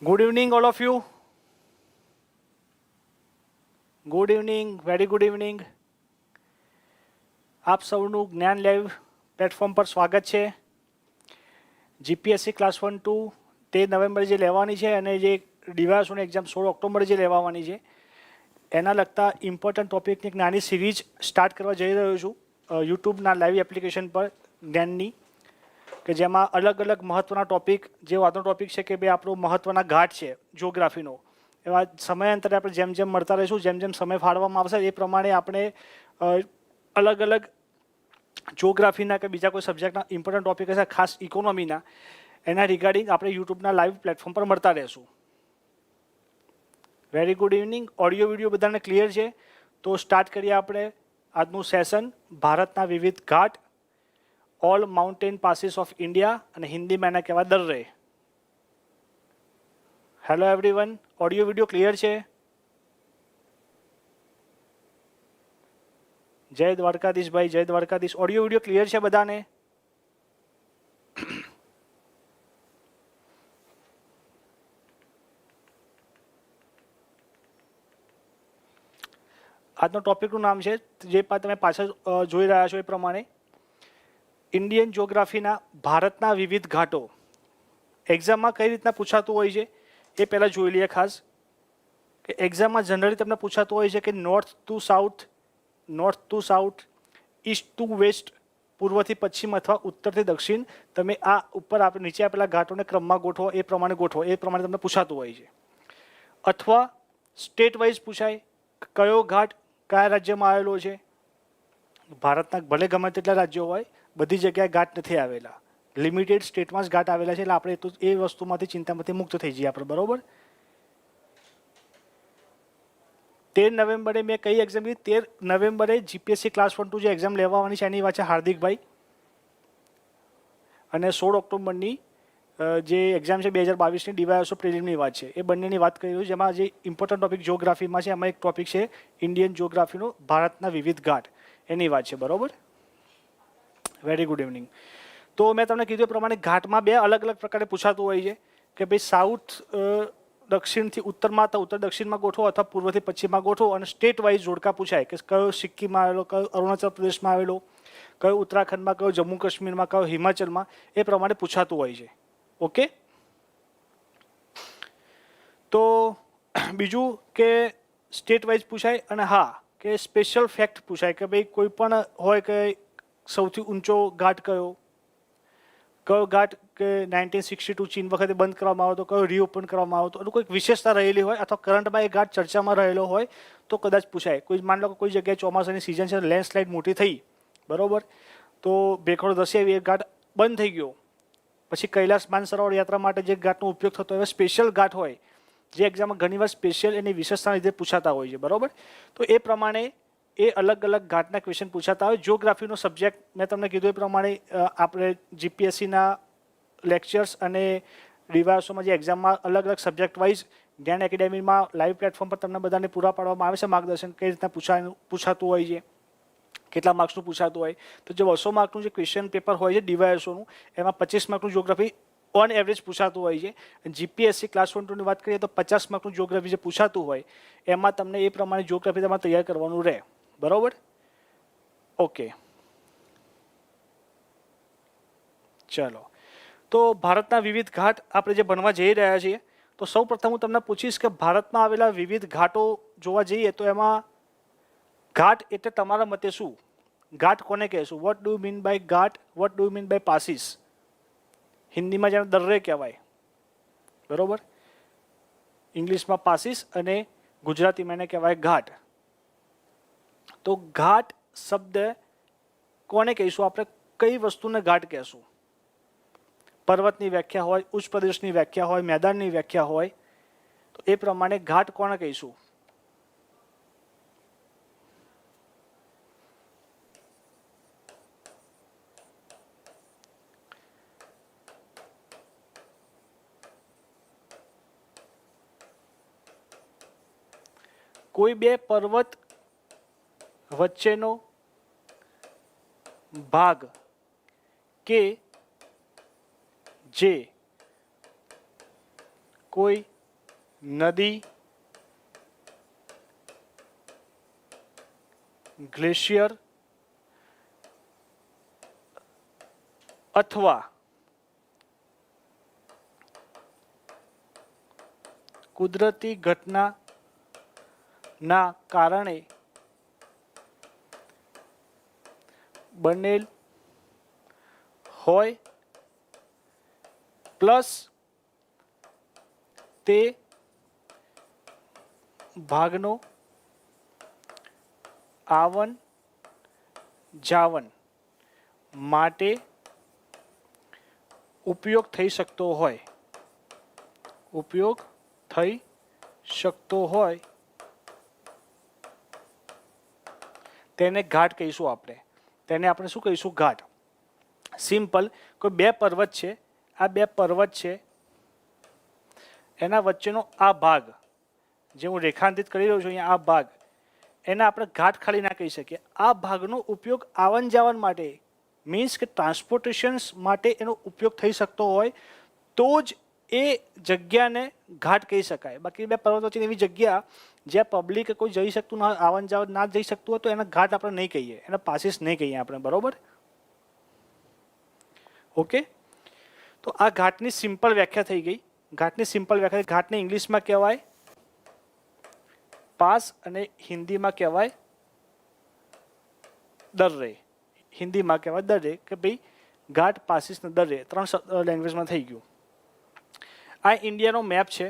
Good evening, all of you. Good evening, very good evening. આપ સૌનું જ્ઞાન live platform પર સ્વાગત છે. જીપીએસસી ક્લાસ 1-2 13 નવેમ્બર જે લેવાની છે અને જે ડિવાઇસોની એક્ઝામ 16 ઓક્ટોબર જે લેવાની છે એના લગતા ઇમ્પોર્ટન્ટ ટોપિકની એક નાની સિરીઝ સ્ટાર્ટ કરવા જઈ રહ્યો છું યુટ્યુબના લાઈવ એપ્લિકેશન પર જ્ઞાનની, કે જેમાં અલગ અલગ મહત્ત્વના ટોપિક, જે વાતનો ટોપિક છે કે ભાઈ આપણો મહત્ત્વના ઘાટ છે જિયોગ્રાફીનો, એવા સમયાંતરે આપણે જેમ જેમ મળતા રહીશું, જેમ જેમ સમય ફાળવવામાં આવશે એ પ્રમાણે આપણે અલગ અલગ જિયોગ્રાફીના કે બીજા કોઈ સબ્જેક્ટના ઇમ્પોર્ટન્ટ ટોપિક હશે, ખાસ ઇકોનોમીના, એના રિગાર્ડિંગ આપણે યુટ્યુબના લાઈવ પ્લેટફોર્મ પર મળતા રહેશું. Very good evening. Audio video બધાને ક્લિયર છે? તો સ્ટાર્ટ કરીએ આપણે આજનું સેશન. ભારતના વિવિધ ઘાટ, all mountain passes of India, અને હિન્દીમાં એના કહેવાય દર્રે. Hello everyone, audio video clear છે? જય દ્વારકાધીશ ભાઈ, જય દ્વારકાધીશ. ઓડિયો વિડીયો ક્લિયર છે બધાને? આજનો ટોપિકનું નામ છે, જે તમે પાછળ જોઈ રહ્યા છો એ પ્રમાણે, ઇન્ડિયન જિયોગ્રાફીના ભારતના વિવિધ ઘાટો. એક્ઝામમાં કઈ રીતના પૂછાતું હોય છે એ પહેલાં જોઈ લઈએ. ખાસ કે એક્ઝામમાં જનરલી તમને પૂછાતું હોય છે કે north to south, east to west, પૂર્વથી પશ્ચિમ અથવા ઉત્તરથી દક્ષિણ, તમે આ ઉપર આપણે નીચે આપેલા ઘાટોને ક્રમમાં ગોઠવો, એ પ્રમાણે ગોઠવો, એ પ્રમાણે તમને પૂછાતું હોય છે. અથવા સ્ટેટ વાઇઝ પૂછાય, કયો ઘાટ કયા રાજ્યમાં આવેલો છે. ભારતના ભલે ગમે તેટલા રાજ્યો હોય, બધી જગ્યાએ ઘાટ નથી આવેલા, લિમિટેડ સ્ટેટમાં જ ઘાટ આવેલા છે. એટલે આપણે તો એ વસ્તુમાંથી ચિંતામાંથી મુક્ત થઈ જઈએ આપણે, બરોબર. 13 નવેમ્બરે મેં કઈ એક્ઝામ કીધી? 13 નવેમ્બરે જીપીએસસી ક્લાસ 1-2 જે એક્ઝામ લેવાની છે એની વાત છે હાર્દિકભાઈ. અને 16 ઓક્ટોબરની જે એક્ઝામ છે 2022ની ડીવાયએસઓ પ્રિલિમની વાત છે. એ બંનેની વાત કરી રહ્યું છે. જેમાં જે ઇમ્પોર્ટન્ટ ટોપિક જિયોગ્રાફીમાં છે, એમાં એક ટોપિક છે ઇન્ડિયન જિયોગ્રાફીનો ભારતના વિવિધ ઘાટ, એની વાત છે, બરોબર. Very good evening. તો મેં તમને કીધું એ પ્રમાણે ઘાટમાં બે અલગ અલગ પ્રકારે પૂછાતું હોય છે કે ભાઈ સાઉથ દક્ષિણથી ઉત્તરમાં અથવા ઉત્તર દક્ષિણમાં ગોઠવો, અથવા પૂર્વથી પશ્ચિમમાં ગોઠવો. અને સ્ટેટ વાઇઝ જોડકા પૂછાય કે કયો સિક્કિમમાં આવેલો, કયો અરુણાચલ પ્રદેશમાં આવેલો, કયો ઉત્તરાખંડમાં, કયો જમ્મુ કાશ્મીરમાં, કયો હિમાચલમાં, એ પ્રમાણે પૂછાતું હોય છે. ઓકે. તો બીજું કે સ્ટેટ વાઇઝ પૂછાય, અને હા કે સ્પેશિયલ ફેક્ટ પૂછાય કે ભાઈ કોઈ પણ હોય કે સૌથી ઊંચો ઘાટ કયો ઘાટ કે 1962 ચીન વખતે બંધ કરવામાં આવ્યો હતો, કયો રીઓપન કરવામાં આવ્યો હતો, અને કોઈક વિશેષતા રહેલી હોય અથવા કરંટમાં એ ઘાટ ચર્ચામાં રહેલો હોય તો કદાચ પૂછાય. કોઈ માન લો કે કોઈ જગ્યાએ ચોમાસાની સિઝન છે, લેન્ડસ્લાઇડ મોટી થઈ, બરોબર, તો ભેખડો ધસી આવી, એ ઘાટ બંધ થઈ ગયો, પછી કૈલાસ માનસરોવર યાત્રા માટે જે ઘાટનો ઉપયોગ થતો એવા સ્પેશિયલ ઘાટ હોય, જે એક્ઝામમાં ઘણીવાર સ્પેશિયલ એની વિશેષતાના લીધે પૂછાતા હોય છે, બરોબર. તો એ પ્રમાણે એ અલગ અલગ ઘાટના ક્વેશ્ચન પૂછાતા હોય. જિયોગ્રાફીનો સબ્જેક્ટ મેં તમને કીધું એ પ્રમાણે આપણે જીપીએસસીના લેક્ચર્સ અને રિવાઇઝોમાં જે એક્ઝામમાં અલગ અલગ સબ્જેક્ટ વાઇઝ જ્ઞાન એકેડેમીમાં લાઈવ પ્લેટફોર્મ પર તમને બધાને પૂરા પાડવામાં આવે છે માર્ગદર્શન, કઈ રીતના પૂછાતું હોય છે, કેટલા માર્ક્સનું પૂછાતું હોય. તો જે 200 માર્કનું જે ક્વેશ્ચન પેપર હોય છે ડીવાયએસઓનું, એમાં 25 માર્કનું જિયોગ્રાફી ઓન એવરેજ પૂછાતું હોય છે. જીપીએસસી ક્લાસ 1-2ની વાત કરીએ તો 50 માર્કનું જિયોગ્રાફી જે પૂછાતું હોય, એમાં તમને એ પ્રમાણે જિયોગ્રાફી તમારે તૈયાર કરવાનું રહે, બરોબર. ઓકે, ચલો. તો ભારતના વિવિધ ઘાટ આપણે જે ભણવા જઈ રહ્યા છીએ, તો સૌ પ્રથમ હું તમને પૂછીશ કે ભારતમાં આવેલા વિવિધ ઘાટો જોવા જઈએ તો એમાં ઘાટ એટલે તમારા મતે શું? ઘાટ કોને કહેશું? What do mean by ghat? What do mean by passes? હિન્દીમાં જેને દર્રે કહેવાય, બરોબર, ઇંગ્લિશમાં પાસીસ, અને ગુજરાતીમાં એને કહેવાય ઘાટ. તો ઘાટ શબ્દ કોને કહીશું આપણે? કઈ વસ્તુને ઘાટ કહેશું? પર્વતની વ્યાખ્યા હોય, ઉચ્ચ પ્રદેશની વ્યાખ્યા હોય, મેદાનની વ્યાખ્યા હોય, તો એ પ્રમાણે ઘાટ કોને કહીશું? કોઈ બે પર્વત વચ્ચેનો ભાગ કે જે કોઈ નદી, ગ્લેશિયર અથવા કુદરતી ઘટનાના કારણે બનેલ હોય પ્લસ તે ભાગનો આવન જાવન માટે ઉપયોગ થઈ શકતો હોય, તેને ઘાટ કહીશું આપણે. તેને આપણે શું કહીશું? ઘાટ. સિમ્પલ. કોઈ બે પર્વત છે, આ બે પર્વત છે, એના વચ્ચેનો આ ભાગ જે હું રેખાંકિત કરી રહ્યો છું અહીંયા, આ ભાગ, એને આપણે ઘાટ ખાલી ના કહી શકીએ. આ ભાગનો ઉપયોગ આવન જાવન માટે, મીન્સ કે ટ્રાન્સપોર્ટેશન્સ માટે એનો ઉપયોગ થઈ શકતો હોય તો જ એ જગ્યાને ઘાટ કહી શકાય. બાકી બે પર્વતો વચ્ચે એવી જગ્યા જ્યાં પબ્લિક કોઈ જઈ શકતું ના, આવન જાવન ના જઈ શકતું હોય તો એના ઘાટ આપણે નહીં કહીએ, એના પાસીસ નહીં કહીએ આપણે. બરોબર? ઓકે. તો આ ઘાટની સિમ્પલ વ્યાખ્યા થઈ ગઈ. ઘાટની સિમ્પલ વ્યાખ્યા, ઘાટને ઇંગ્લિશમાં કહેવાય પાસ અને હિન્દીમાં કહેવાય દર્રે. હિન્દીમાં કહેવાય દર્રે, કે ભાઈ ઘાટ, પાસીસ ને દર્રે, ત્રણ લેંગ્વેજમાં થઈ ગયું. આ ઇન્ડિયાનો મેપ છે.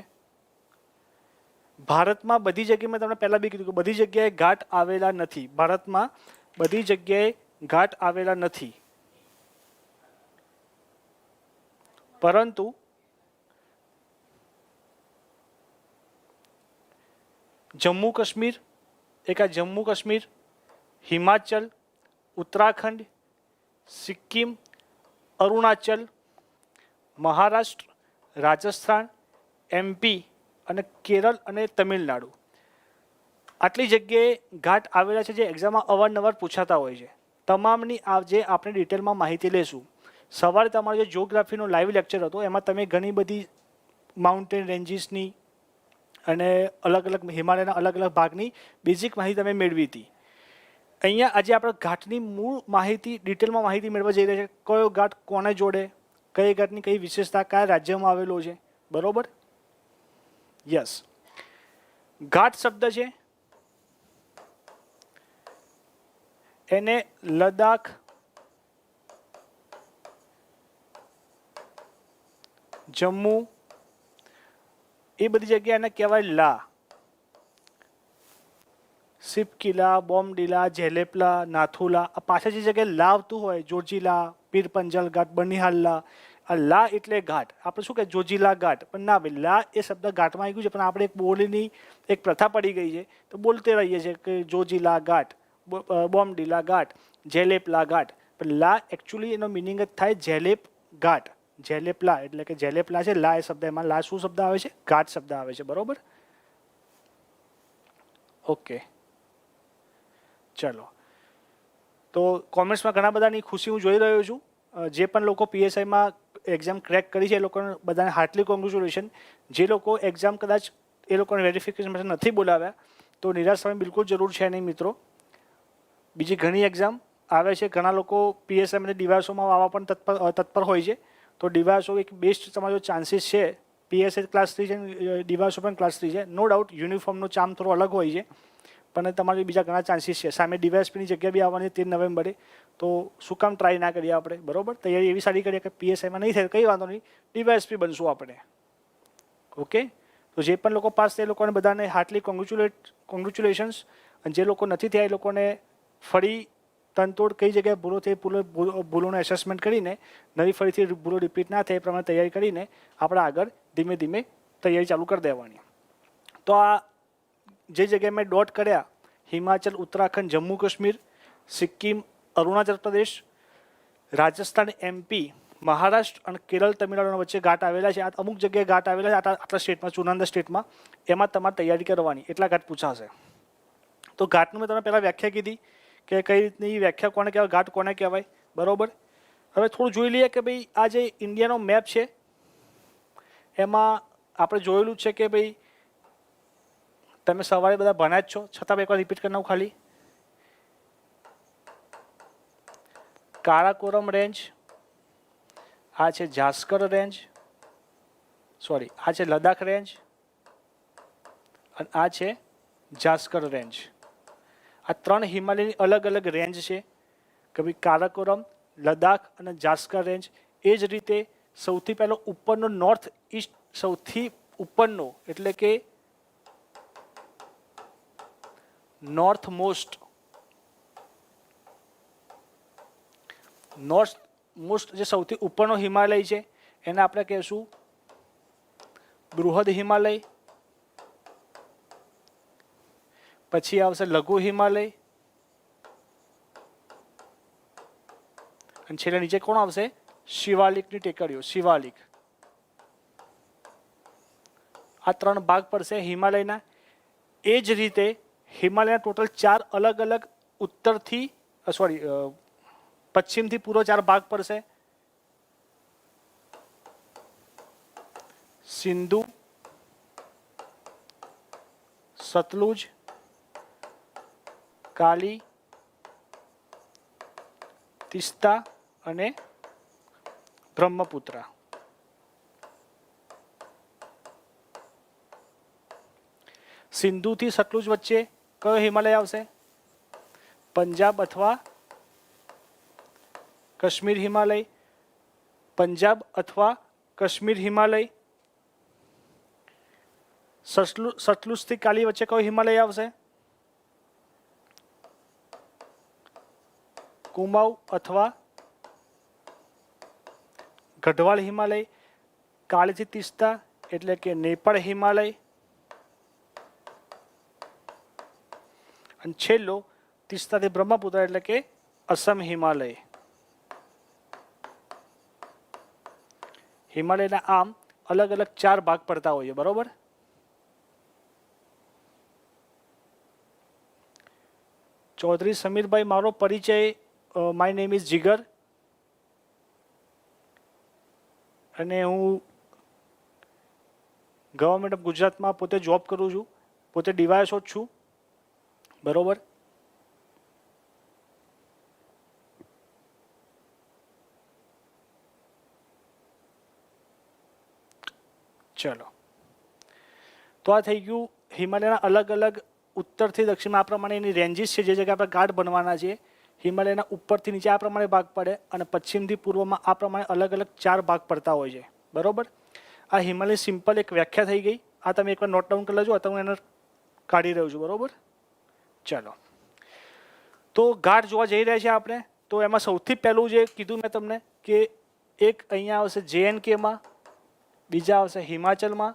ભારતમાં બધી જગ્યાએ, મેં તમને પહેલા બી કીધું કે બધી જગ્યાએ ઘાટ આવેલા નથી. ભારતમાં બધી જગ્યાએ ઘાટ આવેલા નથી, પરંતુ જમ્મુ કાશ્મીર, એક આ જમ્મુ કાશ્મીર, હિમાચલ, ઉત્તરાખંડ, સિક્કિમ, અરુણાચલ, મહારાષ્ટ્ર, રાજસ્થાન, MP અને કેરળ અને તમિલનાડુ, આટલી જગ્યાએ ઘાટ આવેલા છે જે એક્ઝામમાં અવારનવાર પૂછાતા હોય છે. તમામની જે આપણે ડિટેલમાં માહિતી લેશું. સવારે તમારો જે જિયોગ્રાફીનો લાઈવ લેક્ચર હતો એમાં તમે ઘણી બધી માઉન્ટેન રેન્જીસની અને અલગ અલગ હિમાલયના અલગ અલગ ભાગની બેઝિક માહિતી તમે મેળવી હતી. અહીંયા આજે આપણે ઘાટની મૂળ માહિતી, ડિટેલમાં માહિતી મેળવવા જઈ રહ્યા છે. કયો ઘાટ કોને જોડે, કઈ ઘાટની કઈ વિશેષતા, કયા રાજ્યમાં આવેલો છે. બરોબર? યસ. ઘાટ શબ્દ છે એને લદ્દાખ, જમ્મુ, એ બધી જગ્યાએ એને કહેવાય લા. સિપકીલા, બોમડીલા, જેલેપલા, નાથુલા, આ પાછળ જે જગ્યાએ લા આવતું હોય, જોજીલા, પીર પંજલ ઘાટ, બનિહાલલા, આ લા એટલે ઘાટ. આપણે શું કહે જોજીલા ઘાટ, પણ ના ભાઈ, લા એ શબ્દ ઘાટમાં આવી ગયું છે, પણ આપણે એક બોલીની એક પ્રથા પડી ગઈ છે તો બોલતે રહીએ છીએ કે જોજીલા ઘાટ, બોમડીલા ઘાટ, જેલેપલા ઘાટ. પણ લા એકચ્યુઅલી એનો મિનિંગ જ થાય જેલેપ ઘાટ. જેલેપલા એટલે કે જેલેપલા છે, લા એ શબ્દ, એમાં લા શું શબ્દ આવે છે? ઘાટ શબ્દ આવે છે. બરોબર? ઓકે, ચલો. તો કોમેન્ટ્સમાં ઘણા બધાની ખુશી હું જોઈ રહ્યો છું. જે પણ લોકો PSIમાં એક્ઝામ ક્રેક કરી છે એ લોકોને બધાને હાર્ટલી કોંગ્રેચ્યુલેશન. જે લોકો એક્ઝામ કદાચ એ લોકોને વેરિફિકેશન માટે નથી બોલાવ્યા તો નિરાશ થવાની બિલકુલ જરૂર છે નહીં મિત્રો. બીજી ઘણી એક્ઝામ આવે છે. ઘણા લોકો PSI અને ડિવાસોમાં આવવા પણ તત્પર હોય છે. તો ડિવાસો એક બેસ્ટ તમારો ચાન્સીસ છે. PSI ક્લાસ 3 છે, ડિવાસો પણ ક્લાસ 3 છે. નો ડાઉટ યુનિફોર્મનો ચામ થોડો અલગ હોય છે, પણ તમારે બીજા ઘણા ચાન્સીસ છે. સામે DYSPની જગ્યા બી આવવાની 13 નવેમ્બરે. તો શું કામ ટ્રાય ના કરીએ આપણે? બરોબર? તૈયારી એવી સારી કરીએ કે PSIમાં નહીં થાય કંઈ વાંધો નહીં, DYSP બનશું આપણે. ઓકે? તો જે પણ લોકો પાસ થયા એ લોકોને બધાને હાર્ટલી કોંગ્રેચ્યુલેશન્સ. અને જે લોકો નથી થયા એ લોકોને ફરી તનતોડ કઈ જગ્યાએ ભૂલો થઈ, ભૂલોનું એસેસમેન્ટ કરીને નવી ફરીથી ભૂલો રિપીટ ના થાય એ પ્રમાણે તૈયારી કરીને આપણે આગળ ધીમે ધીમે તૈયારી ચાલુ કરી દેવાની. તો આ જે જગ્યાએ મેં ડોટ કર્યા, હિમાચલ, ઉત્તરાખંડ, જમ્મુ કાશ્મીર, સિક્કિમ, અરુણાચલ પ્રદેશ, રાજસ્થાન, MP, મહારાષ્ટ્ર અને કેરળ, તમિલનાડુ વચ્ચે ઘાટ આવેલા છે. આ અમુક જગ્યાએ ઘાટ આવેલા છે આટલા સ્ટેટમાં, ચુનાંદા સ્ટેટમાં. એમાં તમારે તૈયારી કરવાની, એટલા ઘાટ પૂછાશે. તો ઘાટનું મેં તમને પહેલાં વ્યાખ્યા કીધી કે કઈ રીતની વ્યાખ્યા કોને કહેવાય, ઘાટ કોને કહેવાય. બરોબર? હવે થોડું જોઈ લઈએ કે ભાઈ આ જે ઇન્ડિયાનો મેપ છે એમાં આપણે જોયેલું છે કે ભાઈ તમે સવારે બધા ભણ્યા જ છો, છતાં એકવાર રિપીટ કરી નાખું ખાલી. કારાકોરમ રેન્જ, આ છે જાસ્કર રેન્જ, સોરી આ છે લદ્દાખ રેન્જ અને આ છે જાસ્કર રેન્જ. આ 3 હિમાલયની અલગ અલગ રેન્જ છે કે ભાઈ કારાકોરમ, લદ્દાખ અને જાસ્કર રેન્જ. એ જ રીતે સૌથી પહેલો ઉપરનો નોર્થ ઇસ્ટ, સૌથી ઉપરનો એટલે કે નોર્થ મોસ્ટ જે સૌથી ઉપરનો હિમાલય છે એને આપણે કહીશું બૃહદ હિમાલય. પછી આવશે લઘુ હિમાલય અને છેલ્લે નીચે કોણ આવશે? શિવાલિકની ટેકરીઓ, શિવાલિક. આ 3 ભાગ પડશે હિમાલયના. એ જ રીતે હિમાલયના ટોટલ 4 અલગ અલગ ઉત્તરથી પશ્ચિમથી પૂર્વ 4 ભાગ પડશે. સિંધુ, સતલુજ, કાલી, તિસ્તા અને બ્રહ્મપુત્રા. સિંધુથી સતલુજ વચ્ચે કયો હિમાલય આવશે? પંજાબ અથવા કાશ્મીર હિમાલય. પંજાબ અથવા કાશ્મીર હિમાલય. સતલુજથી કાલી વચ્ચે કયો હિમાલય આવશે? કુમાઉ અથવા ગઢવાલ હિમાલય. કાળીથી તિસ્તા એટલે કે નેપાળ હિમાલય. અને છેલ્લો તિસ્તાથી બ્રહ્મપુત્ર એટલે કે અસમ હિમાલય. હિમાલયના આમ અલગ અલગ 4 ભાગ પડતા હોય છે, બરોબર? ચૌધરી સમીરભાઈ, મારો પરિચય, માય નેમ ઇઝ જીગર અને હું ગવર્મેન્ટ ઓફ ગુજરાતમાં પોતે જોબ કરું છું. પોતે ડીવાયએસઓ જ છું, બરોબર? ચલો, તો આ થઈ ગયું હિમાલયના અલગ અલગ ઉત્તરથી દક્ષિણમાં આ પ્રમાણે એની રેન્જીસ છે, જે જગ્યાએ આપણે ગાઢ બનવાના છે. હિમાલયના ઉપરથી નીચે આ પ્રમાણે ભાગ પડે અને પશ્ચિમથી પૂર્વમાં આ પ્રમાણે અલગ અલગ 4 ભાગ પડતા હોય છે, બરોબર? આ હિમાલય સિમ્પલ એક વ્યાખ્યા થઈ ગઈ. આ તમે એકવાર નોટ ડાઉન કરી લેજો, આ હું એને કાઢી રહ્યો છું, બરોબર? ચલો, તો ઘાટ જોવા જઈ રહ્યા છીએ આપણે. તો એમાં સૌથી પહેલું જે કીધું મેં તમને કે એક અહીંયા આવશે JNKમાં, બીજા આવશે હિમાચલમાં,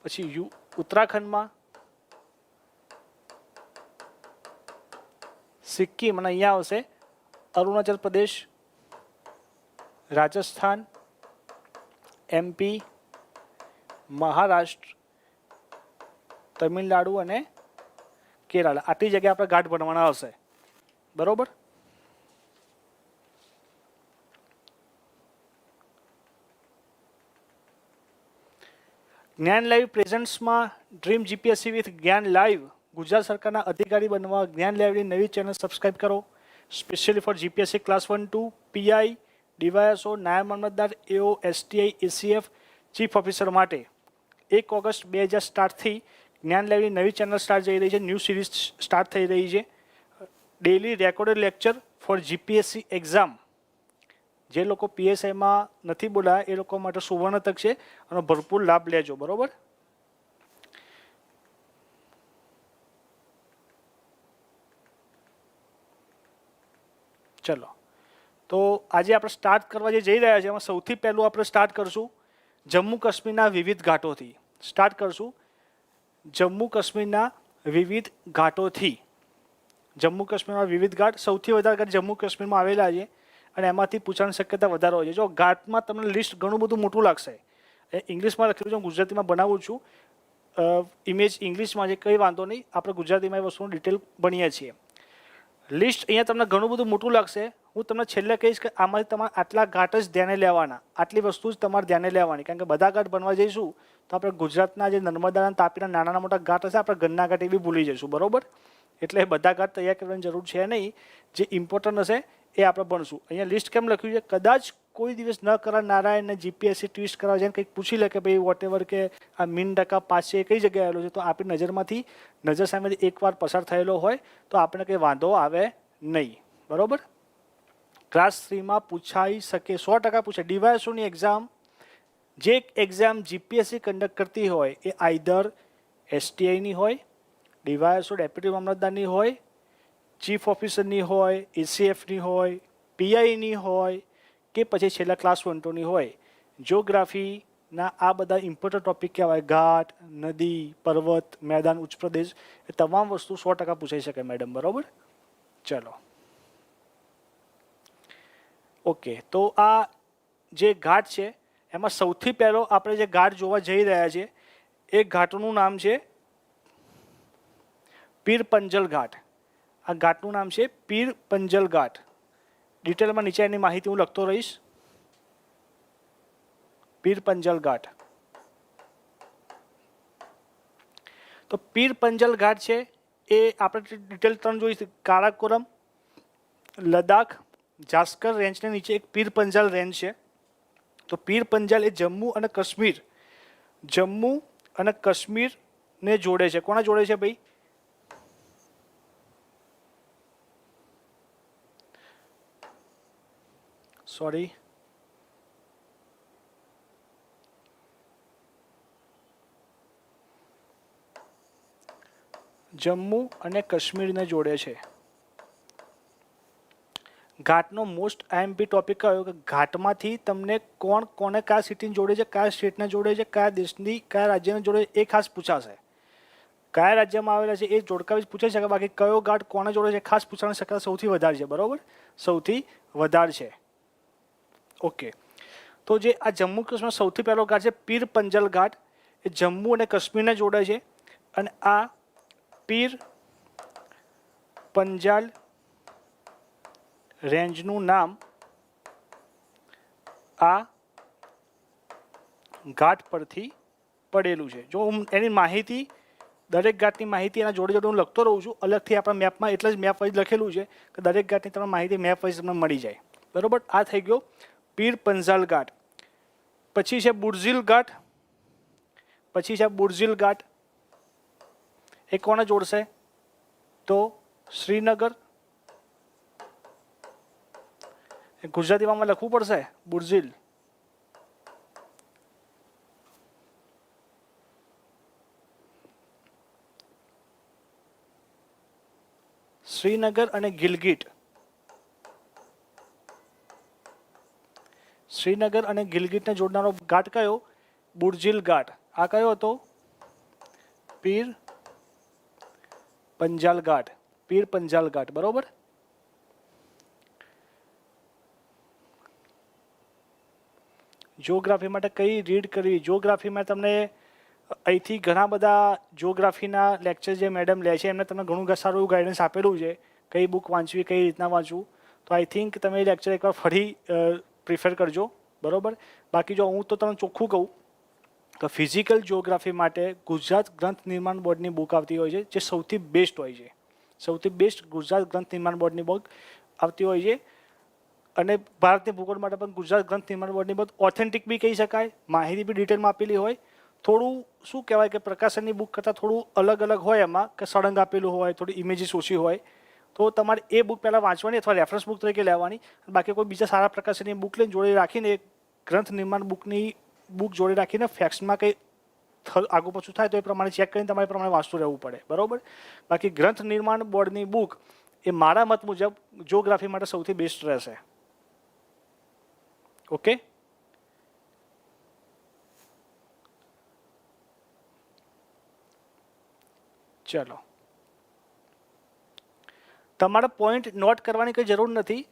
પછી ઉત્તરાખંડમાં, સિક્કિમ અને અહીંયા આવશે અરુણાચલ પ્રદેશ, રાજસ્થાન, MP, મહારાષ્ટ્ર, તમિલનાડુ અને કેરાલા. આટલી જગ્યાએ આપણે ઘાટ બનવાના આવશે, બરોબર? જ્ઞાન લાઈવ પ્રેઝન્ટ્સમાં ડ્રીમ જીપીએસસી વિથ જ્ઞાન લાઈવ, ગુજરાત સરકારના અધિકારી બનવા જ્ઞાન લાઈવની નવી ચેનલ સબસ્ક્રાઇબ કરો. Specially four GPSC class 1 2, PI, DYSO, નાયબ મામલતદાર, AO, STI, ACF, chief officer માટે 1 ઓગસ્ટ 2000 સ્ટાર્ટથી જ્ઞાન લાઈવની નવી ચેનલ સ્ટાર્ટ જઈ રહી છે. ન્યૂ સિરીઝ સ્ટાર્ટ થઈ રહી છે. Daily recorded lecture for GPSC exam. જે લોકો PSIમાં નથી બોલાયા એ લોકો માટે સુવર્ણ તક છે અને ભરપૂર લાભ લેજો, બરોબર? ચલો, તો આજે આપણે સ્ટાર્ટ કરવા જે જઈ રહ્યા છીએ એમાં સૌથી પહેલું આપણે સ્ટાર્ટ કરશું જમ્મુ કાશ્મીરના વિવિધ ઘાટોથી. સ્ટાર્ટ કરશું જમ્મુ કાશ્મીરના વિવિધ ઘાટોથી. જમ્મુ કાશ્મીરમાં વિવિધ ઘાટ, સૌથી વધારે ઘાટ જમ્મુ કાશ્મીરમાં આવેલા છે અને એમાંથી પૂછવાની શક્યતા વધારે હોય છે. જો ઘાટમાં તમને લિસ્ટ ઘણું બધું મોટું લાગશે. ઇંગ્લિશમાં લખેલું છે, હું ગુજરાતીમાં બનાવું છું. ઇમેજ ઇંગ્લિશમાં છે, કંઈ વાંધો નહીં, આપણે ગુજરાતીમાં એ વસ્તુનું ડિટેલ ભણીએ છીએ. લિસ્ટ અહીંયા તમને ઘણું બધું મોટું લાગશે. હું તમને છેલ્લે કહીશ કે આમાંથી તમારે આટલા ઘાટ જ ધ્યાને લેવાના, આટલી વસ્તુ જ તમારે ધ્યાને લેવાની, કારણ કે બધા ઘાટ બનવા જઈશું તો આપણે ગુજરાતના જે નર્મદા અને તાપીના નાના મોટા ઘાટ હશે આપણે ઘરના ઘાટ એ બી ભૂલી જઈશું, બરોબર? એટલે બધા ઘાટ તૈયાર કરવાની જરૂર છે નહીં, જે ઇમ્પોર્ટન્ટ હશે એ આપણે ભણશું. અહીંયા લિસ્ટ કેમ લખ્યું છે? કદાચ કોઈ દિવસ ન કરા નારાયણને જીપીએસસી ટ્વિસ્ટ કરવા જાય કંઈક પૂછી લે કે ભાઈ વોટ એવર કે આ મીન ટકા પાસ છે એ કઈ જગ્યાએ આવેલો છે, તો આપણી નજરમાંથી નજર સામેથી એકવાર પસાર થયેલો હોય તો આપણે કંઈ વાંધો આવે નહીં, બરોબર? ક્લાસ 3માં પૂછાઈ શકે, 100% પૂછે. ડીવાયએસઓની એક્ઝામ, જે એક્ઝામ જીપીએસસી કન્ડક્ટ કરતી હોય એ આઈધર એસટીઆઈની હોય, ડીવાયએસઓ ડેપ્યુટી મામલતદારની હોય, ચીફ ઓફિસરની હોય, એસીએફની હોય, પીઆઈની હોય કે પછી છેલ્લા ક્લાસ 1 2ની હોય. જિયોગ્રાફીના આ બધા ઇમ્પોર્ટન્ટ ટોપિક કહેવાય, ઘાટ, નદી, પર્વત, મેદાન, ઉચ્ચ પ્રદેશ, એ તમામ વસ્તુ 100% પૂછાઈ શકે મેડમ, બરાબર? ચલો ઓકે, તો આ જે ઘાટ છે એમાં સૌથી પહેલો આપણે જે ઘાટ જોવા જઈ રહ્યા છીએ એ ઘાટનું નામ છે પીર પંજલ ઘાટ. આ ઘાટનું નામ છે પીર પંજલ ઘાટ. ડિટેલમાં નીચે એની માહિતી હું લખતો રહીશ. પીર પંજલ ઘાટ. તો પીર પંજલ ઘાટ છે એ આપણે ડિટેલ 3 જોઈશું. કારાકોરમ, લદ્દાખ, જાસ્કર રેન્જની નીચે એક પીર પંજાલ રેન્જ છે. તો પીર પંજાલ એ જમ્મુ અને કાશ્મીરને જોડે છે. કોના જોડે છે ભાઈ? સોરી, જમ્મુ અને કાશ્મીરને જોડે છે. ઘાટનો મોસ્ટ આઈએમપી ટોપિક કયો કે ઘાટમાંથી તમને કોને કયા સિટીને જોડે છે, કયા સ્ટેટને જોડે છે, કયા દેશની કયા રાજ્યને જોડે છે એ ખાસ પૂછાશે. કયા રાજ્યમાં આવેલા છે એ જોડકાવી પૂછાઈ શકે, બાકી કયો ઘાટ કોને જોડે છે ખાસ પૂછવાની શક્યતા સૌથી વધારે છે, બરોબર? સૌથી વધારે છે. ઓકે, તો જે આ જમ્મુ કાશ્મીર સૌથી પહેલો ઘાટ છે પીર પંજલ ઘાટ, એ જમ્મુ અને કાશ્મીરને જોડે છે. અને આ પીર પંજાલ રેન્જનું નામ આ ઘાટ પરથી પડેલું છે. જો હું એની માહિતી, દરેક ઘાટની માહિતી એના જોડે જોડે હું લખતો રહું છું અલગથી આપણા મેપમાં, એટલે જ મેપ વાઇઝ લખેલું છે કે દરેક ઘાટની તમને માહિતી મેપ વાઇઝ તમને મળી જાય, બરોબર? આ થઈ ગયો પીર પંજાલ ઘાટ. પછી છે બુર્ઝિલ ઘાટ. એ કોને જોડશે? તો શ્રીનગર. ગુજરાતીમાં લખવું પડશે બુર્ઝિલ. શ્રીનગર અને ગિલગિટ. શ્રીનગર અને ગિલગિટને જોડનારો ઘાટ કયો? બુર્ઝિલ ઘાટ. આ કયો હતો? પીર પંજાલ ઘાટ. પીર પંજાલ ઘાટ, બરોબર? જિયોગ્રાફી માટે કઈ રીડ કરવી? જિયોગ્રાફીમાં તમને અહીંથી ઘણા બધા જિયોગ્રાફીના લેક્ચર જે મેડમ લે છે એમને તમને ઘણું સારું એવું ગાઈડન્સ આપેલું છે, કઈ બુક વાંચવી, કઈ રીતના વાંચવું. તો આઈ થિંક તમે એ લેક્ચર એકવાર ફરી પ્રિફર કરજો, બરોબર? બાકી જો હું તો તમને ચોખ્ખું કહું તો ફિઝિકલ જિયોગ્રાફી માટે ગુજરાત ગ્રંથ નિર્માણ બોર્ડની બુક આવતી હોય છે, જે સૌથી બેસ્ટ હોય છે. સૌથી બેસ્ટ ગુજરાત ગ્રંથ નિર્માણ બોર્ડની બુક આવતી હોય છે. અને ભારતની ભૂગોળ માટે પણ ગુજરાત ગ્રંથ નિર્માણ બોર્ડની બુક ઓથેન્ટિક બી કહી શકાય, માહિતી બી ડિટેલમાં આપેલી હોય. થોડું શું કહેવાય કે પ્રકાશનની બુક કરતાં થોડું અલગ હોય એમાં, કે સળંગ આપેલું હોય, થોડી ઇમેજીસ ઓછી હોય. તો તમારે એ બુક પહેલાં વાંચવાની અથવા રેફરન્સ બુક તરીકે લેવાની. બાકી કોઈ બીજા સારા પ્રકાશનની બુક લઈને જોડે રાખીને ગ્રંથ નિર્માણ બુકની બુક જોડે રાખીને ફેક્ટ્સમાં કંઈ આગુ પાછું થાય તો એ પ્રમાણે ચેક કરીને તમારે પ્રમાણે વાંચતું રહેવું પડે, બરોબર? બાકી ગ્રંથ નિર્માણ બોર્ડની બુક એ મારા મત મુજબ જિયોગ્રાફી માટે સૌથી બેસ્ટ રહેશે. ઓકે, ચલો. તમારા પોઈન્ટ નોટ કરવાની કંઈ જરૂર નથી.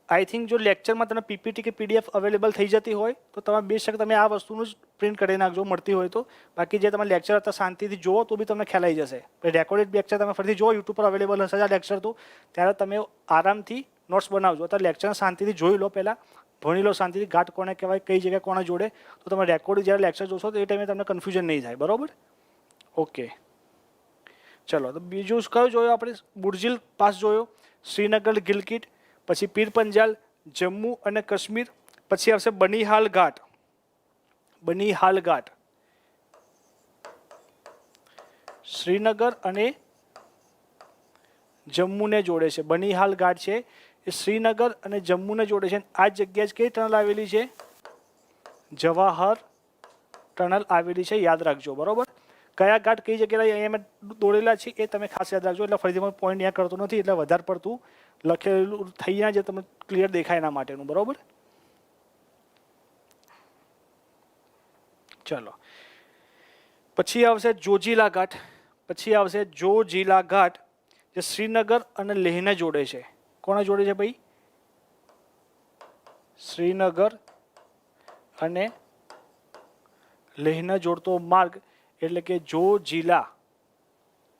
આઈ થિંક જો લેક્ચરમાં તમને પીપીટી કે પીડીએફ અવેલેબલ થઈ જતી હોય તો તમે બેશક તમે આ વસ્તુનું જ પ્રિન્ટ કરી નાખજો મળતી હોય તો. બાકી જે તમે લેક્ચર હતા શાંતિથી જુઓ તો બી તમને ખ્યાલ આવી જશે. રેકોર્ડેડ લેક્ચર તમે ફરીથી જુઓ, યુટ્યુબ પર અવેલેબલ હશે આ લેક્ચર, તો ત્યારે તમે આરામથી નોટ્સ બનાવજો. અત્યારે લેક્ચર શાંતિથી જોઈ લો, પહેલાં ભણી લો શાંતિથી, ઘાટ કોને કહેવાય, કઈ જગ્યાએ કોને જોડે, તો તમે રેકોર્ડ જ્યારે લેક્ચર જોશો તો એ ટાઈમે તમને કન્ફ્યુઝન નહીં થાય. બરાબર? ઓકે, ચલો. તો બીજું કયું જોયું આપણે? બુર્જિલ પાસ જોયો, શ્રીનગર ગિલગિટ, પછી પીર પંજાલ, જમ્મુ અને કાશ્મીર, પછી આવશે બનિહાલ ઘાટ. બનિહાલ ઘાટ શ્રીનગર અને જમ્મુને જોડે છે. બનિહાલ ઘાટ છે એ શ્રીનગર અને જમ્મુને જોડે છે. આ જગ્યાએ કઈ ટનલ આવેલી છે? જવાહર ટનલ આવેલી છે, યાદ રાખજો. બરોબર? કયા ઘાટ કઈ જગ્યાએ અહીંયા મેં દોરેલા છે એ તમે ખાસ યાદ રાખજો. એટલે ફરીથી પોઈન્ટ અહીંયા કરતો નથી, એટલે વધારે પડતું લખેલું થઈ ના જે તમને ક્લિયર દેખાય એના માટેનું. બરોબર? ચલો, પછી આવશે જોજીલા ઘાટ. પછી આવશે જોજીલા ઘાટ જે શ્રીનગર અને લેહને જોડે છે. કોને જોડે છે ભાઈ? શ્રીનગર અને લેહને જોડતો માર્ગ એટલે કે જોજીલા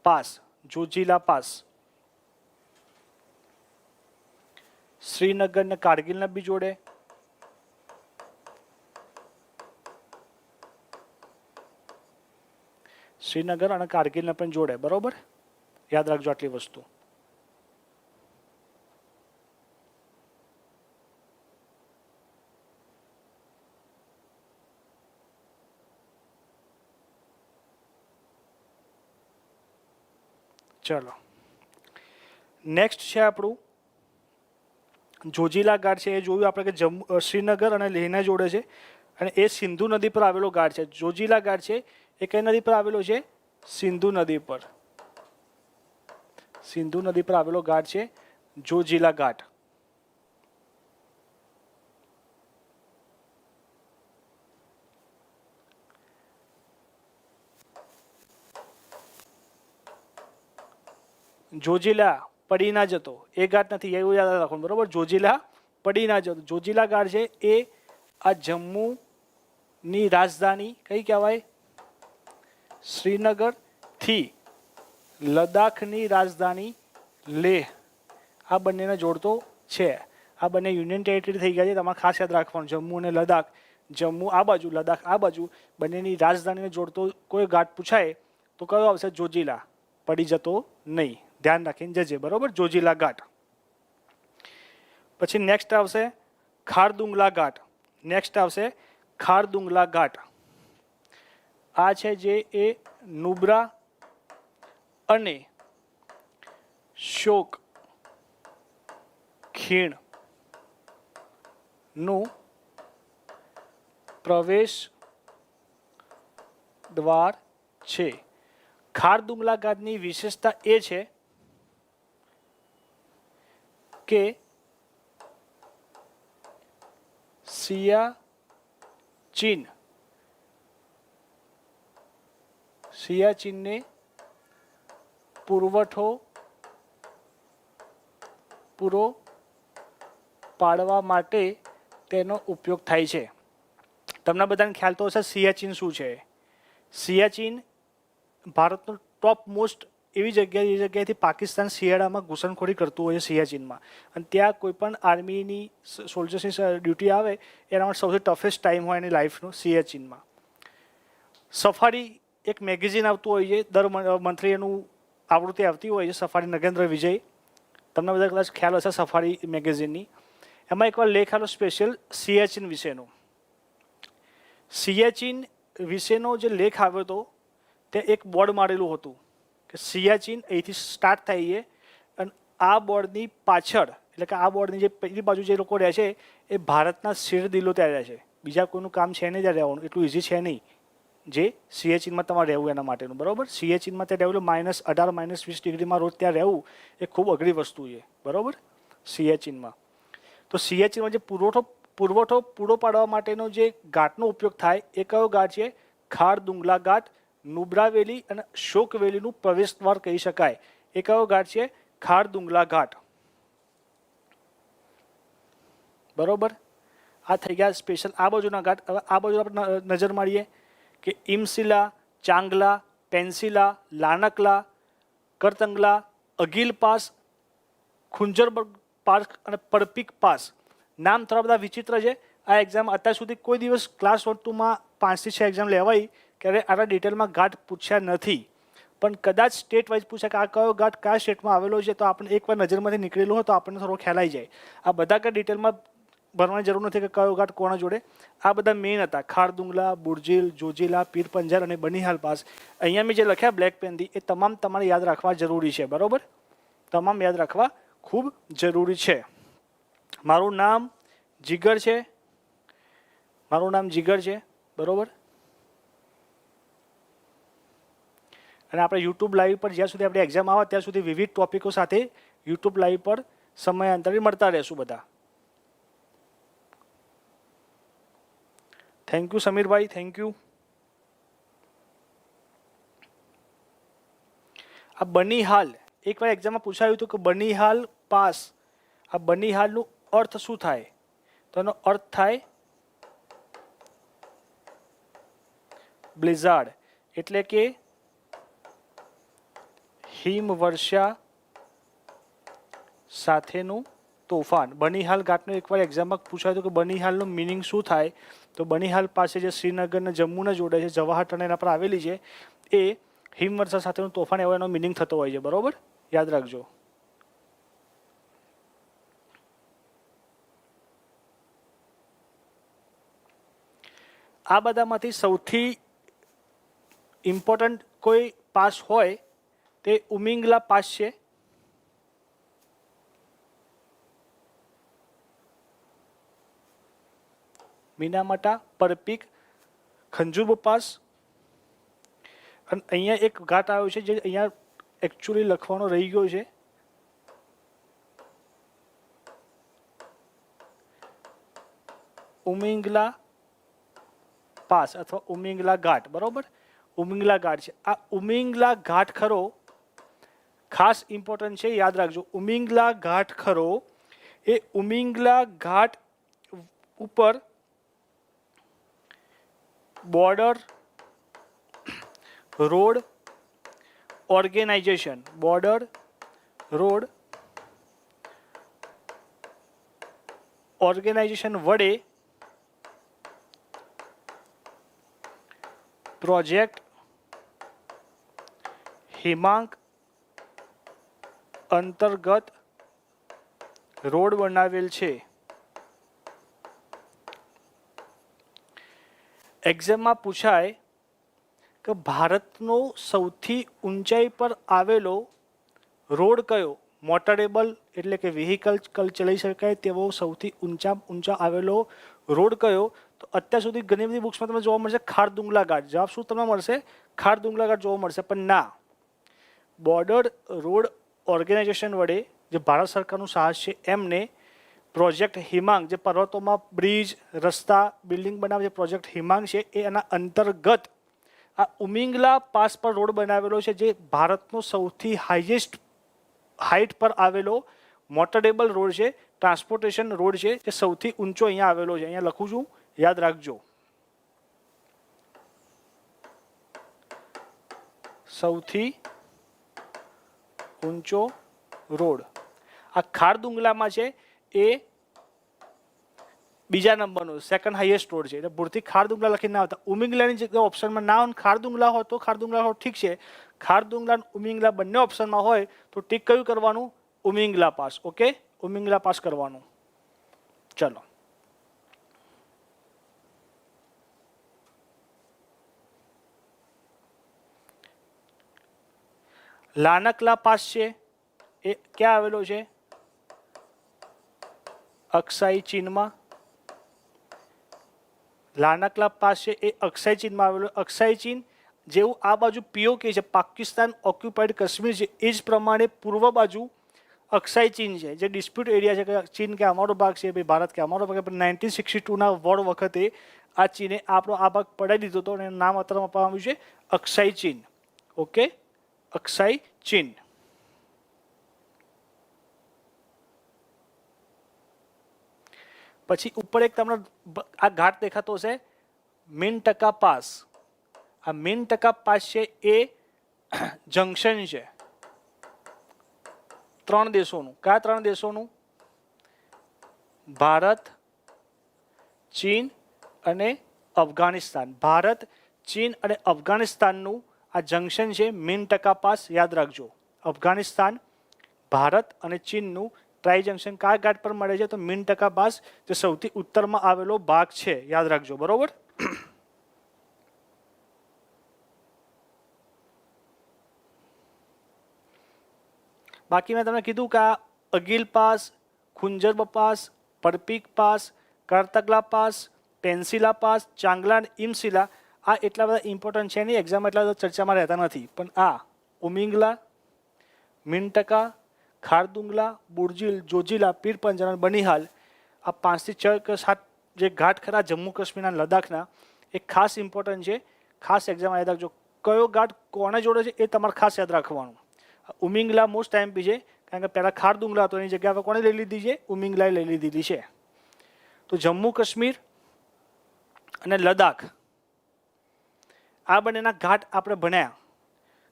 પાસ. જોજીલા પાસ શ્રીનગર ને કારગિલને બી જોડે. શ્રીનગર અને કારગિલને પણ જોડે. બરોબર? યાદ રાખજો આટલી વસ્તુ. ચલો, નેક્સ્ટ છે આપણું જોજીલા ઘાટ છે. એ જોયું આપણે કે જમ્મુ શ્રીનગર અને લેહને જોડે છે અને એ સિંધુ નદી પર આવેલો ઘાટ છે. જોજીલા ઘાટ છે એ કઈ નદી પર આવેલો છે? સિંધુ નદી પર. સિંધુ નદી પર આવેલો ઘાટ છે જોજીલા ઘાટ. જોજીલા પડી ના જતો એ ઘાટ નથી, એવું યાદ રાખવાનું. બરોબર? જોજીલા પડી ના જતો. જોજીલા ઘાટ છે એ આ જમ્મુની રાજધાની કઈ કહેવાય? શ્રીનગર થી લદ્દાખની રાજધાની લેહ, આ બંનેને જોડતો છે. આ બંને યુનિયન ટેરિટરી થઈ ગયા છે, તમારે ખાસ યાદ રાખવાનું. જમ્મુ અને લદ્દાખ, જમ્મુ આ બાજુ, લદ્દાખ આ બાજુ, બંનેની રાજધાનીને જોડતો કોઈ ઘાટ પૂછાય તો કયો આવશે? જોજીલા. પડી જતો નહીં, ધ્યાન રાખીને જજે. બરોબર? જોજીલા ઘાટ. પછી નેક્સ્ટ આવશે ખારદુંગલા ઘાટ. નેક્સ્ટ આવશે ખારદુંગલા ઘાટ. આ છે જે એ નુબ્રા અને શોક ખીણ નું પ્રવેશ દ્વાર છે. ખારદુંગલા ઘાટની વિશેષતા એ છે કે સિયાચીનને પુરવઠો પૂરો પાડવા માટે તેનો ઉપયોગ થાય છે. તમને બધાને ખ્યાલ તો હશે સિયાચીન શું છે. સિયાચીન ભારતનું ટોપ મોસ્ટ એવી જગ્યા, એ જગ્યાએથી પાકિસ્તાન શિયાળામાં ઘૂસણખોરી કરતું હોય છે સિયાચીનમાં. અને ત્યાં કોઈ પણ આર્મીની સોલ્જર્સની ડ્યુટી આવે એના માટે સૌથી ટફેસ્ટ ટાઈમ હોય એની લાઈફનો સિયાચીનમાં. સફારી એક મેગેઝિન આવતું હોય છે, દર મંથલી એનું આવૃત્તિ આવતી હોય છે, સફારી નગેન્દ્ર વિજય. તમને બધા કદાચ ખ્યાલ હશે સફારી મેગેઝિનની. એમાં એકવાર લેખ આવેલો સ્પેશિયલ સિયાચીન વિશેનો. સિયાચીન વિશેનો જે લેખ આવ્યો હતો તે એક બોર્ડ મારેલું હતું કે સિયાચીન અહીંથી સ્ટાર્ટ થાય છે અને આ બોર્ડની પાછળ, એટલે કે આ બોર્ડની જે પેલી બાજુ જે લોકો રહે છે એ ભારતના શિરદિલો ત્યાં રહે છે. બીજા કોઈનું કામ છે નહીં ત્યાં રહેવાનું, એટલું ઇઝી છે નહીં જે સિયાચીનમાં તમારે રહેવું એના માટેનું. બરાબર? સિયાચીનમાં ત્યાં રહેવું -18 -20 ડિગ્રીમાં રોજ ત્યાં રહેવું એ ખૂબ અઘરી વસ્તુ છે. બરાબર? સિયાચીનમાં તો સિયાચીનમાં જે પુરવઠો પૂરો પાડવા માટેનો જે ઘાટનો ઉપયોગ થાય એ કયો ઘાટ છે? ખારદુંગલા ઘાટ. નુબ્રા વેલી અને શોક વેલીનું પ્રવેશ દ્વાર કહી શકાય. એ કયો ઘાટ છે? ખારદુંગલા ઘાટ. બરોબર? આ થઈ ગયા સ્પેશિયલ આ બાજુના ઘાટ. હવે આ બાજુ આપણે નજર મારીએ કે ઇમસિલા, ચાંગલા, પેન્સિલા, લાનકલા, કરતંગલા, અગિલ પાસ, ખુંજરબર્ગ પાર્ક અને પરપીક પાસ નામ થોડા બધા વિચિત્ર છે. આ એક્ઝામ અત્યાર સુધી કોઈ દિવસ ક્લાસ 1-2માં 5 થી 6 એક્ઝામ લેવાઈ ક્યારે આના ડિટેલમાં ઘાટ પૂછ્યા નથી. પણ કદાચ સ્ટેટ વાઇઝ પૂછે કે આ કયો ઘાટ કયા સ્ટેટમાં આવેલો છે તો આપણે એકવાર નજરમાંથી નીકળેલો હોય તો આપણને થોડો ખ્યાલ આવી જાય. આ બધા કંઈ ડિટેલમાં ભરવાની જરૂર નથી કે કયો ઘાટ કોના જોડે. આ બધા મેઇન હતા: ખારદુંગલા, બુરજીલ, જોજીલા, પીર પંજાલ અને બનિહાલ પાસ. અહીંયા મેં જે લખ્યા બ્લેક પેનથી એ તમામ તમારે યાદ રાખવા જરૂરી છે. બરાબર, તમામ યાદ રાખવા ખૂબ જરૂરી છે. મારું નામ જીગર છે. મારું નામ જીગર છે. બરાબર. અને આપણે યુટ્યુબ લાઈવ પર જ્યાં સુધી આપણે એક્ઝામ આવે ત્યાં સુધી વિવિધ ટોપિકો સાથે યુટ્યુબ લાઈવ પર સમયાંતરે મળતા રહેશું બધા. Thank you Samirbhai, thank you. આ બનિહાલ એકવાર એક્ઝામમાં પૂછાયું હતું કે બનિહાલ પાસ, આ બનિહાલનું અર્થ શું થાય? તો એનો અર્થ થાય બ્લિઝાર્ડ, એટલે કે હિમવર્ષા સાથેનું તોફાન. બનિહાલ ઘાટનું એકવાર એક્ઝામમાં પૂછાયું હતું કે બનિહાલનું મિનિંગ શું થાય? તો બનિહાલ પાસે જે શ્રીનગર અને જમ્મુને જોડે છે, જવાહર ટર્ન એના પર આવેલી છે, એ હિમવર્ષા સાથેનું તોફાન એવો એનો મિનિંગ થતો હોય છે. બરોબર, યાદ રાખજો. આ બધામાંથી સૌથી ઇમ્પોર્ટન્ટ કોઈ પાસ હોય તે ઉમિંગલા પાસ છે. મીનામાટા, પરપીક, ખંજુરબો પાસ. અને અહીંયા એક ઘાટ આવ્યો છે જે અહીંયા એકચ્યુઅલી લખવાનો રહી ગયો છે. ઉમિંગલા પાસ અથવા ઉમિંગલા ઘાટ. બરોબર, ઉમિંગલા ઘાટ છે. આ ઉમિંગલા ઘાટ ખરો ખાસ ઇમ્પોર્ટન્ટ છે, યાદ રાખજો. ઉમિંગલા ઘાટ ખરો એ ઉમિંગલા ઘાટ ઉપર border road organisation, border road organisation વડે પ્રોજેક્ટ હિમાંક અંતર્ગત રોડ બનાવેલ છે. એક્ઝામમાં પૂછાય કે ભારતનો સૌથી ઊંચાઈ પર આવેલો રોડ કયો? મોટરેબલ એટલે કે વ્હીકલ ચલાવી શકાય તેવો સૌથી ઊંચા આવેલો રોડ કયો? તો અત્યાર સુધી ઘણી બધી બુક્સમાં તમને જોવા મળશે ખારદુંગલા ઘાટ. જવાબ શું તમને મળશે? ખારદુંગલા ઘાટ જોવા મળશે. પણ ના, બોર્ડર રોડ ઓર્ગેનાઇઝેશન વડે જે ભારત સરકારનું સાહસ છે એમને પ્રોજેક્ટ હિમાંગ, જે પર્વતોમાં બ્રિજ, રસ્તા, બિલ્ડિંગ બનાવે છે, પ્રોજેક્ટ હિમાંગ છે, એ એના અંતર્ગત આ ઉમિંગલા પાસ પર રોડ બનાવેલો છે, જે ભારતનો સૌથી હાઈટ પર આવેલો મોટરેબલ રોડ છે, ટ્રાન્સપોર્ટેશન રોડ છે, જે સૌથી ઊંચો અહીંયા આવેલો છે. અહીંયા લખું છું, યાદ રાખજો. સૌથી ઊંચો રોડ આ ખારદુંગલામાં છે, એ બીજા નંબરનો સેકન્ડ હાઈએસ્ટ રોડ છે. એટલે ભૂલથી ખારદુંગલા લખીને ના આવતા. ઉમિંગલાની જગ્યાએ ઓપ્શનમાં ના હોય, ખારદુંગલા હોય તો ખારદુંગલા હોય, ઠીક છે. ખારદુંગલા ઉમિંગલા બંને ઓપ્શનમાં હોય તો ટીક કયું કરવાનું? ઉમિંગલા પાસ. ઓકે, ઉમિંગલા પાસ કરવાનું. ચલો, લાનકલા પાસ છે, એ ક્યાં આવેલો છે? અક્ષાઈ ચીનમાં. લાનકલા પાસ છે એ અક્ષાઈ ચીનમાં આવેલો. અક્ષાઈ ચીન જેવું આ બાજુ પીઓકે છે, પાકિસ્તાન ઓક્યુપાઈડ કાશ્મીર છે, એ જ પ્રમાણે પૂર્વ બાજુ અક્ષાઈ ચીન છે, જે ડિસ્પ્યુટ એરિયા છે કે ચીન કે અમારો ભાગ છે, ભાઈ ભારત કે અમારો ભાગ. 1962ના વોર વખતે આ ચીને આપણો આ ભાગ પડાવી દીધો હતો અને નામ અત્યારે આપવામાં આવ્યું છે અક્ષાઈ ચીન. ઓકે, અક્ષાઈ ચીન. પછી ઉપર એક તમને આ ઘાટ દેખાતો હશે, મિનટકા પાસ. આ મિનટકા પાસ છે એ જંકશન છે 3 દેશોનું. કયા 3 દેશોનું? ભારત, ચીન અને અફઘાનિસ્તાન. ભારત, ચીન અને અફઘાનિસ્તાનનું આ જંકશન છે મીન ટકા પાસ. યાદ રાખજો, અફઘાનિસ્તાન, ભારત અને ચીનનું ટ્રાઈ જંકશન કયા ઘાટ પર મળે છે? તો મીન ટકા પાસ, જે સૌથી ઉત્તરમાં આવેલો ભાગ છે. યાદ રાખજો, બરોબર. બાકી મેં તમને કીધું કે આ Aghil pass, Khunjar pass, Parpik pass, Kartagla pass, Pensila pass, Changla, Imsila, આ એટલા બધા ઇમ્પોર્ટન્ટ છે નહીં, એક્ઝામ એટલા બધા ચર્ચામાં રહેતા નથી. પણ આ ઉમિંગલા, મીનટકા, ખારદુંગલા, બુરજીલ, જોજીલા, પીર પંજર અને બનિહાલ, આ 5 થી 6 કે 7 જે ઘાટ ખરા જમ્મુ કાશ્મીરના, લદ્દાખના, એ ખાસ ઇમ્પોર્ટન્ટ છે. ખાસ એક્ઝામ યાદ રાખજો. કયો ઘાટ કોને જોડે છે એ તમારે ખાસ યાદ રાખવાનું. ઉમિંગલા મોસ્ટ ટાઈમ છે, કારણ કે પહેલાં ખારદુંગલા હતો, એની જગ્યા પર કોને લઈ લીધી છે? ઉમિંગલાએ લઈ લીધી છે. તો જમ્મુ કાશ્મીર અને લદ્દાખ, આ બંનેના ઘાટ આપણે ભણ્યા.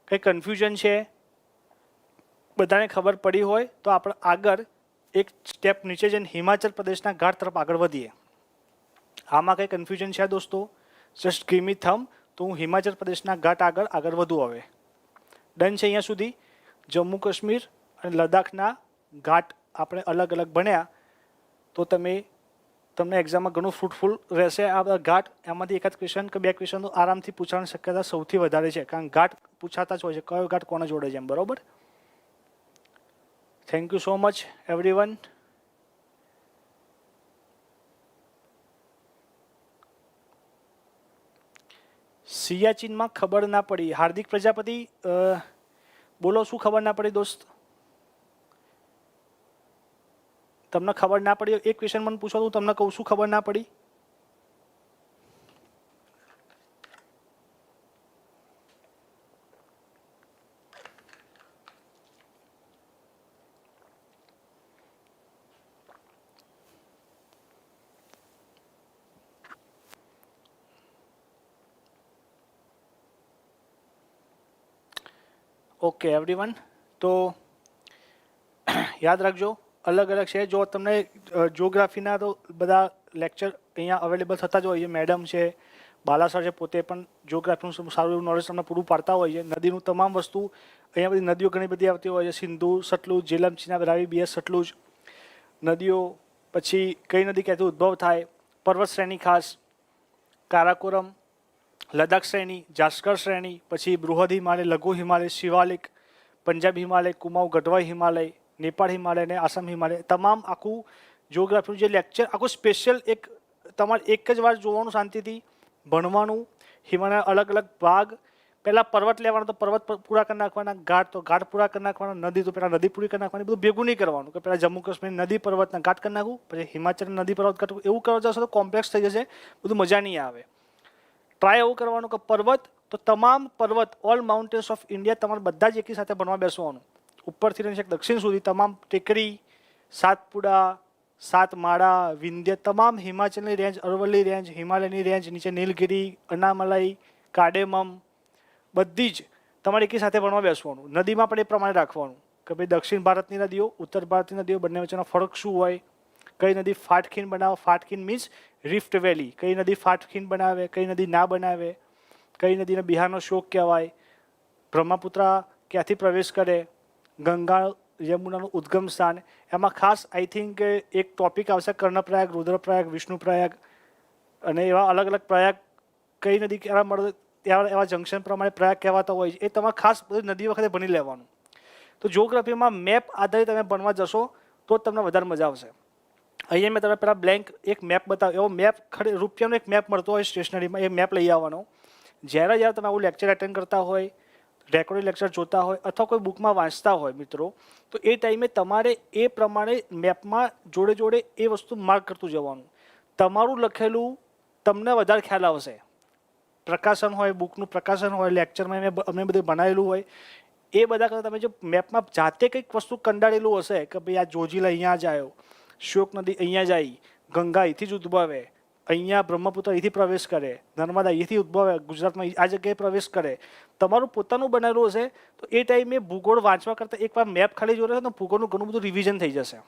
કંઈ કન્ફ્યુઝન છે? બધાને ખબર પડી હોય તો આપણે આગળ એક સ્ટેપ નીચે જઈને હિમાચલ પ્રદેશના ઘાટ તરફ આગળ વધીએ. આમાં કંઈ કન્ફ્યુઝન છે દોસ્તો? જસ્ટ ગીવ મી થમ, તો હું હિમાચલ પ્રદેશના ઘાટ આગળ વધું. હવે ડન છે અહીંયા સુધી. જમ્મુ કાશ્મીર અને લદ્દાખના ઘાટ આપણે અલગ અલગ ભણ્યા, તો તમને એક્ઝામમાં ઘણું ફ્રૂટફુલ રહેશે આ બધા ઘાટ. એમાંથી એકાદ ક્વેશ્ચન કે 2 ક્વેશ્ચન તો આરામથી પૂછવાની શક્યતા સૌથી વધારે છે, કારણ ઘાટ પૂછાતા જ હોય છે, કયો ઘાટ કોને જોડે છે એમ, બરોબર. Thank you so much everyone. સિયાચીનમાં ખબર ના પડી. હાર્દિક પ્રજાપતિ, બોલો શું ખબર ના પડી દોસ્ત? તમને ખબર ના પડી એક ક્વેશ્ચન મને પૂછો તો તમને કહું શું ખબર ના પડી. ઓકે એવરીવન, તો યાદ રાખજો અલગ અલગ છે. જો તમને જિયોગ્રાફીના તો બધા લેક્ચર અહીંયા અવેલેબલ થતા જ હોય છે. મેડમ છે, બાલા સર છે, પોતે પણ જિયોગ્રાફીનું સારું એવું નોલેજ તમને પૂરું પાડતા હોય છે. નદીનું તમામ વસ્તુ અહીંયા બધી નદીઓ ઘણી બધી આવતી હોય છે. સિંધુ, સતલુજ, જેલમ, ચિનાબ, રાવી, બીએસ, સતલુજ નદીઓ. પછી કઈ નદી ક્યાંથી ઉદ્ભવ થાય, પર્વત શ્રેણી ખાસ, કારાકોરમ, લદ્દાખ શ્રેણી, જાસ્કર શ્રેણી, પછી બૃહદ હિમાલય, લઘુ હિમાલય, શિવાલિક, પંજાબ હિમાલય, કુમાઉ, ગઢવાઈ હિમાલય, નેપાળ હિમાલય અને આસામ હિમાલય. તમામ આખું જિયોગ્રાફીનું જે લેક્ચર આખું સ્પેશિયલ એક તમારે એક જ વાર જોવાનું, શાંતિથી ભણવાનું. હિમાલયના અલગ અલગ ભાગ, પહેલાં પર્વત લેવાનો તો પર્વત પૂરા કરી નાખવાના, ઘાટ તો ઘાટ પૂરા કરી નાખવાના, નદી તો પહેલાં નદી પૂરી કરી નાખવાની. બધું ભેગું નહીં કરવાનું કે પહેલાં જમ્મુ કાશ્મીર નદી પર્વતના ઘાટ કરી નાખવું, પછી હિમાચલ નદી પર્વત ઘાટ, એવું કરવા જશો તો કોમ્પ્લેક્સ થઈ જશે, બધું મજા નહીં આવે. ટ્રાય એવું કરવાનું કે પર્વત તો તમામ પર્વત, ઓલ માઉન્ટેન્સ ઓફ ઇન્ડિયા તમારે બધા જ એકી સાથે ભણવા બેસવાનું. ઉપરથી લઈને દક્ષિણ સુધી તમામ ટેકરી, સાતપુડા, સાતમાળા, વિંધ્ય, તમામ હિમાચલની રેન્જ, અરવલ્લી રેન્જ, હિમાલયની રેન્જ, નીચે નીલગિરી, અનામલાઈ, કાર્ડેમમ, બધી જ તમારે એકી સાથે ભણવા બેસવાનું. નદીમાં પણ એ પ્રમાણે રાખવાનું કે ભાઈ દક્ષિણ ભારતની નદીઓ, ઉત્તર ભારતની નદીઓ, બંને વચ્ચેનો ફરક શું હોય. કઈ નદી ફાટખીન બનાવે, ફાટખીન મીન્સ રિફ્ટ વેલી, કઈ નદી ફાટખીન બનાવે, કઈ નદી ના બનાવે, કઈ નદીને બિહારનો શોક કહેવાય, બ્રહ્મપુત્રા ક્યાંથી પ્રવેશ કરે, ગંગા યમુનાનું ઉદ્ગમ સ્થાન. એમાં ખાસ આઈ થિંક એક ટોપિક આવશે કર્ણપ્રયાગ, રુદ્રપ્રયાગ, વિષ્ણુપ્રયાગ અને એવા અલગ અલગ પ્રયાગ, કઈ નદી ક્યારે મળે ત્યાં એવા જંકશન પ્રમાણે પ્રયાગ કહેવાતા હોય છે. એ તમારે ખાસ બધી નદી વખતે ભણી લેવાનું. તો જિયોગ્રાફીમાં મેપ આધારિત તમે ભણવા જશો તો તમને વધારે મજા આવશે. અહીંયા મેં તમને પહેલાં બ્લેન્ક એક મેપ બતાવ્યો. એવો મેપ રૂપિયાનો એક મેપ મળતો હોય સ્ટેશનરીમાં, એ મેપ લઈ આવવાનો. જ્યારે તમે આવું લેક્ચર એટેન્ડ કરતા હોય, રેકોર્ડિંગ લેક્ચર જોતા હોય અથવા કોઈ બુકમાં વાંચતા હોય મિત્રો, તો એ ટાઈમે તમારે એ પ્રમાણે મેપમાં જોડે જોડે એ વસ્તુ માર્ક કરતું જવાનું. તમારું લખેલું તમને વધારે ખ્યાલ આવશે. પ્રકાશન હોય, બુકનું પ્રકાશન હોય, લેક્ચરમાં અમે બધું બનાવેલું હોય, એ બધા કરતાં તમે જો મેપમાં જાતે કંઈક વસ્તુ કંડાળેલું હશે કે ભાઈ આ જોજીલા અહીંયા જ આવ્યો, શ્યોક નદી અહીંયા જાય, ગંગા અહીંથી જ ઉદ્ભવે, અહીંયા બ્રહ્મપુત્ર અહીંથી પ્રવેશ કરે, નર્મદા અહીંથી ઉદ્ભવે, ગુજરાતમાં આ જગ્યાએ પ્રવેશ કરે, તમારું પોતાનું બનાવેલું હશે તો એ ટાઈમે ભૂગોળ વાંચવા કરતાં એકવાર મેપ ખાલી જોડે તો ભૂગોળનું ઘણું બધું રિવિઝન થઈ જશે.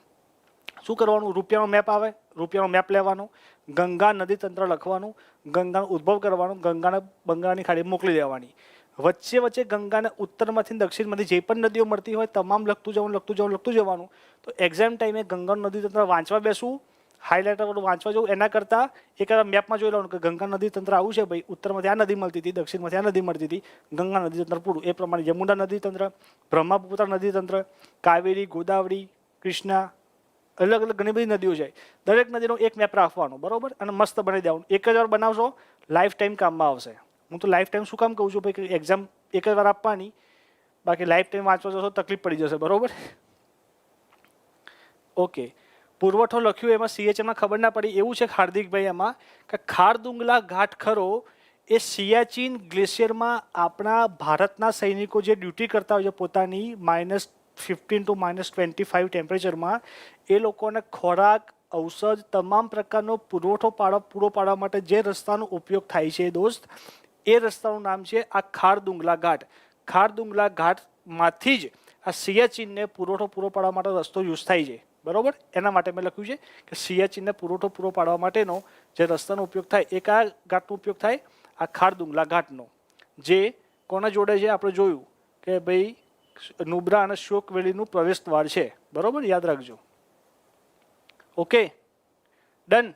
શું કરવાનું? રૂપિયાનો મેપ આવે, રૂપિયાનો મેપ લેવાનો, ગંગા નદી તંત્ર લખવાનું, ગંગાનો ઉદ્ભવ કરવાનો, ગંગાને બંગાળની ખાડી મોકલી દેવાની. વચ્ચે વચ્ચે ગંગાને ઉત્તરમાંથી દક્ષિણમાંથી જે પણ નદીઓ મળતી હોય તમામ લખતું જવાનું. તો એક્ઝામ ટાઈમે ગંગાનું નદી તંત્ર વાંચવા બેસવું, હાઇલાઇટર વાંચવા જવું, એના કરતાં એક મેપમાં જોઈ લેવાનું કે ગંગા નદી તંત્ર આવું છે ભાઈ, ઉત્તરમાંથી આ નદી મળતી હતી, દક્ષિણમાંથી આ નદી મળતી હતી, ગંગા નદી તંત્ર પૂરું. એ પ્રમાણે યમુના નદી તંત્ર, બ્રહ્મપુત્ર નદી તંત્ર, કાવેરી, ગોદાવરી, કૃષ્ણા, અલગ અલગ ઘણી બધી નદીઓ છે. દરેક નદીનો એક મેપ રાખવાનો, બરોબર, અને મસ્ત બનાવી દેવાનું. એક જ વાર બનાવશો, લાઈફ ટાઈમ કામમાં આવશે. હું તો લાઈફ ટાઈમ શું કામ કહું છું ભાઈ કે એક્ઝામ એક જ વાર આપવાની, બાકી લાઈફ ટાઈમ વાંચવા જશો તકલીફ પડી જશે, બરોબર. ઓકે, પુરવઠો લખ્યું એમાં CHમાં ખબર ના પડી એવું છે હાર્દિકભાઈ એમાં કે ખારદુંગલા ઘાટ ખરો એ સિયાચીન ગ્લેશિયરમાં આપણા ભારતના સૈનિકો જે ડ્યુટી કરતા હોય છે પોતાની -15 to -25 ટેમ્પરેચરમાં, એ લોકોને ખોરાક, ઔષધ, તમામ પ્રકારનો પૂરો પાડવા માટે જે રસ્તાનો ઉપયોગ થાય છે દોસ્ત, એ રસ્તાનું નામ છે આ ખારદુંગલા ઘાટ. ખારદુંગલા ઘાટમાંથી જ આ સિયાચીનને પૂરો પાડવા માટે રસ્તો યુઝ થાય છે, બરોબર. એના માટે મેં લખ્યું છે કે સિયાચીનને પૂરો પાડવા માટેનો જે રસ્તાનો ઉપયોગ થાય એ કયા ઘાટનો ઉપયોગ થાય? આ ખારદુંગલા ઘાટનો. જે કોના જોડે છે આપણે જોયું કે ભાઈ નુબ્રા અને શ્યોક વેલીનું પ્રવેશ દ્વાર છે, બરોબર, યાદ રાખજો. Okay, done.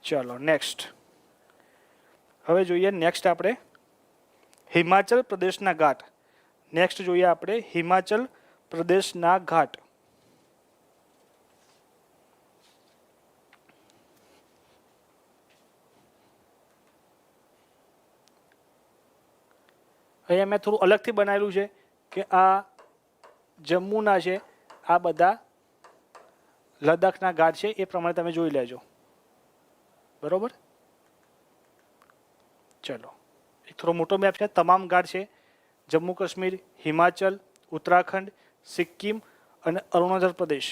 ચાલો નેક્સ્ટ. હવે જોઈએ નેક્સ્ટ આપણે હિમાચલ પ્રદેશના ઘાટ. નેક્સ્ટ જોઈએ આપણે હિમાચલ પ્રદેશના ઘાટ. અહીંયા મેં થોડું અલગથી બનાવેલું છે કે આ જમ્મુના છે, આ બધા લદ્દાખના ઘાટ છે, એ પ્રમાણે તમે જોઈ લેજો, બરોબર. ચલો, એક થોડો મોટો મેપ છે, તમામ ઘાટ છે, જમ્મુ કાશ્મીર, હિમાચલ, ઉત્તરાખંડ, સિક્કિમ અને અરુણાચલ પ્રદેશ.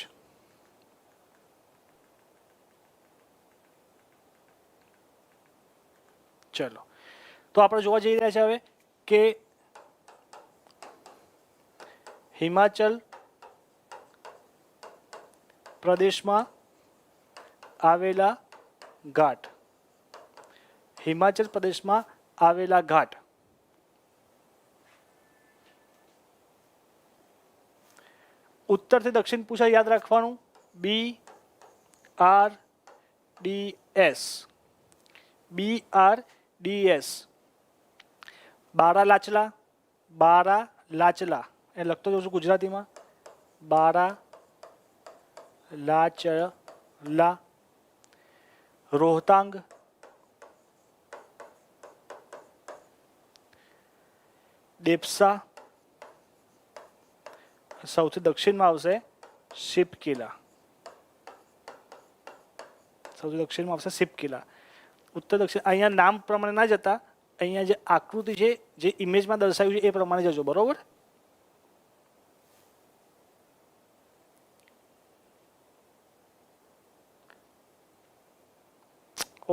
ચલો, તો આપણે જોવા જઈ રહ્યા છે હવે કે હિમાચલ પ્રદેશમાં આવેલા ઘાટ. હિમાચલ પ્રદેશમાં આવેલા ઘાટ. ઉત્તરથી દક્ષિણ પૂછાય, યાદ રાખવાનું, BRDS. BRDS. બારાલાચલા, બારાલાચલા એ લખતો જઉં છું ગુજરાતીમાં, બારાલાચલા. રોહતાંગ, દેપસા, સૌથી દક્ષિણમાં આવશે શિપકિલા. સૌથી દક્ષિણમાં આવશે શિપકિલા. ઉત્તર દક્ષિણ અહીંયા નામ પ્રમાણે ના જતા, અહીંયા જે આકૃતિ છે જે ઇમેજમાં દર્શાવ્યું છે એ પ્રમાણે જજો, બરોબર.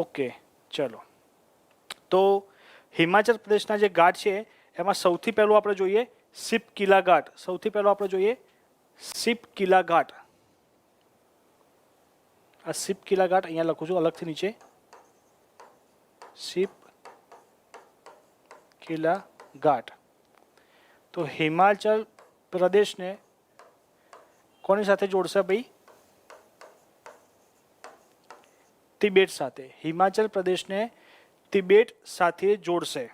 ઓકે, ચલો. તો હિમાચલ પ્રદેશના જે ઘાટ છે એમાં સૌથી પહેલું આપણે જોઈએ શિપકિલા ઘાટ. સૌથી પહેલો આપણે જોઈએ શિપકિલા ઘાટ. આ શિપકિલા ઘાટ અહીંયા લખું છું અલગથી નીચે, શિપકિલા ઘાટ. તો હિમાચલ પ્રદેશને કોની સાથે જોડશે ભાઈ? તિબેટ સાથે. હિમાચલ પ્રદેશને તિબેટ સાથે જોડશે.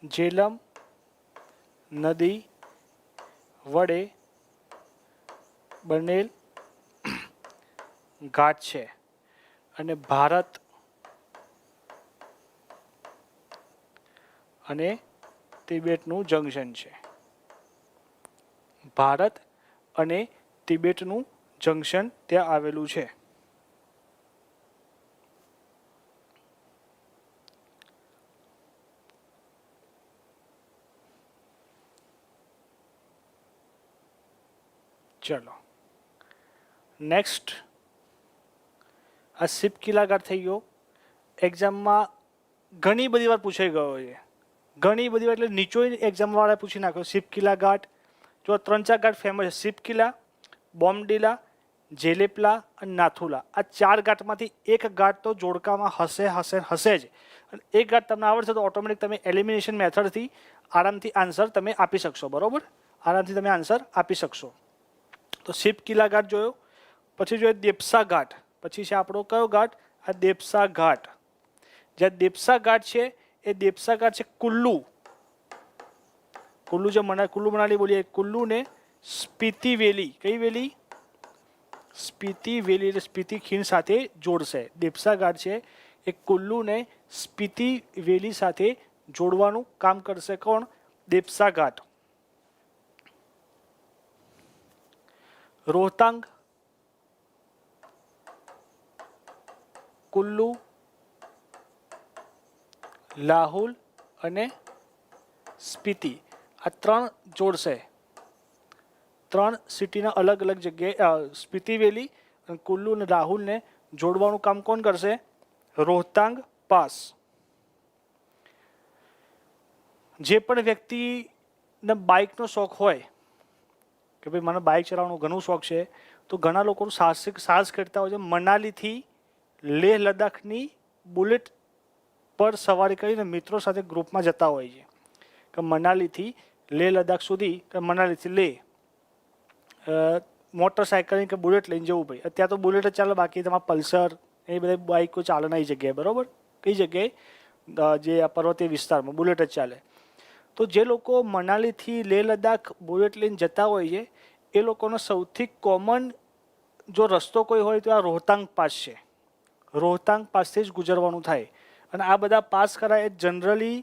ઝેલમ નદી વડે બનેલ ઘાટ છે અને ભારત અને તિબેટનું જંકશન છે. ભારત અને તિબેટનું જંકશન ત્યાં આવેલું છે. ચલો નેક્સ્ટ, આ શિપકિલા ઘાટ થઈ ગયો. એક્ઝામમાં ઘણી બધી વાર પૂછાઈ ગયો છે, ઘણી બધી વાર, એટલે નીચો એક્ઝામવાળાએ પૂછી નાખ્યો. શિપકિલા ઘાટ, જો 3-4 ઘાટ ફેમસ છે, શિપકિલા, બોમડીલા, જેલેપલા અને નાથુલા. આ 4 ઘાટમાંથી એક ઘાટ તો જોડકામાં હશે જ. અને એક ઘાટ તમને આવડશે તો ઓટોમેટિક તમે એલિમિનેશન મેથડથી આરામથી આન્સર તમે આપી શકશો. બરાબર, આરામથી તમે આન્સર આપી શકશો. તો શિપકિલા ઘાટ જોયો. પછી જોઈએ દેપસા ઘાટ. પછી છે આપણો કયો ઘાટ? આ દેપસા ઘાટ. જ્યાં દેપસા ઘાટ છે એ દેપસા ઘાટ છે કુલ્લુ. કુલ્લુ જે કુલ્લુ મનાલી બોલીએ, કુલ્લુ ને સ્પીતિ વેલી. કઈ વેલી? સ્પીતિ વેલી, એટલે સ્પીતિ ખીણ સાથે જોડશે. દેપસા ઘાટ છે એ કુલ્લુ ને સ્પીતિ વેલી સાથે જોડવાનું કામ કરશે. કોણ? દેપસા ઘાટ. રોહતાંગ, કુલ્લુ, લાહુલ અને સ્પીતિ, આ 3 જોડશે. 3 સિટીના અલગ અલગ જગ્યાએ સ્પીતિ વેલી અને કુલ્લુ અને રાહુલને જોડવાનું કામ કોણ કરશે? રોહતાંગ પાસ. જે પણ વ્યક્તિને બાઇકનો શોખ હોય કે ભાઈ મને બાઇક ચલાવવાનો ઘણો શોખ છે, તો ઘણા લોકો સાહસ કરતા હોય છે મનાલીથી લેહ લદ્દાખની બુલેટ પર સવારી કરીને મિત્રો સાથે ગ્રુપમાં જતા હોય છે. કે મનાલીથી લેહ લદ્દાખ સુધી, કે મનાલીથી લેહ મોટરસાઇકલ કે બુલેટ લઈને જવું. ભાઈ અત્યારે તો બુલેટ જ ચાલે, બાકી તમારા પલ્સર એ બધી બાઇકો ચાલે નહીં જગ્યાએ. બરાબર, કઈ જગ્યાએ? જે આ પર્વતીય વિસ્તારમાં બુલેટ જ ચાલે. તો જે લોકો મનાલીથી લેહ લદ્દાખ બુલેટ લઈને જતા હોય છે, એ લોકોનો સૌથી કોમન જો રસ્તો કોઈ હોય તો આ રોહતાંગ પાસ છે. રોહતાંગ પાસથી જ ગુજરવાનું થાય. અને આ બધા પાસ કરાય જનરલી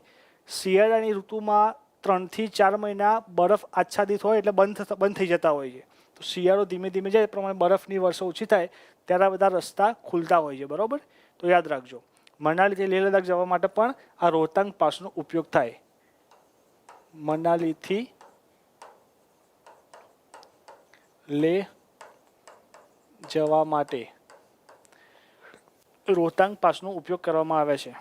શિયાળાની ઋતુમાં 3 થી 4 મહિના બરફ આચ્છાદિત હોય એટલે બંધ થઈ જતા હોય છે. તો શિયાળો ધીમે ધીમે જાય એ પ્રમાણે બરફની વર્ષો ઓછી થાય ત્યારે આ બધા રસ્તા ખુલતા હોય છે. બરાબર, તો યાદ રાખજો મનાલીથી લેહ લદ્દાખ જવા માટે પણ આ રોહતાંગ પાસનો ઉપયોગ થાય. મનાલીથી લેહ જવા માટે રોહતાંગ પાસનો ઉપયોગ કરવામાં આવે છે.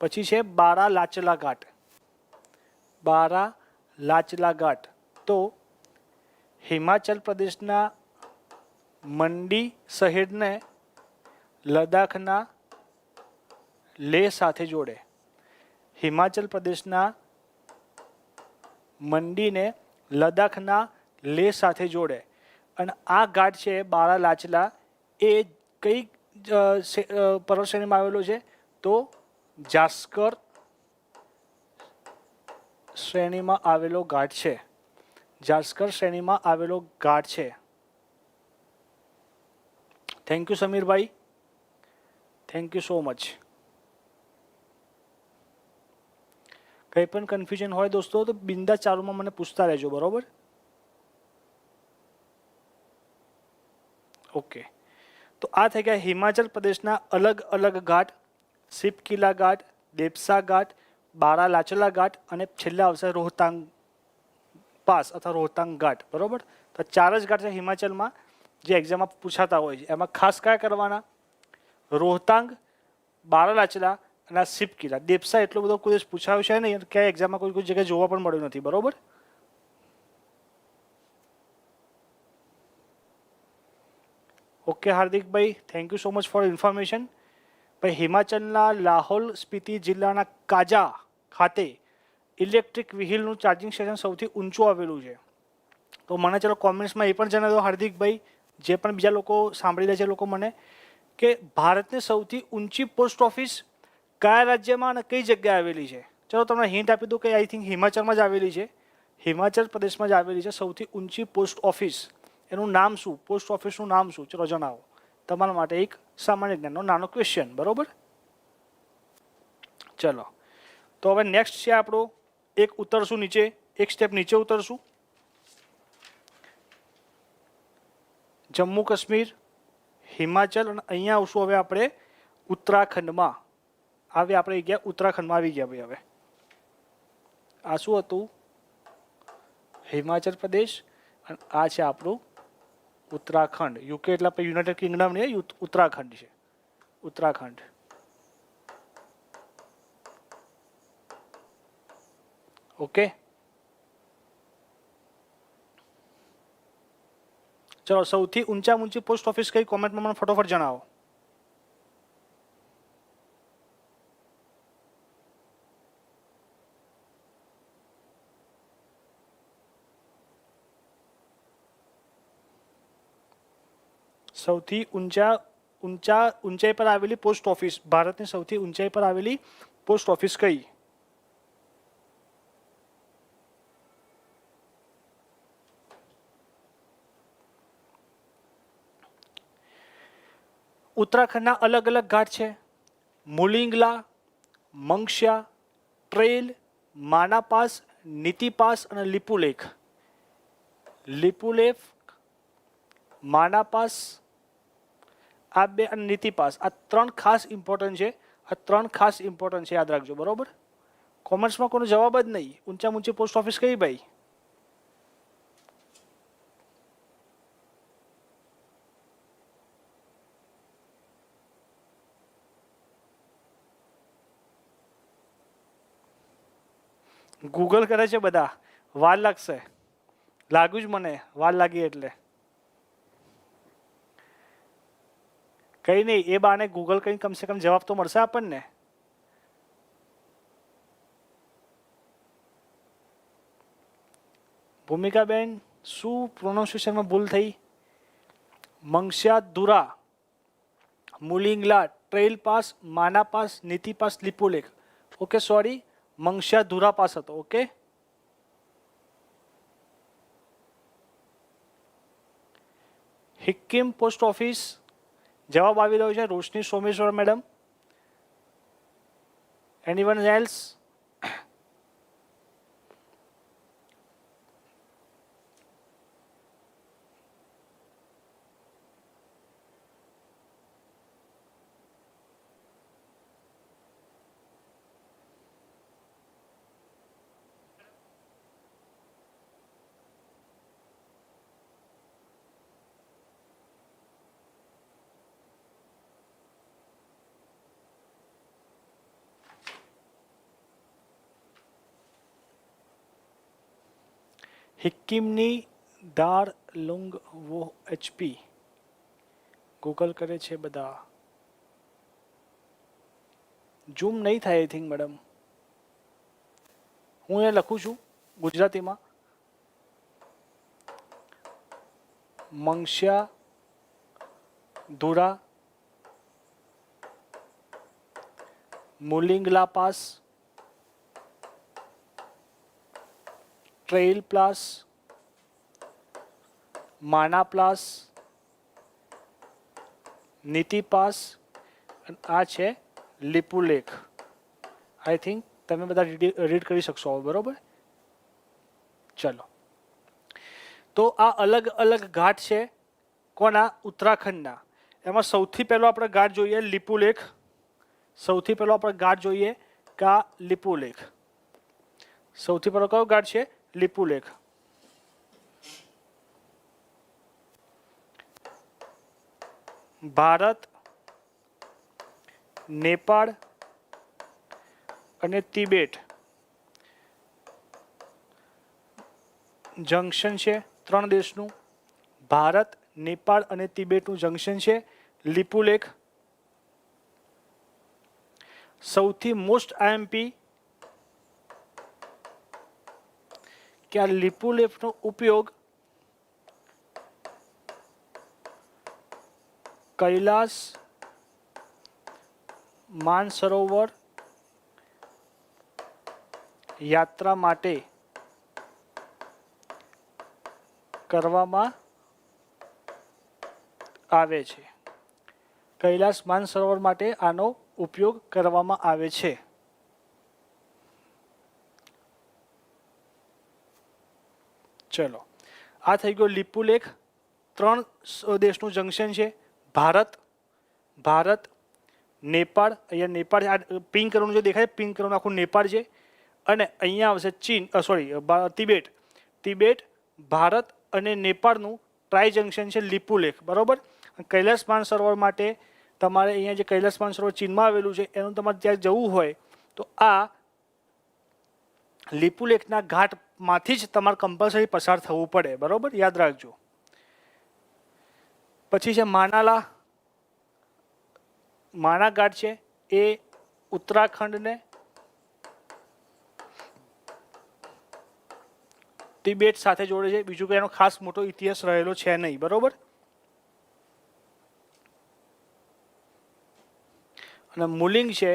પછી છે બારા લાચલા ઘાટ. બારા લાચલા ઘાટ તો હિમાચલ પ્રદેશના મંડી શહેરને લદ્દાખના લેહ સાથે જોડે. હિમાચલ પ્રદેશના મંડીને લદ્દાખના લેહ સાથે જોડે. અને આ ઘાટ છે બારા લાચલા, એ કઈ પર્વત શ્રેણીમાં આવેલો છે? તો જાસ્કર શ્રેણીમાં આવેલો ઘાટ છે. જાસ્કર શ્રેણીમાં આવેલો ઘાટ છે. Thank you Samirbhai, thank you so much. કંઈ પણ કન્ફ્યુઝન હોય દોસ્તો તો બિંદા ચાલુમાં મને પૂછતા રહેજો. બરોબર, ઓકે. તો આ થઈ ગયા હિમાચલ પ્રદેશના અલગ અલગ ઘાટ: શિપકિલા ઘાટ, દેપસા ઘાટ, બારા લાચલા ઘાટ અને છેલ્લા આવશે રોહતાંગ પાસ અથવા રોહતાંગ ઘાટ. બરોબર, તો 4 જ ઘાટ છે હિમાચલમાં જે એક્ઝામમાં પૂછાતા હોય છે. એમાં ખાસ કયા કરવાના? રોહતાંગ, બારા લાચલા અને આ શિપકિલા. દેપસા એટલો બધો કોઈ દિવસ પૂછાયો છે નહીં, ક્યાંય એક્ઝામમાં કોઈ જગ્યાએ જોવા પણ મળ્યું નથી. બરોબર, okay Hardikbhai, thank you so much for information. ભાઈ હિમાચલના લાહૌલ સ્પીતિ જિલ્લાના કાજા ખાતે ઇલેક્ટ્રિક વ્હીલનું ચાર્જિંગ સ્ટેશન સૌથી ઊંચું આવેલું છે. તો મને ચલો કોમેન્ટ્સમાં એ પણ જણાવો હાર્દિકભાઈ, જે પણ બીજા લોકો સાંભળી રહ્યા છે લોકો મને, કે ભારતની સૌથી ઊંચી પોસ્ટ ઓફિસ કયા રાજ્યમાં અને કઈ જગ્યાએ આવેલી છે? ચલો તમને હિન્ટ આપી દઉં કે આઈ થિંક હિમાચલમાં જ આવેલી છે. હિમાચલ પ્રદેશમાં જ આવેલી છે સૌથી ઊંચી પોસ્ટ ઓફિસ. એનું નામ શું? પોસ્ટ ઓફિસનું નામ શું? ચલો જણાવો. તમારા માટે એક સામાન્ય જ્ઞાનનો નાનો ક્વેશ્ચન. બરોબર, ચલો તો હવે નેક્સ્ટ છે આપણો એક ઉતરશું નીચે, એક સ્ટેપ નીચે ઉતરશું. જમ્મુ કાશ્મીર, હિમાચલ અને અહીંયા આવશું હવે આપણે ઉત્તરાખંડમાં. હવે આપણે ગયા ઉત્તરાખંડમાં આવી ગયા ભાઈ. હવે આ શું હતું? હિમાચલ પ્રદેશ અને આ છે આપણું ઉત્તરાખંડ. યુકે એટલે આપણે યુનાઇટેડ કિંગડમ નહીં, ઉત્તરાખંડ છે. ઉત્તરાખંડ. ઓકે, ચલો સૌથી ઊંચામાં ઊંચી પોસ્ટ ઓફિસ કઈ કોમેન્ટમાં મને ફટોફટ જણાવો. સૌથી ઊંચાઈ પર આવેલી પોસ્ટ ઓફિસ, ભારતની સૌથી ઊંચાઈ પર આવેલી પોસ્ટ ઓફિસ કઈ? ઉત્તરાખંડના અલગ અલગ ઘાટ છે. મુલિંગલા, મંગશ્યા, ટ્રેલ, માનાપાસ, નીતિપાસ અને લિપુલેખ. લિપુલેખ, માનાપાસ, આ બે અને નીતિપાસ, આ ત્રણ ખાસ ઇમ્પોર્ટન્ટ છે. આ ત્રણ ખાસ ઇમ્પોર્ટન્ટ છે, યાદ રાખજો. બરોબર, કોમેન્ટ્સમાં કોઈનો જવાબ જ નહીં. ઊંચામાં ઊંચી પોસ્ટ ઓફિસ કઈ ભાઈ? ગૂગલ કરે છે બધા, વાર લાગશે. લાગ્યું જ મને, વાર લાગી એટલે કઈ નહીં. એ બાને ગૂગલ કઈ કમસે કમ જવાબ તો મળશે આપણને. ભૂમિકાબેન, શું પ્રોનાઉન્સિએશનમાં ભૂલ થઈ? Mangshyadhura, Mulingla, trail pass, Mana pass, Niti pass, Lipulekh. Okay, sorry, Mangshyadhura pass હતો. ઓકે, સિક્કિમ પોસ્ટ ઓફિસ જવાબ આવી રહ્યો છે. Roshni Someshwar madam. Anyone else? સિક્કિમની દાર્લુંગ વો એચપી ગૂગલ કરે છે બધા. ઝૂમ નહીં થાય આઈ થિંક મેડમ. હું એ લખું છું ગુજરાતીમાં. મંગશ્યાધુરા, મુલિંગલા પાસ, ટ્રેલ પ્લાસ, માનાપ્લાસ, નીતિપાસ, આ છે લિપુલેખ. આઈ થિંક તમે બધા રીડ કરી શકશો. બરોબર, ચલો. તો આ અલગ અલગ ઘાટ છે કોના? ઉત્તરાખંડના. એમાં સૌથી પહેલો આપણે ઘાટ જોઈએ લિપુલેખ. સૌથી પહેલો આપણે ઘાટ જોઈએ કા લિપુલેખ. સૌથી પહેલો કયો ઘાટ છે? લિપુલેખ. ભારત, નેપાળ અને તિબેટ જંકશન છે. ત્રણ દેશનું, ભારત, નેપાળ અને તિબેટનું જંકશન છે લિપુલેખ. સૌથી મોસ્ટ આઈએમપી કે આ લિપુલેખનો ઉપયોગ કૈલાસ માનસરોવર યાત્રા માટે કરવામાં આવે છે. કૈલાસ માનસરોવર માટે આનો ઉપયોગ કરવામાં આવે છે. ચલો, આ થઈ ગયો લિપુલેખ. ત્રણ દેશનું જંકશન છે. ભારત, નેપાળ. અહીંયા નેપાળ પિંક કલરનું જે દેખાય, પિંક કલરનું આખું નેપાળ છે. અને અહીંયા આવશે ચીન, તિબેટ. ભારત અને નેપાળનું ટ્રાય જંક્શન છે લીપુલેખ, બરાબર. કૈલાસ માનસરોવર માટે તમારે અહીંયા જે કૈલાસ માનસરોવર ચીનમાં આવેલું છે એનું તમારે ત્યાં જવું હોય તો આ લીપુલેખના ઘાટમાંથી જ તમારે કમ્પલસરી પસાર થવું પડે, બરાબર, યાદ રાખજો. પછી છે માના ઘાટ છે, એ ઉત્તરાખંડને તિબેટ સાથે જોડે છે. બીજું કે એનો ખાસ મોટો ઇતિહાસ રહેલો છે નહીં, બરોબર. અને મુલિંગ છે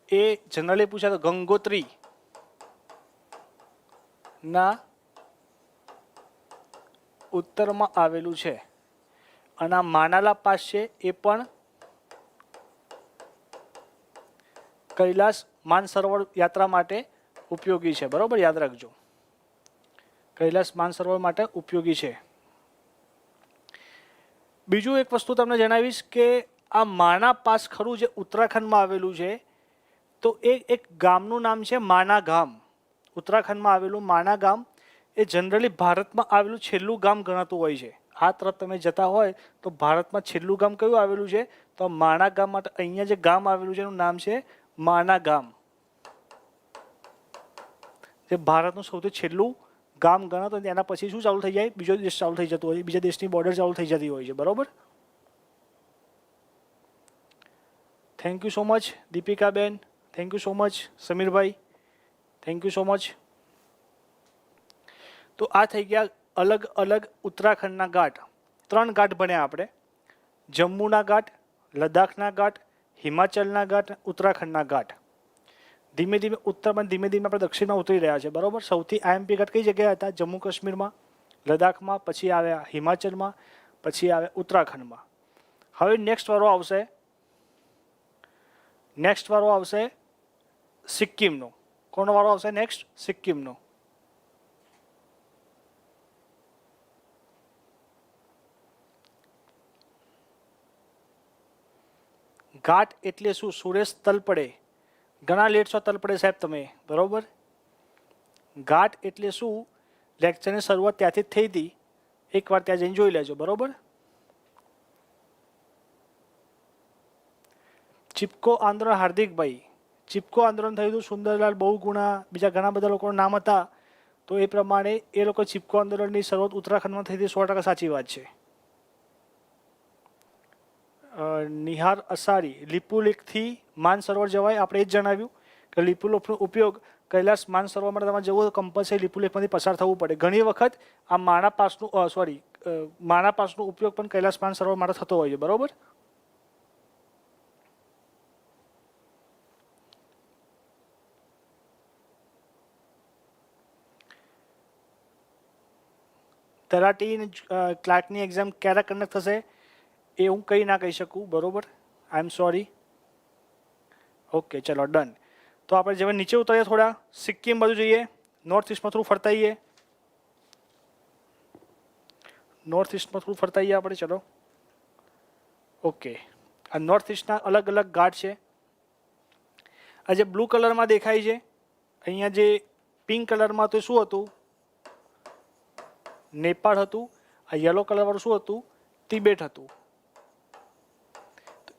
એ જનરલી પૂછાય તો ગંગોત્રી ના ઉત્તરમાં આવેલું છે. અને આ માનાલા પાસ છે એ પણ કૈલાસ માનસરોવર યાત્રા માટે ઉપયોગી છે, બરોબર, યાદ રાખજો. કૈલાસ માનસરોવર માટે ઉપયોગી છે. બીજું એક વસ્તુ તમને જણાવીશ કે આ માના પાસ ખરું જે ઉત્તરાખંડમાં આવેલું છે, તો એ એક ગામનું નામ છે માના ગામ. ઉત્તરાખંડમાં આવેલું માના ગામ એ જનરલી ભારતમાં આવેલું છેલ્લું ગામ ગણાતું હોય છે. આ તરફ તમે જતા હોય તો ભારતમાં છેલ્લું ગામ કયું આવેલું છે તો માના ગામ માટે અહીંયા જે ગામ આવેલું છે એનું નામ છે માના ગામ, જે ભારતનું સૌથી છેલ્લું ગામ ગણાતો. એના પછી શું ચાલુ થઈ જાય, બીજો દેશ ચાલુ થઈ જતો હોય, બીજા દેશની બોર્ડર ચાલુ થઈ જતી હોય છે, બરોબર. Thank you so much Deepikaben, thank you so much Samirbhai, thank you so much. તો આ થઈ ગયા અલગ અલગ ઉત્તરાખંડના ઘાટ. 3 ઘાટ ભણ્યા આપણે, જમ્મુના ઘાટ, લદ્દાખના ઘાટ, હિમાચલના ઘાટ, ઉત્તરાખંડના ઘાટ. ધીમે ધીમે ઉત્તરમાં ધીમે ધીમે આપણે દક્ષિણમાં ઉતરી રહ્યા છે, બરાબર. સૌથી આઈએમપી ઘાટ કઈ જગ્યાએ હતા? જમ્મુ કાશ્મીરમાં, લદ્દાખમાં, પછી આવ્યા હિમાચલમાં, પછી આવ્યા ઉત્તરાખંડમાં. હવે નેક્સ્ટ વારો આવશે સિક્કિમનો. કોનો વારો આવશે નેક્સ્ટ? સિક્કિમનો. ઘાટ એટલે શું? સુરેશ તલપડે, ઘણા લેટ છો તલપડે સાહેબ તમે, બરોબર. ઘાટ એટલે શું? લેક્ચરની શરૂઆત ત્યાંથી જ થઈ હતી, એકવાર ત્યાં જઈને જોઈ લેજો, બરોબર. ચિપકો આંદોલન, હાર્દિકભાઈ, ચિપકો આંદોલન થયું હતું, સુંદરલાલ બહુગુણા, બીજા ઘણા બધા લોકોના નામ હતા. તો એ પ્રમાણે એ લોકો ચિપકો આંદોલનની શરૂઆત ઉત્તરાખંડમાં થઈ હતી, 100% સાચી વાત છે. નિહાર અસારી, લીપુલેખથી માનસરોવર જવાય, આપણે એ જ જણાવ્યું કે લીપુલેખનો ઉપયોગ કૈલાસ માનસરોવર માટે તમારે જવું તો કમ્પલસરી લીપુલેખમાંથી પસાર થવું પડે. ઘણી વખત આ માના પાસનો ઉપયોગ પણ કૈલાસ માનસરોવર માટે થતો હોય છે, બરોબર. તલાટી ક્લાર્કની એક્ઝામ ક્યારે કન્ડક્ટ થશે એ હું કંઈ ના કહી શકું, બરોબર. આઈ એમ સોરી. ઓકે, ચલો ડન. તો આપણે જેવા નીચે ઉતરીએ, થોડા સિક્કિમ બાજુ જઈએ, નોર્થ ઇસ્ટમાં થોડું ફરતાઈએ, આપણે. ચલો ઓકે. આ નોર્થ ઇસ્ટના અલગ અલગ ઘાટ છે. આ જે બ્લુ કલરમાં દેખાય છે અહીંયા, જે પિંક કલરમાં તો શું હતું? નેપાળ હતું. આ યલો કલરવાળું શું હતું? તિબેટ હતું.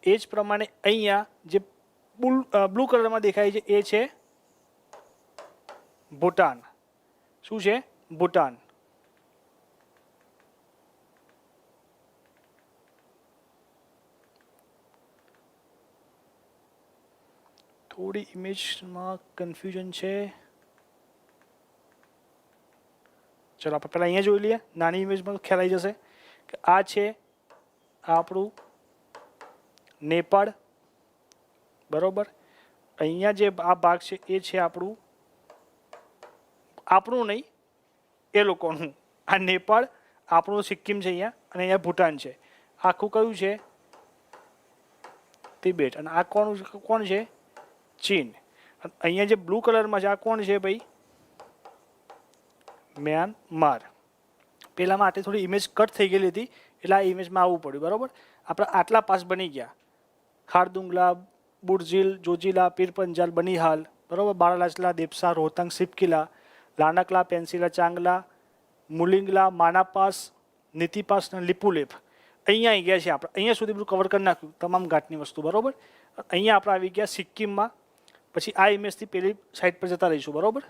એ જ પ્રમાણે અહીંયા જે બ્લુ કલરમાં દેખાય છે એ છે ભૂટાન. શું છે? ભૂટાન. થોડી ઇમેજમાં કન્ફ્યુઝન છે. ચલો આપણે પહેલાં અહીંયા જોઈ લઈએ, નાની ઇમેજમાં ખ્યાલ આવી જશે કે આ છે આપણું નેપાળ, બરોબર. અહીંયા જે આ ભાગ છે એ છે આપણું નહીં, એ લોકોનું. આ નેપાળ, આપણું સિક્કિમ છે અહીંયા, અને અહીંયા ભૂટાન છે. આખું કયું છે? તિબેટ. અને આ કોણ છે? ચીન. અહીંયા જે બ્લુ કલરમાં છે આ કોણ છે ભાઈ? મ્યાનમાર. પહેલાં માટે થોડી ઇમેજ કટ થઈ ગયેલી હતી એટલે આ ઇમેજમાં આવવું પડ્યું, બરાબર. આપણે આટલા પાસ બની ગયા: ખારદુંગલા, બુરજીલ, જોજીલા, પીરપંજાલ, બનિહાલ, બરાબર, બારાલાચલા, દેપસા, રોહતાંગ, સિપકિલા, લાનકલા, પેન્સિલા, ચાંગલા, મુલિંગલા, માનાપાસ, નીતિપાસ અને લિપુલેપ અહીંયા આવી ગયા છે. આપણે અહીંયા સુધી બધું કવર કરી નાખ્યું તમામ ઘાટની વસ્તુ, બરાબર. અહીંયા આપણે આવી ગયા સિક્કિમમાં. પછી આ ઇમેજથી પેલી સાઈડ પર જતા રહીશું, બરાબર.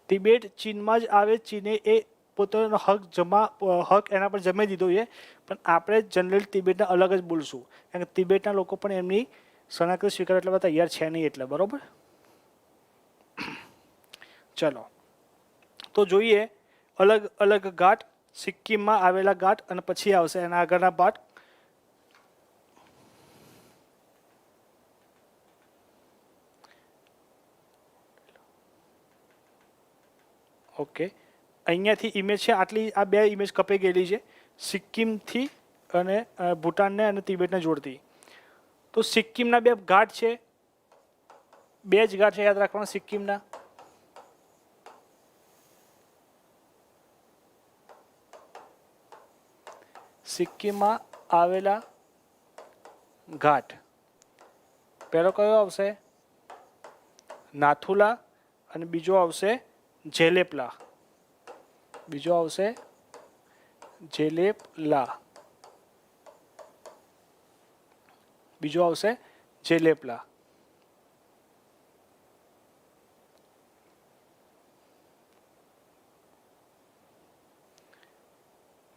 તિબેટ ચીનમાં જ આવે. ચીને એ પોતાનો હક એના પર જમાઈ દીધો છે, પણ આપણે જનરલ તિબેટના અલગ જ બોલશું, કારણ કે તિબેટના લોકો પણ એમની શરણાગતિ સ્વીકાર એટલા બધા તૈયાર છે નહીં એટલે, બરાબર. ચલો તો જોઈએ અલગ અલગ ઘાટ, સિક્કિમમાં આવેલા ઘાટ અને પછી આવશે એના આગળના પાઠ. ઓકે, અહીંયાથી ઇમેજ છે આટલી, આ બે ઇમેજ કપાઈ ગયેલી છે સિક્કિમથી અને ભૂટાનને અને તિબેટને જોડતી. તો સિક્કિમના બે ઘાટ છે, બે જ ઘાટ છે યાદ રાખવાના સિક્કિમના. સિક્કિમમાં આવેલા ઘાટ, પહેલો કયો આવશે? નાથુલા અને બીજો આવશે જેલેપલા. બીજો આવશે જેલેપલા. બીજો આવશે જેલેપલા.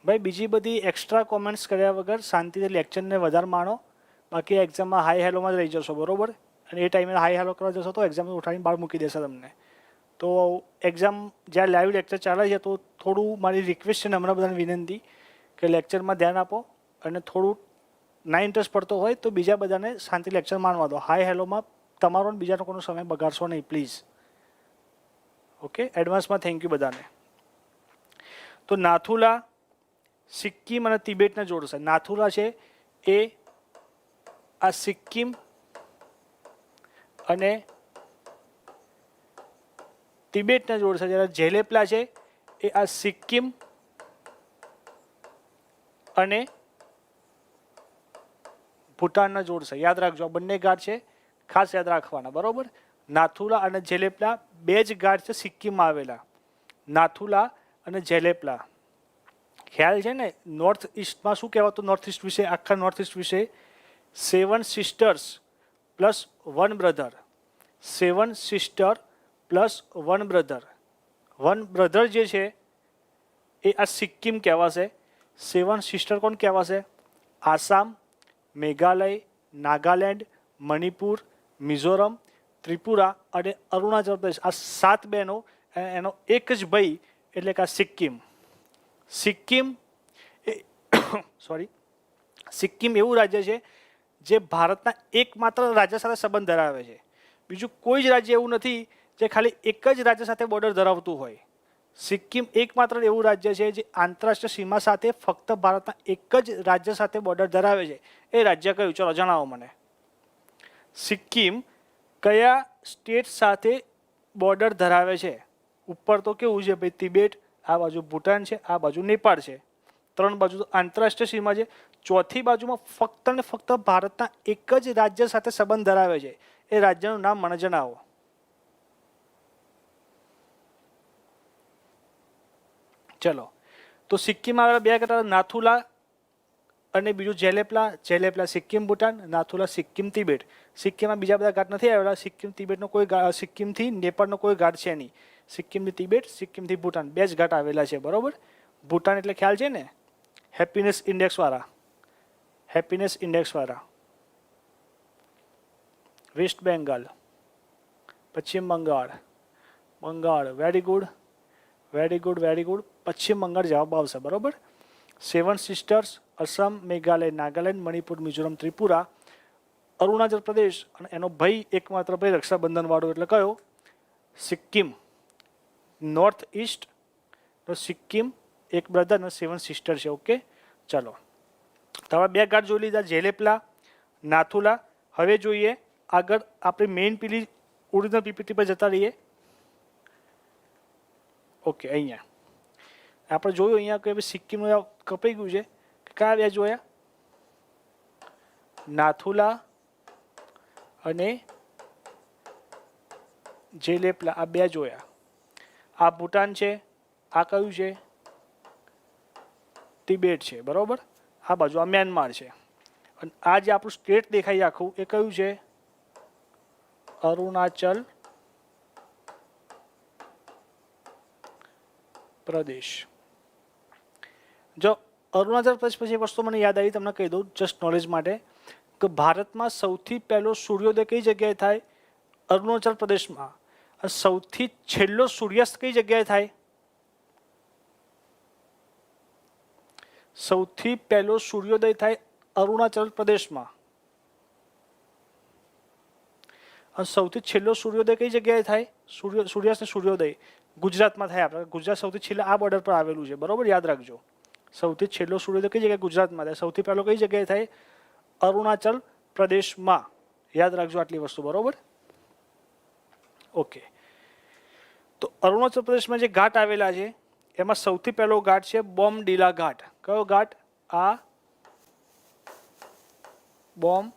ભાઈ બીજી બધી એક્સ્ટ્રા કોમેન્ટ્સ કર્યા વગર શાંતિથી લેક્ચરને વધારે માણો, બાકી એક્ઝામમાં હાઈ હેલોમાં જ રહી જશો, બરોબર. અને એ ટાઈમે હાઈ હેલો કરવા જશો તો એક્ઝામ ઉઠાડીને બહાર મૂકી દેશે તમને. તો એક્ઝામ જ્યારે લાઈવ લેક્ચર ચાલે છે તો થોડું મારી રિક્વેસ્ટ છે ને હમણાં બધાને વિનંતી કે લેક્ચરમાં ધ્યાન આપો, અને થોડું ના ઇન્ટરેસ્ટ પડતો હોય તો બીજા બધાને શાંતિ લેક્ચર માનવા દો. હાઈ હેલોમાં તમારો ને બીજા લોકોનો સમય બગાડશો નહીં પ્લીઝ. ઓકે, એડવાન્સમાં થેન્ક યુ બધાને. તો નાથુલા સિક્કિમ અને તિબેટને જોડશે. નાથુલા છે એ આ સિક્કિમ અને તિબેટને જોડશે, જ્યારે જેલેપલા છે એ આ સિક્કિમ અને ભૂટાનને જોડશે. યાદ રાખજો, આ બંને ઘાટ છે, ખાસ યાદ રાખવાના, બરોબર. નાથુલા અને જેલેપલા બે જ ઘાટ છે સિક્કિમમાં આવેલા, નાથુલા અને જેલેપલા. ખ્યાલ છે ને નોર્થ ઇસ્ટમાં શું કહેવાતું? નોર્થ ઇસ્ટ વિશે, આખા નોર્થ ઇસ્ટ વિશે 7 sisters plus 1 brother. 7 sister plus 1 brother. 1 brother જે છે એ આ સિક્કિમ કહેવાશે. 7 સિસ્ટર કોણ કહેવાશે? આસામ, મેઘાલય, નાગાલેન્ડ, મણિપુર, મિઝોરમ, ત્રિપુરા અને અરુણાચલ પ્રદેશ. આ 7 બહેનો, એનો એક જ ભાઈ એટલે કે આ સિક્કિમ. સિક્કિમ એ સિક્કિમ એવું રાજ્ય છે જે ભારતના એકમાત્ર રાજ્ય સાથે સંબંધ ધરાવે છે. બીજું કોઈ જ રાજ્ય એવું નથી જે ખાલી એક જ રાજ્ય સાથે બોર્ડર ધરાવતું હોય. સિક્કિમ એકમાત્ર એવું રાજ્ય છે જે આંતરરાષ્ટ્રીય સીમા સાથે ફક્ત ભારતના એક જ રાજ્ય સાથે બોર્ડર ધરાવે છે. એ રાજ્ય કયું? ચલો જણાવો મને. સિક્કિમ કયા સ્ટેટ સાથે બોર્ડર ધરાવે છે? ઉપર તો કેવું છે ભાઈ, તિબેટ, આ બાજુ ભૂટાન છે, આ બાજુ નેપાળ છે. 3 બાજુ તો આંતરરાષ્ટ્રીય સીમા છે. ચોથી બાજુમાં ફક્ત ને ફક્ત ભારતના એક જ રાજ્ય સાથે સંબંધ ધરાવે છે. એ રાજ્યનું નામ મને જણાવો. ચલો, તો સિક્કિમમાં આવેલા બે ઘાટ, નાથુલા અને બીજું જેલેપલા. જેલેપલા સિક્કિમ ભૂટાન, નાથુલા સિક્કિમ તિબેટ. સિક્કિમમાં બીજા બધા ઘાટ નથી આવેલા. સિક્કિમ તિબેટનો કોઈ, સિક્કિમથી નેપાળનો કોઈ ઘાટ છે નહીં. સિક્કિમથી તિબેટ, સિક્કિમથી ભૂટાન, બે જ ઘાટ આવેલા છે, બરોબર. ભૂટાન એટલે ખ્યાલ છે ને, હેપીનેસ ઇન્ડેક્સવાળા. હેપીનેસ ઇન્ડેક્સવાળા. West Bengal, Paschim Bengal. Bengal, very good, very good, very good. Paschim Bengal જવાબ આવશે, બરોબર. 7 સિસ્ટર્સ, અસમ, મેઘાલય, નાગાલેન્ડ, મણિપુર, મિઝોરમ, ત્રિપુરા, અરુણાચલ પ્રદેશ અને એનો ભાઈ, એકમાત્ર ભાઈ રક્ષાબંધન વાળો એટલે કયો? સિક્કિમ. નોર્થ ઇસ્ટ તો સિક્કિમ, એક બ્રધર અને 7 સિસ્ટર છે. ઓકે, ચલો, તમે બે ઘાટ જોઈ લીધા, જેલેપલા, નાથુલા. હવે જોઈએ આગળ આપણે મેઇન પેલી ઓરિજિનલ પીપીટી પર જતા રહીએ. ઓકે, અહીંયા આપણે જોયું, અહીંયા કે સિક્કિમનું કપાઈ ગયું છે. કયા બે જોયા? નાથુલા અને જેલેપલા, આ બે જોયા. આ ભૂટાન છે, આ કયું છે? તિબેટ છે, બરાબર. આ બાજુ આ મ્યાનમાર છે. અને આ જે આપણું સ્ટેટ દેખાય આખું એ કયું છે? અરુણાચલ પ્રદેશ. જો અરુણાચલ પ્રદેશ પછી એક વસ્તુ મને યાદ આવી, તમને કહી દઉં જસ્ટ નોલેજ માટે, કે ભારતમાં સૌથી પહેલો સૂર્યોદય કઈ જગ્યાએ થાય? અરુણાચલ પ્રદેશમાં. અને સૌથી છેલ્લો સૂર્યાસ્ત કઈ જગ્યાએ થાય? સૌથી પહેલો સૂર્યોદય થાય અરુણાચલ પ્રદેશમાં. અને સૌથી છેલ્લો સૂર્યોદય કઈ જગ્યાએ થાય? સૂર્યાસ્ત ને સૂર્યોદય ગુજરાતમાં થાય. આપણે ગુજરાત સૌથી છેલ્લા આ બોર્ડર પર આવેલું છે, બરોબર, યાદ રાખજો. સૌથી છેલ્લો સૂર્યોદય કઈ જગ્યાએ? ગુજરાતમાં થાય. સૌથી પહેલો કઈ જગ્યાએ થાય? અરુણાચલ પ્રદેશમાં. યાદ રાખજો આટલી વસ્તુ, બરોબર. ઓકે. તો અરુણાચલ પ્રદેશમાં જે ઘાટ આવેલા છે એમાં સૌથી પહેલો ઘાટ છે બોમડીલા ઘાટ. કયો ઘાટ? આ બોમડીલા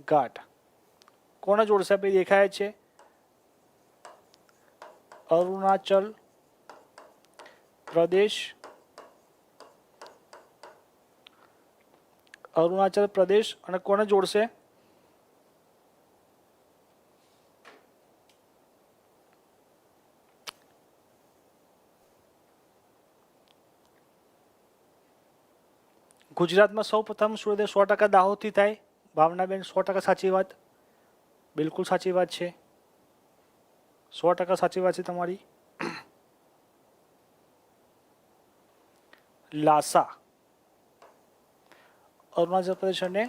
ઘાટ. કોને જોડશે? ભાઈ દેખાય છે અરુણાચલ પ્રદેશ, અરુણાચલ પ્રદેશ અને કોને જોડશે? ગુજરાતમાં સૌ પ્રથમ સૂર્યોદય 100% દાહોદથી થાય. ભાવનાબેન 100% સાચી વાત, બિલકુલ સાચી વાત છે, 100% સાચી વાત છે તમારી. લાસા, અરુણાચલ પ્રદેશ અને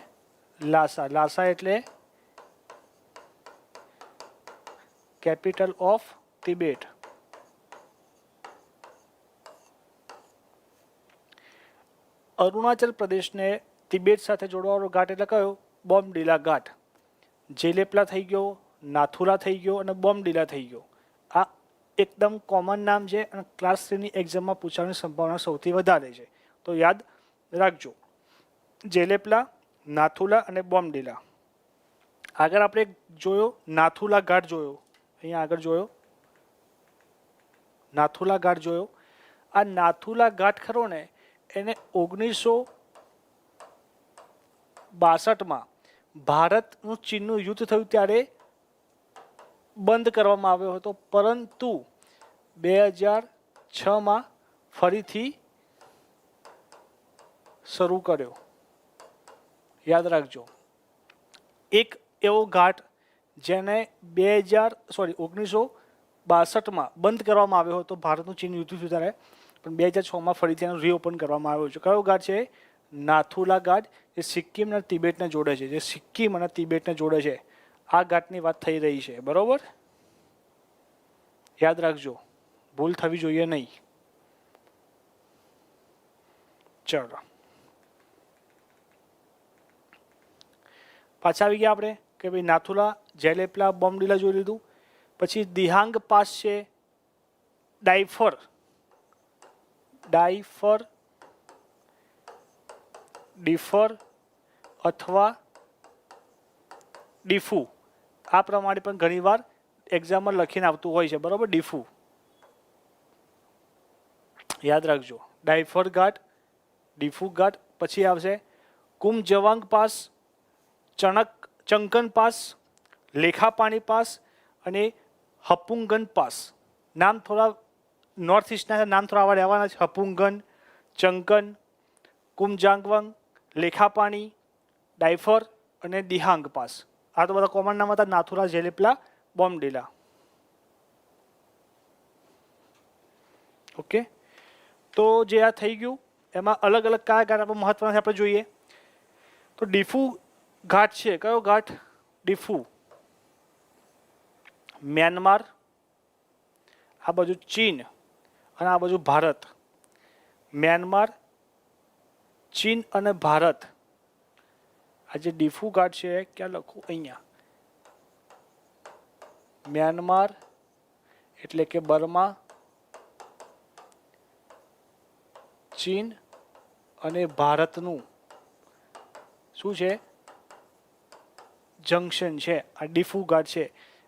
લાસા. લાસા એટલે કેપિટલ ઓફ તિબેટ. અરુણાચલ પ્રદેશને તિબેટ સાથે જોડવાનો ઘાટ એટલે કયો? બોમડીલા ઘાટ. જેલેપલા થઈ ગયો, નાથુલા થઈ ગયો અને બોમડીલા થઈ ગયો. આ એકદમ કોમન નામ છે અને ક્લાસ 3ની એક્ઝામમાં પૂછવાની સંભાવના સૌથી વધારે છે, તો યાદ રાખજો. જેલેપલા, નાથુલા અને બોમડીલા. આગળ આપણે જોયો નાથુલા ઘાટ જોયો, અહીંયા આગળ જોયો નાથુલા ઘાટ જોયો. આ નાથુલા ઘાટ ખરો ને એને 1962માં ભારતનું ચીનનું યુદ્ધ થયું ત્યારે બંધ કરવામાં આવ્યો હતો, પરંતુ 2006માં ફરીથી શરૂ કર્યો. યાદ રાખજો. એક એવો ઘાટ જેને 1962માં બંધ કરવામાં આવ્યો હતો ભારતનું ચીન યુદ્ધ થયું ત્યારે, પણ 2006માં ફરીથી એનું રીઓપન કરવામાં આવ્યું છે. કયો ઘાટ છે? નાથુલા ઘાટ, જે સિક્કિમ અને તિબેટને જોડે છે, જે સિક્કિમ અને તિબેટને જોડે છે. આ ઘાટની વાત થઈ રહી છે, બરોબર. યાદ રાખજો, ભૂલ થવી જોઈએ નહીં. ચલો પાછા આવી ગયા આપણે કે ભાઈ નાથુલા, જેલેપલા, બોમડીલા જોઈ લીધું. પછી દિહાંગ પાસ છે, ડાયફર, ડિફર અથવા ડીફુ. આ પ્રમાણે પણ ઘણીવાર એક્ઝામમાં લખીને આવતું હોય છે, બરાબર. ડીફુ યાદ રાખજો. ડાયફર ઘાટ, ડીફુ ઘાટ. પછી આવશે કુમજવાંગ પાસ, ચંકન પાસ, લેખાપાણી પાસ અને હપુંગન પાસ. નામ થોડા નોર્થ ઇસ્ટના નામ થોડા આવા રહેવાના છે. હપુંગન, ચંકન, કુમજાંગવંગ, લેખાપાણી, ડાયફર અને દિહાંગ પાસ. આ તો બધા કોમન નામ હતા. નાથુલા, જેલેપલા, બોમડીલા. ઓકે. તો જે આ થઈ ગયું એમાં અલગ અલગ કયા ઘાટ આપણે મહત્વના છે આપણે જોઈએ. તો ડીફુ ઘાટ છે. કયો ઘાટ? ડીફુ. મ્યાનમાર, આ બાજુ ચીન અને આ બાજુ ભારત. મ્યાનમાર, ચીન અને ભારત. આ જે ડીફુ ઘાટ છે ક્યાં લખું? અહીંયા. મ્યાનમાર એટલે કે બર્મા, ચીન અને ભારતનું શું છે? જંકશન છે. આ ડીફુ ઘાટ છે.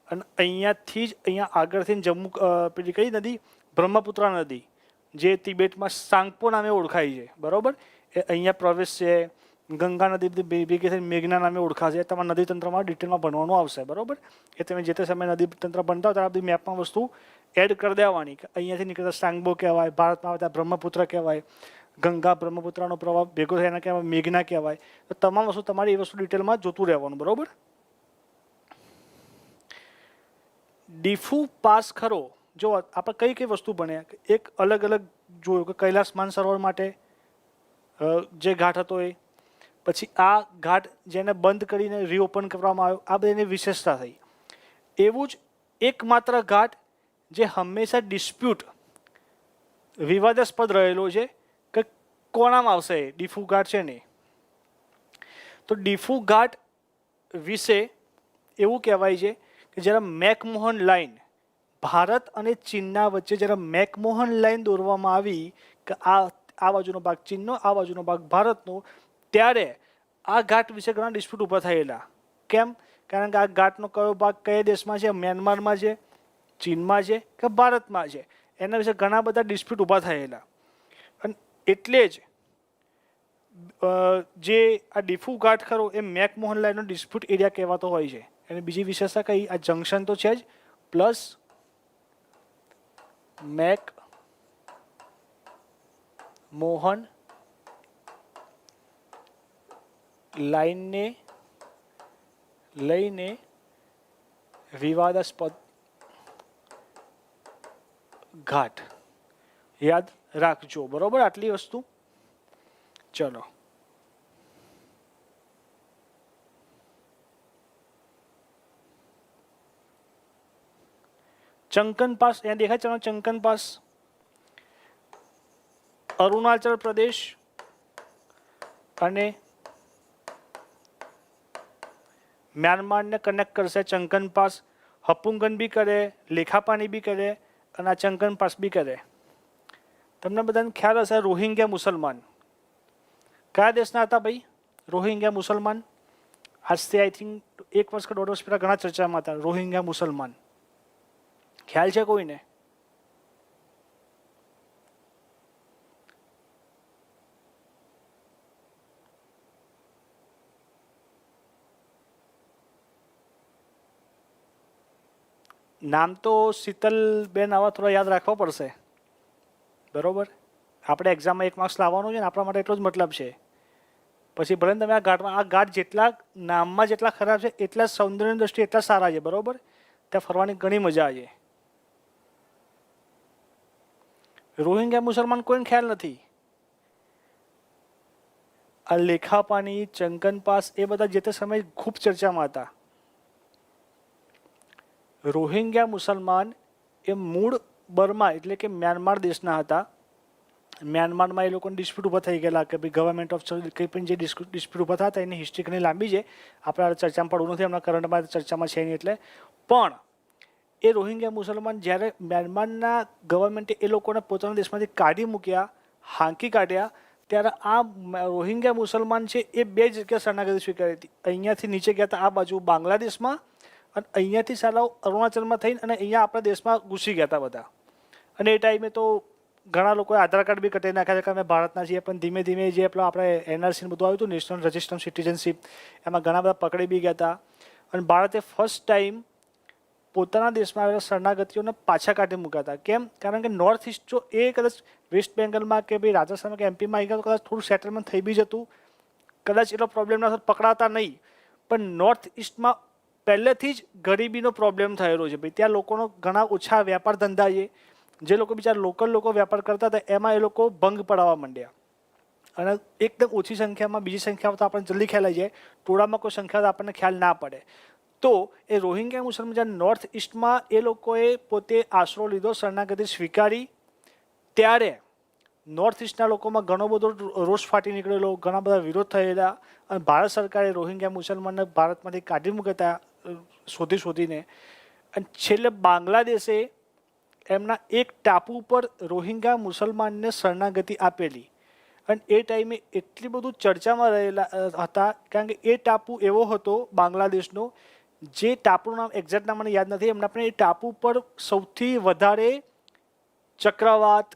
અને અહીંયાથી જ અહીંયા આગળથી જમ્મુ પેલી કઈ નદી? બ્રહ્મપુત્રા નદી. જે તિબેટમાં સાંગપો નામે ઓળખાય છે, બરાબર, એ અહીંયા પ્રવેશ છે. ગંગા નદી ભેગી થઈને મેઘના નામે ઓળખાશે. તમારા નદી તંત્રમાં ડિટેલમાં ભણવાનું આવશે, બરાબર. એ તમે જે તે સમયે નદી તંત્ર ભણતા હો ત્યારે બધી મેપમાં વસ્તુ એડ કરી દેવાની કે અહીંયાથી નીકળતા સાંગબો કહેવાય, ભારતમાં આવતા બ્રહ્મપુત્ર કહેવાય, ગંગા બ્રહ્મપુત્રનો પ્રભાવ ભેગો થાય એના કહેવાય મેઘના કહેવાય. તો તમામ વસ્તુ તમારી એ વસ્તુ ડિટેલમાં જોતું રહેવાનું, બરાબર. ડીફુ પાસ ખરો, જો આપણે કઈ કઈ વસ્તુ ભણ્યા, એક અલગ અલગ જોયું કે કૈલાસ માનસરોવર માટે જે ઘાટ હતો એ, પછી આ ઘાટ જેને બંધ કરીને રીઓપન કરવામાં આવ્યો, આ બધી એની વિશેષતા થઈ. એવું જ એકમાત્ર ઘાટ જે હંમેશા ડિસ્પ્યુટ વિવાદાસ્પદ રહેલો છે કે કોનામાં આવશે ડીફુ ઘાટ છે ને. તો ડીફુ ઘાટ વિશે એવું કહેવાય છે કે જ્યારે મેકમોહન લાઈન ભારત અને ચીનના વચ્ચે જ્યારે મેકમોહન લાઈન દોરવામાં આવી કે આ બાજુનો ભાગ ચીનનો, આ બાજુનો ભાગ ભારતનો, ત્યારે આ ઘાટ વિશે ઘણા ડિસ્પ્યુટ ઊભા થયેલા. કેમ? કારણ કે આ ઘાટનો કયો ભાગ કયા દેશમાં છે, મ્યાનમારમાં છે, ચીનમાં છે કે ભારતમાં છે, એના વિશે ઘણા બધા ડિસ્પ્યુટ ઊભા થયેલા. અને એટલે જ જે આ ડીફુ ઘાટ ખરો એ મેકમોહન લાઈનનો ડિસ્પ્યુટ એરિયા કહેવાતો હોય છે. એની બીજી વિશેષતા કઈ, આ જંકશન તો છે જ, પ્લસ મેક મોહન લાઈનને લઈને વિવાદાસ્પદ ઘાટ. યાદ રાખજો, બરોબર, આટલી વસ્તુ. ચલો, ચંકન પાસ અહીંયા દેખાય છે. ચંકન પાસ અરુણાચલ પ્રદેશ અને મ્યાનમારને કનેક્ટ કરશે. ચંકન પાસ હપુંગન બી કરે, લેખાપાની બી કરે અને આ ચંકન પાસ બી કરે. તમને બધાને ખ્યાલ હશે રોહિંગ્યા મુસલમાન કયા દેશના હતા ભાઈ? રોહિંગ્યા મુસલમાન આજથી આઈ થિંક 1 વર્ષ કે 1.5 વર્ષ પહેલાં ઘણા ચર્ચામાં હતા. રોહિંગ્યા મુસલમાન ખ્યાલ છે કોઈને? નામ તો શીતલબેન આવા થોડા યાદ રાખવા પડશે, બરોબર. આપણે એક્ઝામમાં 1 માર્ક્સ લાવવાનું છે ને, આપણા માટે એટલો જ મતલબ છે. પછી ભલે તમે આ ઘાટમાં, આ ઘાટ જેટલા નામમાં જેટલા ખરાબ છે એટલા સૌંદર્યની દ્રષ્ટિએ એટલા સારા છે, બરોબર. ત્યાં ફરવાની ઘણી મજા આવે. રોહિંગ્યા મુસલમાન કોઈને ખ્યાલ નથી. આ લેખાપાની, ચંકન પાસ એ બધા જે તે સમયે ખૂબ ચર્ચામાં હતા. રોહિંગ્યા મુસલમાન એ મૂળ બર્મા એટલે કે મ્યાનમાર દેશના હતા. મ્યાનમારમાં એ લોકોને ડિસ્પ્યુટ ઊભા થઈ ગયેલા કે ભાઈ ગવર્મેન્ટ ઓફ કંઈ પણ જે ડિસ્પ્યુટ ઊભા થતા એની હિસ્ટ્રી ઘણી લાંબી છે, આપણે ચર્ચામાં પડવું નથી, હમણાં કરંટમાં ચર્ચામાં છે નહીં એટલે. પણ એ રોહિંગ્યા મુસલમાન જ્યારે મ્યાનમારના ગવર્મેન્ટે એ લોકોને પોતાના દેશમાંથી કાઢી મૂક્યા, હાંકી કાઢ્યા, ત્યારે આ રોહિંગ્યા મુસલમાન છે એ 2 જગ્યાએ શરણાગતિ સ્વીકારી હતી. અહીંયાથી નીચે ગયા હતા આ બાજુ બાંગ્લાદેશમાં, અને અહીંયાથી સાલાઓ અરુણાચલમાં થઈને અને અહીંયા આપણા દેશમાં ઘૂસી ગયા હતા બધા. અને એ ટાઈમે તો ઘણા લોકોએ આધાર કાર્ડ બી કટાવી નાખ્યા છે કે અમે ભારતના છીએ, પણ ધીમે ધીમે જે આપણે એનઆરસી બધું આવ્યું હતું, નેશનલ રજિસ્ટર સિટીઝનશીપ, એમાં ઘણા બધા પકડી બી ગયા હતા. અને ભારતે ફર્સ્ટ ટાઈમ પોતાના દેશમાં આવેલા શરણાગતિઓને પાછા કાઢી મૂક્યા હતા. કેમ? કારણ કે નોર્થ ઇસ્ટ જો એ કદાચ વેસ્ટ બેંગલમાં કે ભાઈ રાજસ્થાનમાં કે એમપીમાં આવી ગયા તો કદાચ થોડું સેટલમેન્ટ થઈ બી જતું, કદાચ એટલો પ્રોબ્લેમ ના થતો, પકડાતા નહીં. પણ નોર્થ ઇસ્ટમાં પહેલેથી જ ગરીબીનો પ્રોબ્લેમ થયેલો છે ભાઈ. ત્યાં લોકોનો ઘણા ઓછા વેપાર ધંધા છે. જે લોકો બિચારા લોકલ લોકો વેપાર કરતા હતા એમાં એ લોકો ભંગ પડાવવા માંડ્યા. અને એકદમ ઓછી સંખ્યામાં, બીજી સંખ્યામાં તો આપણને જલ્દી ખ્યાલ આવી જાય, ટોળામાં કોઈ સંખ્યા તો આપણને ખ્યાલ ના પડે. તો એ રોહિંગ્યા મુસલમાન જ્યારે નોર્થ ઇસ્ટમાં એ લોકોએ પોતે આશરો લીધો, શરણાગતિ સ્વીકારી, ત્યારે નોર્થ ઇસ્ટના લોકોમાં ઘણો બધો રોષ ફાટી નીકળેલો, ઘણા બધા વિરોધ થયેલા. અને ભારત સરકારે રોહિંગ્યા મુસલમાનને ભારતમાંથી કાઢી મૂક્યા શોધીને. અને છેલ્લે બાંગ્લાદેશે એમના એક ટાપુ ઉપર રોહિંગ્યા મુસલમાનને શરણાગતિ આપેલી. અને એ ટાઈમે એટલી બધું ચર્ચામાં રહેલા હતા કારણ કે એ ટાપુ એવો હતો બાંગ્લાદેશનો, જે ટાપુનું નામ એક્ઝેક્ટ નામ મને યાદ નથી, એમના પણ એ ટાપુ પર સૌથી વધારે ચક્રવાત,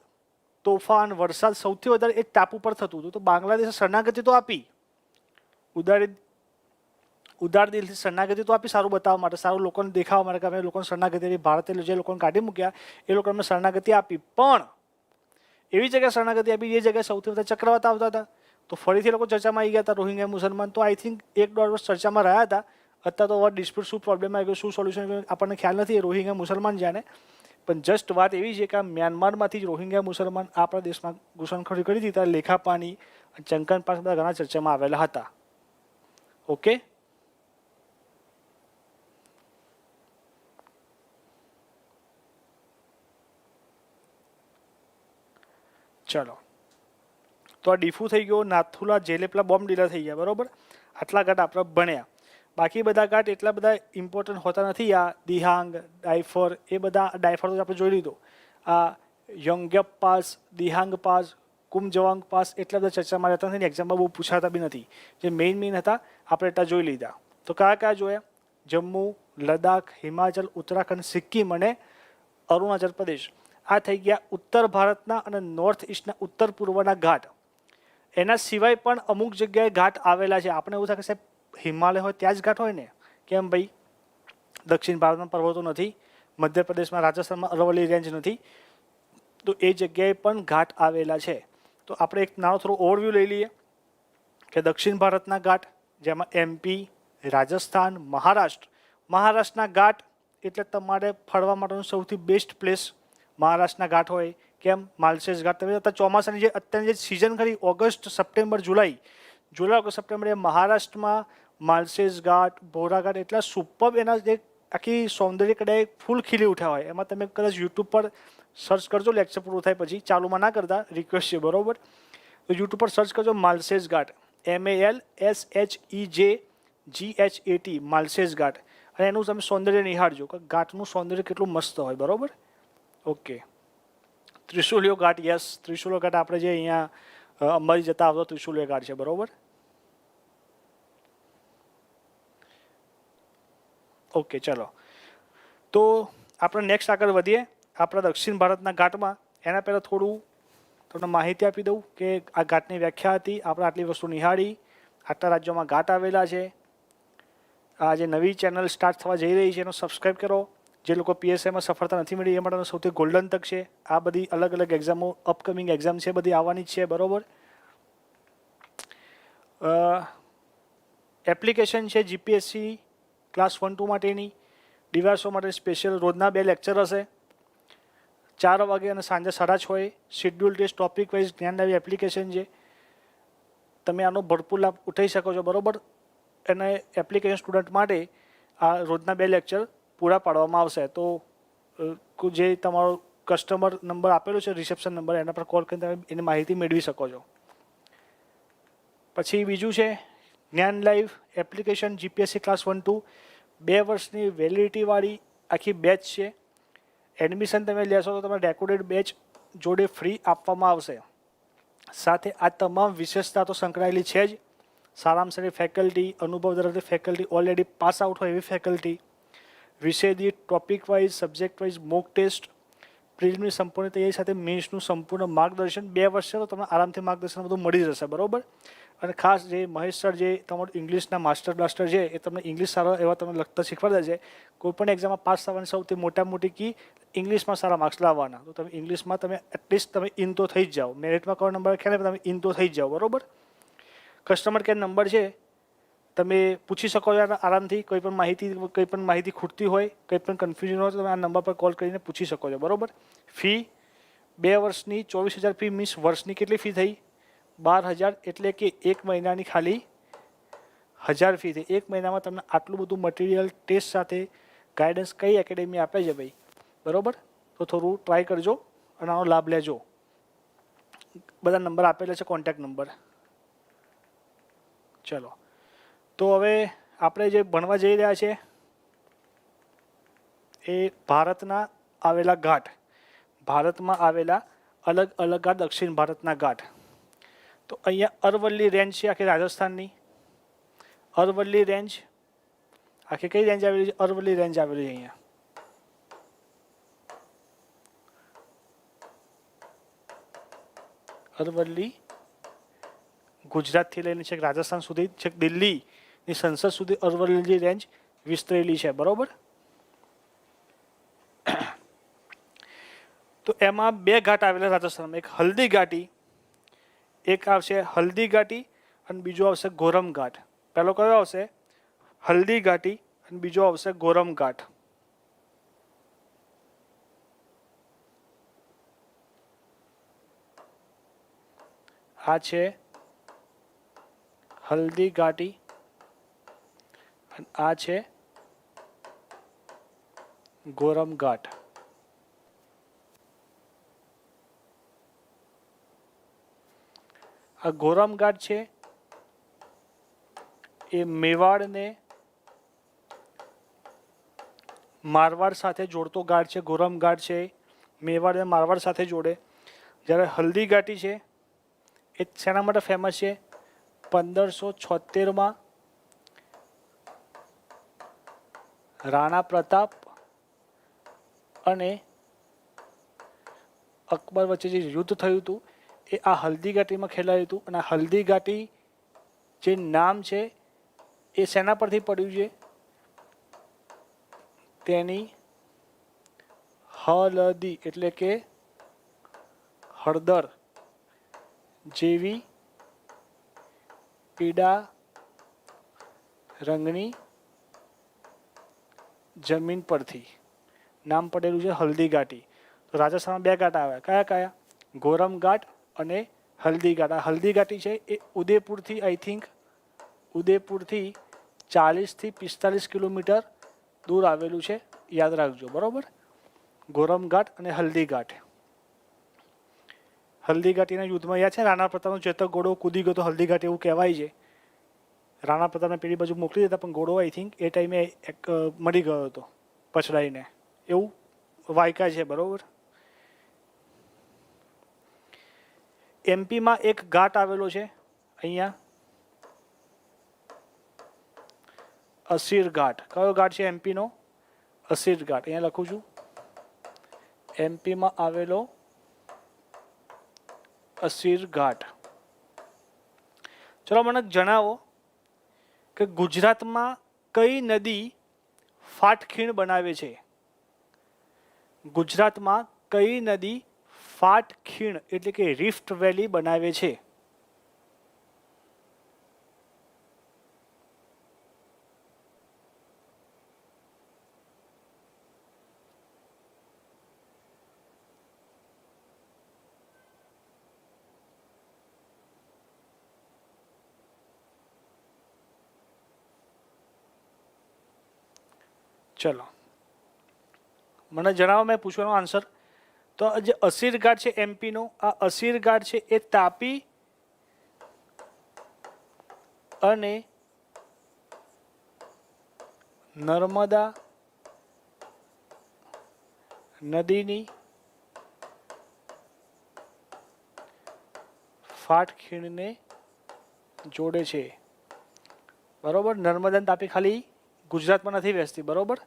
તોફાન વરસાદ સૌથી વધારે એ ટાપુ પર થતું હતું. તો બાંગ્લાદેશે શરણાગતિ તો આપી, ઉદાર દિલથી શરણાગતિ તો આપી સારું બતાવવા માટે, સારું લોકોને દેખાવા માટે કે અમે લોકોને શરણાગતિ આપી, ભારતે જે લોકોને કાઢી મૂક્યા એ લોકોને અમે શરણાગતિ આપી. પણ એવી જગ્યાએ શરણાગતિ આપી જે જગ્યાએ સૌથી વધારે ચક્રવાત આવતા હતા. તો ફરીથી લોકો ચર્ચામાં આવી ગયા હતા રોહિંગ્યા મુસલમાન. તો આઈ થિંક 1-1.5 વર્ષ ચર્ચામાં રહ્યા હતા. અત્યારે તો ડિસ્પ્યુટ શું પ્રોબ્લેમ આવી ગયો, શું સોલ્યુશન આપણને ખ્યાલ નથી. રોહિંગ્યા મુસલમાન જાણે. પણ જસ્ટ વાત એવી છે કે આ મ્યાનમારમાંથી જ રોહિંગ્યા મુસલમાન આપણા દેશમાં ઘૂસણખોરી કરી હતી. ત્યારે લેખાપાણી અને ચંકન પાસ બધા ઘણા ચર્ચામાં આવેલા હતા. ઓકે, ચલો. તો આ ડીફુ થઈ ગયો, નાથુલા જેલે પેલા બોમ્બ ડીલર થઈ ગયા. બરોબર, આટલા ઘાટ આપણે ભણ્યા. બાકી બધા ઘાટ એટલા બધા ઇમ્પોર્ટન્ટ હોતા નથી. આ દિહાંગ, ડાયફર, એ બધા ડાયફર તો આપણે જોઈ લીધો. આ યોંગ્યપ પાસ, દિહાંગ પાસ, કુમજવાંગ પાસ એટલા બધા ચર્ચામાં રહેતા નથી, એક્ઝામમાં બહુ પૂછાતા બી નથી. જે મેઇન હતા આપણે એટલા જોઈ લીધા. તો કયા કયા જોયા? જમ્મુ, લદ્દાખ, હિમાચલ, ઉત્તરાખંડ, સિક્કિમ અને અરુણાચલ પ્રદેશ. આ થઈ ગયા ઉત્તર ભારતના અને નોર્થ ઇસ્ટના ઉત્તર પૂર્વના ઘાટ. એના સિવાય પણ અમુક જગ્યાએ ઘાટ આવેલા છે. આપણે એવું થાય કે સાહેબ હિમાલય હોય ત્યાં જ ઘાટ હોય ને? કેમ ભાઈ? દક્ષિણ ભારતમાં પર્વતો નથી, મધ્યપ્રદેશમાં રાજસ્થાનમાં અરવલ્લી રેન્જ નથી, તો એ જગ્યાએ પણ ઘાટ આવેલા છે. તો આપણે એક નાનો થોડો ઓવરવ્યૂ લઈ લઈએ કે દક્ષિણ ભારતના ઘાટ, જેમાં MP, રાજસ્થાન, મહારાષ્ટ્રના ઘાટ એટલે તમારે ફરવા માટેનું સૌથી બેસ્ટ પ્લેસ મહારાષ્ટ્રના ઘાટ હોય. કેમ? માલસેજ ઘાટ. તમે અત્યારે ચોમાસાની જે અત્યારની જે સિઝન ખરી ઓગસ્ટ, સપ્ટેમ્બર, જુલાઈ, ઓગસ્ટ, સપ્ટેમ્બર, એ મહારાષ્ટ્રમાં માલસેજ ઘાટ, ભોરા ઘાટ એટલા સુપર, એના જે આખી સૌંદર્ય કદાચ ફૂલ ખીલી ઉઠ્યા હોય. એમાં તમે કદાચ યુટ્યુબ પર સર્ચ કરજો, લેક્ચર પૂરું થાય પછી, ચાલુમાં ના કરતા, રિક્વેસ્ટ છે. બરોબર, તો યુટ્યુબ પર સર્ચ કરજો માલસેજ ઘાટ, MALSHEJGHAT, માલસેજ ઘાટ, અને એનું તમે સૌંદર્ય નિહાળજો કે ઘાટનું સૌંદર્ય કેટલું મસ્ત હોય. બરોબર, ઓકે. ત્રિશુલિયો ઘાટ, યસ, ત્રિશુલિયો ઘાટ આપણે જે અહીંયા અંબાજી જતા આવતો ત્રિશુલિયો ઘાટ છે. બરોબર, ઓકે. ચલો, તો આપણે નેક્સ્ટ આગળ વધીએ આપણા દક્ષિણ ભારતના ઘાટમાં. એના પહેલાં થોડું તમને માહિતી આપી દઉં કે આ ઘાટની વ્યાખ્યા હતી. આપણે આટલી વસ્તુ નિહાળી, આટલા રાજ્યોમાં ઘાટ આવેલા છે. આ જે નવી ચેનલ સ્ટાર્ટ થવા જઈ રહી છે એનો સબસ્ક્રાઈબ કરો. જે લોકો PSIમાં સફળતા નથી મળી એ માટેનો સૌથી ગોલ્ડન તક છે. આ બધી અલગ અલગ એક્ઝામો, અપકમિંગ એક્ઝામ છે, બધી આવવાની જ છે. બરોબર, એપ્લિકેશન છે GPSC ક્લાસ 1-2 માટેની, ડિવાસો માટે સ્પેશિયલ રોજના 2 લેક્ચર હશે, 4 વાગે અને સાંજે 6:30. Schedule test topic wise Gyandavi application છે. તમે આનો ભરપૂર લાભ ઉઠાવી શકો છો. બરોબર, અને એપ્લિકેશન સ્ટુડન્ટ માટે આ રોજના 2 લેક્ચર પૂરા પાડવામાં આવશે. તો જે તમારો કસ્ટમર નંબર આપેલો છે, રિસેપ્શન નંબર, એના પર કોલ કરીને તમે એની માહિતી મેળવી શકો છો. પછી બીજું છે જ્ઞાન લાઈવ એપ્લિકેશન GPSC ક્લાસ 1-2, 2 વર્ષની વેલિડિટીવાળી આખી બેચ છે. એડમિશન તમે લેશો તો તમને ડેકોરેડ બેચ જોડે ફ્રી આપવામાં આવશે. સાથે આ તમામ વિશેષતા તો સંકળાયેલી છે જ. સારામાં સારી ફેકલ્ટી, અનુભવ ધરાવતી ફેકલ્ટી, ઓલરેડી પાસ આઉટ હોય એવી ફેકલ્ટી, વિષય દીઠ topic wise, subject wise mock test, પ્રિલિમની સંપૂર્ણ તૈયારી સાથે મેન્સનું સંપૂર્ણ માર્ગદર્શન. 2 વર્ષ છે તો તમને આરામથી માર્ગદર્શન બધું મળી જશે. બરોબર, અને ખાસ જે મહેશ સર જે તમારું ઇંગ્લિશના માસ્ટર બ્લાસ્ટર છે એ તમને ઇંગ્લિશ સારા એવા તમને લખતા શીખવાડે છે. કોઈપણ એક્ઝામમાં પાસ થવાની સૌથી મોટી કી ઇંગ્લિશમાં સારા માર્ક્સ લાવવાના. તો તમે ઇંગ્લિશમાં તમે એટલીસ્ટ તમે ઇન તો થઈ જ જાઓ. મેરિટમાં કયો નંબર ખ્યાલ તમે ઇન તો થઈ જ જાઓ. બરોબર, કસ્ટમર કેર નંબર છે, તમે પૂછી શકો છો આરામથી. કોઈ પણ માહિતી ખૂટતી હોય, કંઈ પણ કન્ફ્યુઝન હોય તો તમે આ નંબર પર કોલ કરીને પૂછી શકો છો. બરોબર, ફી 2 વર્ષની 24,000 ફી, મીન્સ વર્ષની કેટલી ફી થઈ? 12,000, એટલે કે 1 મહિનાની ખાલી 1,000 ફી થઈ. 1 મહિનામાં તમને આટલું બધું મટીરિયલ ટેસ્ટ સાથે ગાઈડન્સ કઈ એકેડેમી આપે છે ભાઈ? બરોબર, તો થોડું ટ્રાય કરજો અને આનો લાભ લેજો. બધા નંબર આપેલા છે, કોન્ટેક્ટ નંબર. ચલો, તો હવે આપણે જે ભણવા જઈ રહ્યા છે એ ભારતના આવેલા ઘાટ, ભારતમાં આવેલા અલગ અલગ ઘાટ, દક્ષિણ ભારતના ઘાટ. તો અહીંયા અરવલ્લી રેન્જ છે આખી રાજસ્થાનની. અરવલ્લી રેન્જ આખી કઈ રેન્જ આવેલી છે? અરવલ્લી રેન્જ આવેલી છે અહીંયા. અરવલ્લી ગુજરાતથી લઈને છેક રાજસ્થાન સુધી, છેક દિલ્હીની સંસદ સુધી અરવલ્લી રેન્જ વિસ્તરેલી છે. બરોબર. તો એમાં બે ઘાટ આવેલા રાજસ્થાનમાં, એક હલ્દી ઘાટી, એક આવશે હલ્દી ઘાટી અને બીજો આવશે ગોરમ ઘાટ. પહેલો કયો આવશે? હલ્દી ઘાટી અને બીજો આવશે ગોરમ ઘાટ. આ છે હલ્દી ઘાટી અને આ છે ગોરમ ઘાટ. આ ગોરમ ઘાટ છે એ મેવાડને મારવાડ સાથે જોડતો ઘાટ છે. ગોરમ ઘાટ છે મેવાડ અને મારવાડ સાથે જોડે. જ્યારે હલ્દી ઘાટી છે એ શેના માટે ફેમસ છે? 1576માં રાણા પ્રતાપ અને અકબર વચ્ચે જે યુદ્ધ થયું હતું એ આ હલ્દી ઘાટીમાં ખેલાયું હતું. અને હલ્દી ઘાટી જે નામ છે એ શેના પરથી પડ્યું છે? તેની હળદી એટલે કે હળદર જેવી પીળા રંગની જમીન પરથી નામ પડેલું છે હલ્દી ઘાટી. તો રાજસ્થાનમાં બે ઘાટ આવ્યા. કયા કયા? ગોરમ ઘાટ અને હલ્દી ઘાટ. આ હલ્દી ઘાટી છે એ ઉદયપુરથી આઈ થિંક ઉદયપુરથી 40 થી 45 કિલોમીટર દૂર આવેલું છે. યાદ રાખજો. બરોબર. ગોરમ ઘાટ અને હલ્દી ઘાટ. હલ્દી ઘાટીના યુદ્ધમાં યાદ છે રાણા પ્રતાપનો ચેતક ઘોડો કૂદી ગયો તો હલ્દી ઘાટી એવું કહેવાય છે. રાણા પ્રતાપને પેલી બાજુ મોકલી દેતા પણ ઘોડો આઈ થિંક એ ટાઈમે મરી ગયો હતો પછડાઈને, એવું વાયકા છે. બરોબર. એમપીમાં એક ઘાટ આવેલો છે અહીંયા, અસીર ઘાટ. કયો ઘાટ છે એમપીનો? અસીર ઘાટ. અહીંયા લખું છું, એમપીમાં આવેલો અસીર ઘાટ. ચલો મને જણાવો કે ગુજરાતમાં કઈ નદી ફાટખીણ બનાવે છે? ગુજરાતમાં કઈ નદી ફાટખીણ એટલે કે રિફ્ટ વેલી બનાવે છે? ચલો મને જણાવો, મેં પૂછવાનો આન્સર. તો જે અસીર ઘાટ છે એમપીનો, આ અસીર ઘાટ છે એ તાપી અને નર્મદા નદીની ફાટખીણને જોડે છે. બરોબર. નર્મદા અને તાપી ખાલી ગુજરાતમાં નથી વહેતી. બરોબર.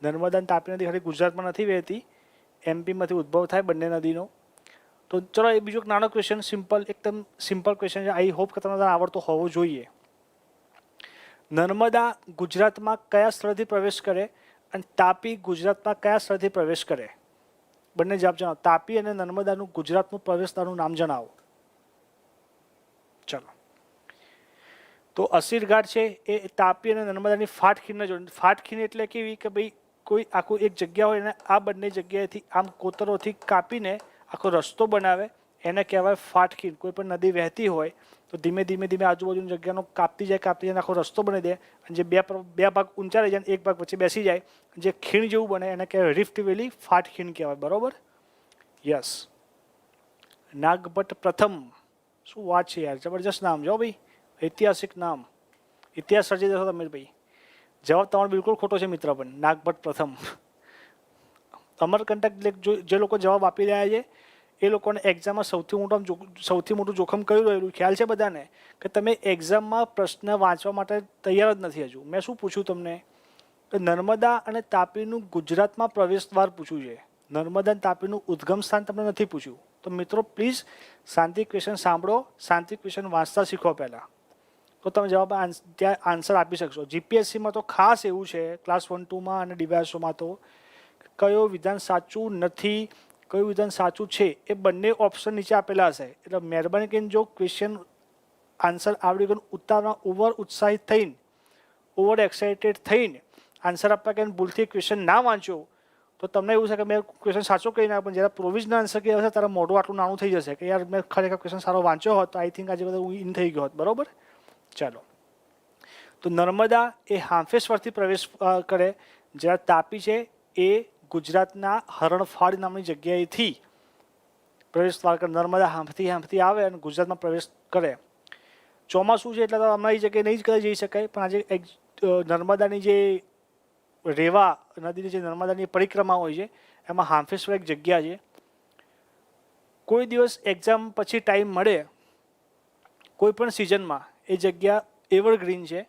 નર્મદા અને તાપી નદી ખાલી ગુજરાતમાં નથી વહેતી, એમપીમાંથી ઉદ્ભવ થાય બંને નદીનો. તો ચલો એ બીજો એક નાનો ક્વેશ્ચન, સિમ્પલ, એકદમ સિમ્પલ ક્વેશ્ચન છે. આઈ હોપ કે તમને આવડતો હોવો જોઈએ. નર્મદા ગુજરાતમાં કયા સ્થળથી પ્રવેશ કરે અને તાપી ગુજરાતમાં કયા સ્થળથી પ્રવેશ કરે? બંને જવાબ જણાવો. તાપી અને નર્મદાનું ગુજરાતનું પ્રવેશદ્વારનું નામ જણાવો. ચલો. તો અસીર ઘાટ છે એ તાપી અને નર્મદાની ફાટખીણને જોડે. ફાટખીણ એટલે કેવી કે ભાઈ કોઈ આખું એક જગ્યા હોય અને આ બંને જગ્યાએથી આમ કોતરોથી કાપીને આખો રસ્તો બનાવે એને કહેવાય ફાટખીણ. કોઈ પણ નદી વહેતી હોય તો ધીમે ધીમે ધીમે આજુબાજુની જગ્યાનો કાપતી જાય આખો રસ્તો બની દે અને જે બે ભાગ ઊંચા રહી જાય એક ભાગ વચ્ચે બેસી જાય, જે ખીણ જેવું બને એને કહેવાય રિફ્ટ વેલી ફાટખીણ કહેવાય. બરોબર. યસ. નાગભટ્ટ પ્રથમ. શું વાત છે યાર, જબરજસ્ત નામ જો ભાઈ, ઐતિહાસિક નામ. ઇતિહાસ સર્જી દેશો તમે ભાઈ. જવાબ તમારો બિલકુલ ખોટો છે મિત્ર. પણ નાગભટ્ટ પ્રથમ. અમરકંટક જે લોકો જવાબ આપી રહ્યા છે એ લોકોને એક્ઝામમાં સૌથી મોટું જોખમ કયું રહેલું ખ્યાલ છે બધાને? કે તમે એક્ઝામમાં પ્રશ્ન વાંચવા માટે તૈયાર જ નથી હજુ. મેં શું પૂછ્યું તમને? કે નર્મદા અને તાપીનું ગુજરાતમાં પ્રવેશ દ્વાર પૂછ્યું છે. નર્મદા અને તાપીનું ઉદ્ગમ સ્થાન તમને નથી પૂછ્યું. તો મિત્રો પ્લીઝ શાંતિ ક્વેશ્ચન સાંભળો, શાંતિ ક્વેશ્ચન વાંચતા શીખો પહેલાં, તો તમે જવાબ ત્યાં આન્સર આપી શકશો. જીપીએસસીમાં તો ખાસ એવું છે ક્લાસ 1-2માં અને ડીવાયએસઓમાં તો કયો વિધાન સાચું નથી, કયું વિધાન સાચું છે એ બંને ઓપ્શન નીચે આપેલા હશે. એટલે મહેરબાની કરીને જો ક્વેશ્ચન આન્સર આવડી ગયો ઉતારમાં ઓવર ઉત્સાહિત થઈને, ઓવર એક્સાઇટેડ થઈને આન્સર આપવા કે ભૂલથી ક્વેશ્ચન ના વાંચ્યો તો તમને એવું છે કે મેં ક્વેશ્ચન સાચો કહી ના, પણ જ્યારે પ્રોવિઝનલ આન્સર કહી હશે ત્યારે મોઢું આટલું નાનું થઈ જશે કે યાર મેં ખરેખર ક્વેશ્ચન સારો વાંચ્યો હોત તો આઈ થિંક આજે બધા હું ઇન થઈ ગયો હોત. બરાબર, ચાલો. તો નર્મદા એ હાંફેશ્વરથી પ્રવેશ કરે, જ્યારે તાપી છે એ ગુજરાતના હરણફાળ નામની જગ્યાએથી પ્રવેશ દ્વાર કરે. નર્મદા હાંફતી આવે અને ગુજરાતમાં પ્રવેશ કરે. ચોમાસું છે એટલે તો હમણાં એ જગ્યાએ નહીં જ જઈ શકાય, પણ આજે નર્મદાની જે રેવા નદીની જે નર્મદાની પરિક્રમા હોય છે એમાં હાંફેશ્વર એક જગ્યા છે. કોઈ દિવસ એક્ઝામ પછી ટાઈમ મળે કોઈ પણ સિઝનમાં એ જગ્યા એવરગ્રીન છે.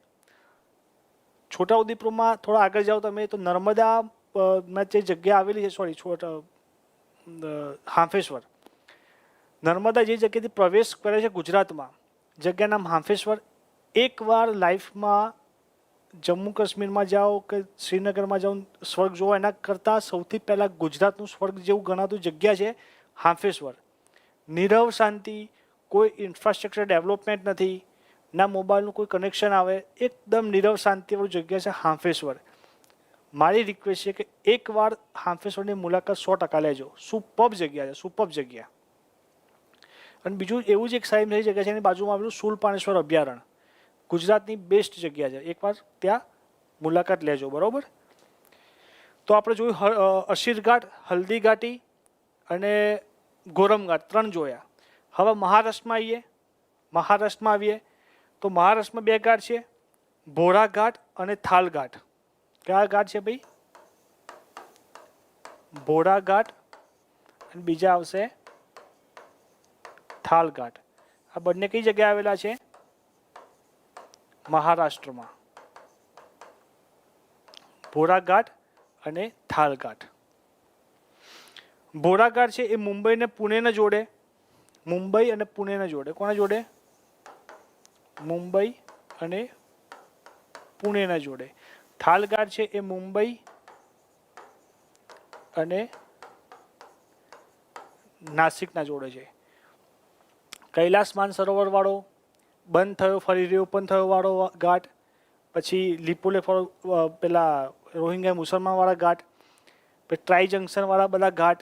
છોટાઉદેપુરમાં થોડા આગળ જાઓ તમે તો નર્મદામાં જે જગ્યા આવેલી છે, હાંફેશ્વર, નર્મદા જે જગ્યાથી પ્રવેશ કરે છે ગુજરાતમાં, જગ્યા નામ હાંફેશ્વર. એકવાર લાઈફમાં જમ્મુ કાશ્મીરમાં જાઓ કે શ્રીનગરમાં જાઓ સ્વર્ગ જોવો એના કરતાં સૌથી પહેલાં ગુજરાતનું સ્વર્ગ જેવું ગણાતું જગ્યા છે હાંફેશ્વર. નીરવ શાંતિ, કોઈ ઇન્ફ્રાસ્ટ્રક્ચર ડેવલપમેન્ટ નથી, ના મોબાઈલનું કોઈ કનેક્શન આવે, એકદમ નીરવ શાંતિવાળી જગ્યા છે હાંફેશ્વર. મારી રિક્વેસ્ટ છે કે એકવાર હાંફેશ્વરની મુલાકાત 100% લેજો. સુપર્બ જગ્યા છે, સુપર્બ જગ્યા. અને બીજું એવું જ એક સારી જગ્યા છે એની બાજુમાં આવેલું શૂલપાણેશ્વર અભયારણ્ય, ગુજરાતની બેસ્ટ જગ્યા છે, એકવાર ત્યાં મુલાકાત લેજો. બરાબર, તો આપણે જોયું અશીરઘાટ, હલ્દી ઘાટી અને ગોરમઘાટ 3 જોયા. હવે મહારાષ્ટ્રમાં આવીએ તો મહારાષ્ટ્રમાં 2 ઘાટ છે, ભોરા ઘાટ અને થાલ ઘાટ. કયા ઘાટ છે ભાઈ? ભોરા ઘાટ અને બીજા આવશે થાલ ઘાટ. આ બંને કઈ જગ્યાએ આવેલા છે? મહારાષ્ટ્રમાં. ભોરા ઘાટ અને થાલ ઘાટ. ભોરા ઘાટ છે એ મુંબઈ અને પુણેને જોડે. મુંબઈ અને પુણેને જોડે. કોને જોડે? મુંબઈ અને પુણેને જોડે. થાલ ઘાટ છે એ મુંબઈ અને નાસિકના જોડે છે. કૈલાસ માનસરોવર વાળો બંધ થયો ફરી રીઓપન થયો વાળો ઘાટ, પછી લીપોલે પેલા રોહિંગ્યા મુસલમાન વાળા ઘાટ, પછી ટ્રાઈ જંકશન વાળા બધા ઘાટ.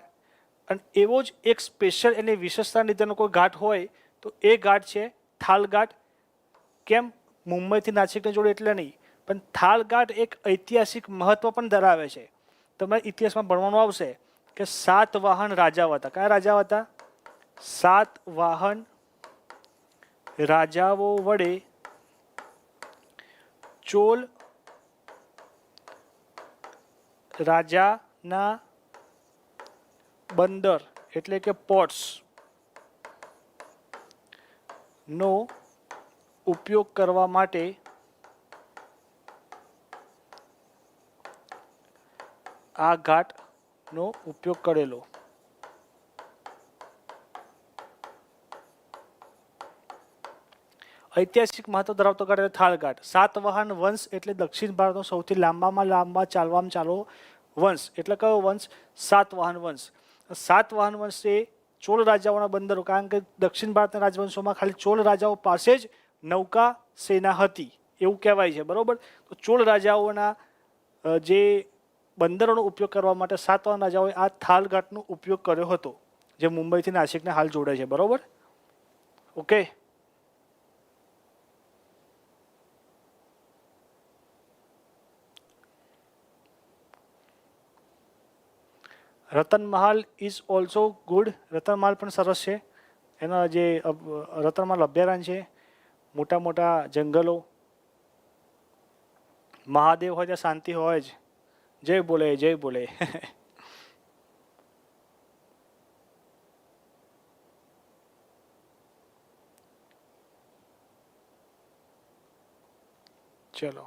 અને એવો જ એક સ્પેશિયલ એની વિશેષતા લીધેનો કોઈ ઘાટ હોય તો એ ઘાટ છે થાલ ઘાટ. કેમ? મુંબઈથી નાસિકને જોડે એટલે નહીં, પણ થાલ ઘાટ એક ઐતિહાસિક મહત્વ પણ ધરાવે છે. તમારે ઇતિહાસમાં ભણવાનું આવશે કે 7 વાહન રાજાઓ હતા. કયા રાજાઓ હતા? 7 વાહન રાજાઓ વડે ચોલ રાજાના બંદર એટલે કે પોર્ટ્સ નો ઉપયોગ કરવા માટે આ ઘાટનો ઉપયોગ કરેલો. ઐતિહાસિક મહત્વ ધરાવતો ઘાટ થાળ ઘાટ. સાતવાહન વંશ એટલે દક્ષિણ ભારતનો સૌથી લાંબામાં લાંબા ચાલવામાં ચાલો વંશ. એટલે કયો વંશ? સાતવાહન વંશ. સાતવાહન વંશ એ ચોલ રાજાઓના બંદરો, કારણ કે દક્ષિણ ભારતના રાજવંશોમાં ખાલી ચોલ રાજાઓ પાસે જ નૌકા સેના હતી એવું કહેવાય છે. બરોબર, તો ચોલ રાજાઓના જે બંદરોનો ઉપયોગ કરવા માટે સાતવાહન રાજાઓએ આ થાલ ઘાટનો ઉપયોગ કર્યો હતો, જે મુંબઈથી નાસિકને હાલ જોડે છે. બરોબર, okay. Ratanmahal is also good. Ratanmahal પણ સરસ છે. એના જે રતનમહાલ અભયારણ્ય છે, મોટા મોટા જંગલો, મહાદેવ હોય ત્યાં શાંતિ હોય જ. જય બોલે, જય બોલે. ચલો,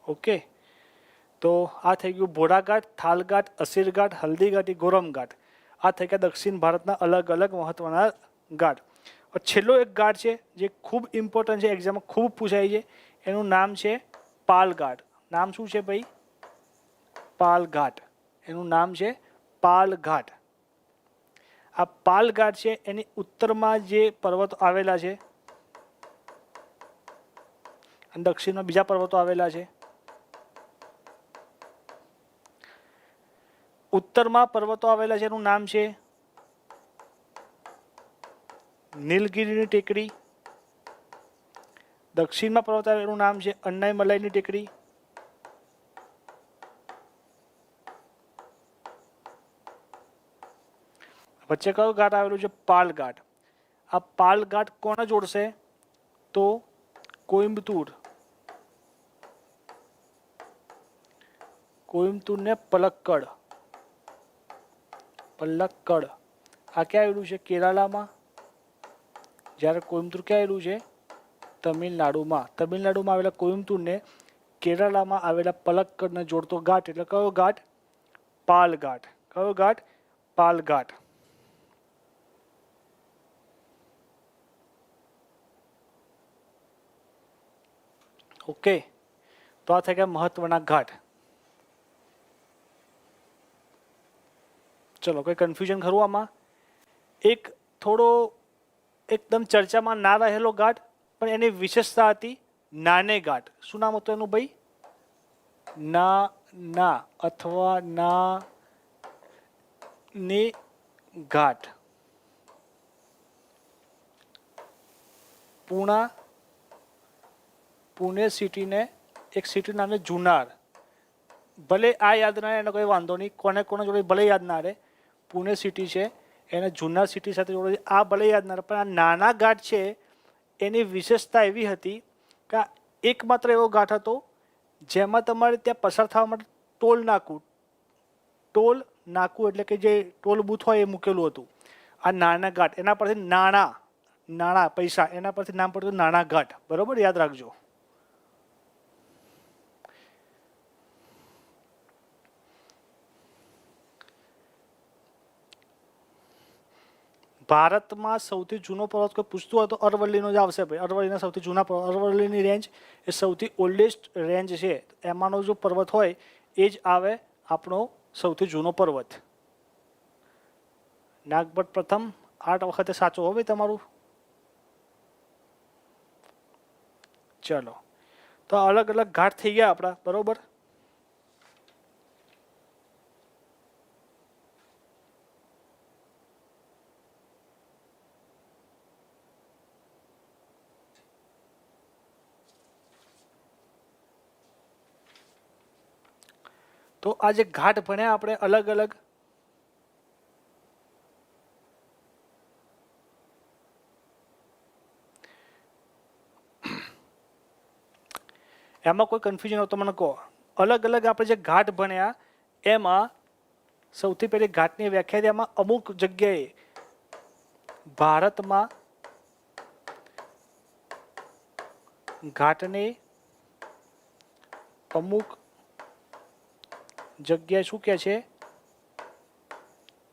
ઓકે. તો આ થઈ ગયું ભોળાઘાટ, થાલઘાટ, અસીરઘાટ, હલ્દીઘાટી, ગોરમઘાટ. આ થઈ ગયા દક્ષિણ ભારતના અલગ અલગ મહત્વના ઘાટ. છેલ્લો એક ઘાટ છે જે ખૂબ ઇમ્પોર્ટન્ટ છે, એક્ઝામમાં ખૂબ પૂછાય છે. એનું નામ છે પાલ ઘાટ. નામ શું છે ભાઈ? પાલ ઘાટ. એનું નામ છે પાલ ઘાટ. આ પાલ ઘાટ છે એની ઉત્તરમાં જે પર્વતો આવેલા છે અને દક્ષિણમાં બીજા પર્વતો આવેલા છે. ઉત્તરમાં પર્વતો આવેલા છે એનું નામ છે નીલગિરીની ટેકરી. દક્ષિણમાં પર્વત આવે એનું નામ છે અન્નાઈમલાઈની ટેકરી. વચ્ચે કયો ઘાટ આવેલું છે? પાલ ઘાટ. આ પાલ ઘાટ કોને જોડશે? તો કોઈમ્બતુર. કોઈમ્બતુર ને પલક્કડ. પલક્કડ આ ક્યાં આવેલું છે? કેરાલામાં. જ્યારે કોઈમ્બતુર ક્યાં આવેલું છે? તમિલનાડુમાં. તમિલનાડુમાં આવેલા કોઈમ્બતુરને કેરાલામાં આવેલા પલક્કડને જોડતો ઘાટ એટલે કયો ઘાટ? પાલ ઘાટ. કયો ઘાટ? પાલ ઘાટ. ઓકે, તો આ થઈ ગયા મહત્વના ઘાટ. ચલો, કોઈ કન્ફ્યુઝન ખરું આમાં? એક થોડો એકદમ ચર્ચામાં ના રહેલો ઘાટ પણ એની વિશેષતા હતી નાને ઘાટ. શું નામ હતું એનું ભાઈ? ના અથવા ના ને ઘાટ. પુણે સિટીને એક સિટી નામ છે જુનાર. ભલે આ યાદ ના રહે એનો કોઈ વાંધો નહીં, કોને જોડે ભલે યાદ ના રહે. પુણે સિટી છે એને જુનાર સિટી સાથે જોડે. આ ભલે યાદ ના રહે પણ આ નાના ઘાટ છે એની વિશેષતા એવી હતી કે એકમાત્ર એવો ઘાટ હતો જેમાં તમારે ત્યાં પસાર થવા માટે ટોલ નાકું એટલે કે જે ટોલ બૂથ હોય એ મૂકેલું હતું. આ નાના ઘાટ એના પરથી નાણાં પૈસા એના પરથી નામ પડતું નાના ઘાટ. બરોબર, યાદ રાખજો. ભારતમાં સૌથી જૂનો પર્વત કોઈ પૂછતું હોય તો અરવલ્લીનો જ આવશે ભાઈ. અરવલ્લીના સૌથી જૂના પર્વત, અરવલ્લીની રેન્જ એ સૌથી ઓલ્ડેસ્ટ રેન્જ છે. એમાંનો જો પર્વત હોય એ જ આવે આપણો સૌથી જૂનો પર્વત. નાગભટ્ટ પ્રથમ 8 વખતે સાચો હો ભાઈ તમારું. ચલો, તો અલગ અલગ ઘાટ થઈ ગયા આપણા. બરોબર, તો આ જે ઘાટ ભણ્યા આપણે અલગ અલગ, એમાં કોઈ કન્ફ્યુઝન હોય તો મને કહો. અલગ અલગ આપણે જે ઘાટ ભણ્યા એમાં સૌથી પહેલી ઘાટની વ્યાખ્યા એમાં અમુક જગ્યાએ ભારતમાં ઘાટને અમુક જગ્યાએ શું કહે છે?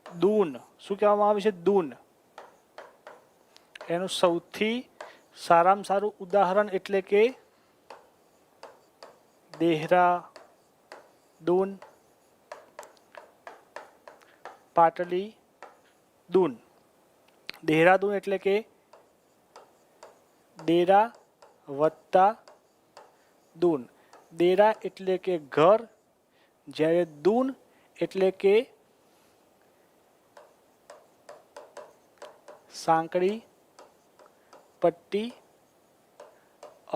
દૂન. શું કહેવામાં આવે છે? દૂન. એનું સૌથી સારામાં સારું ઉદાહરણ એટલે કે દેહરાદૂન, પાટલીદૂન. દેહરાદૂન એટલે કે ડેરા વત્તા દૂન. ડેરા એટલે કે ઘર, જ્યારે દૂન એટલે કે સાંકડી પટ્ટી,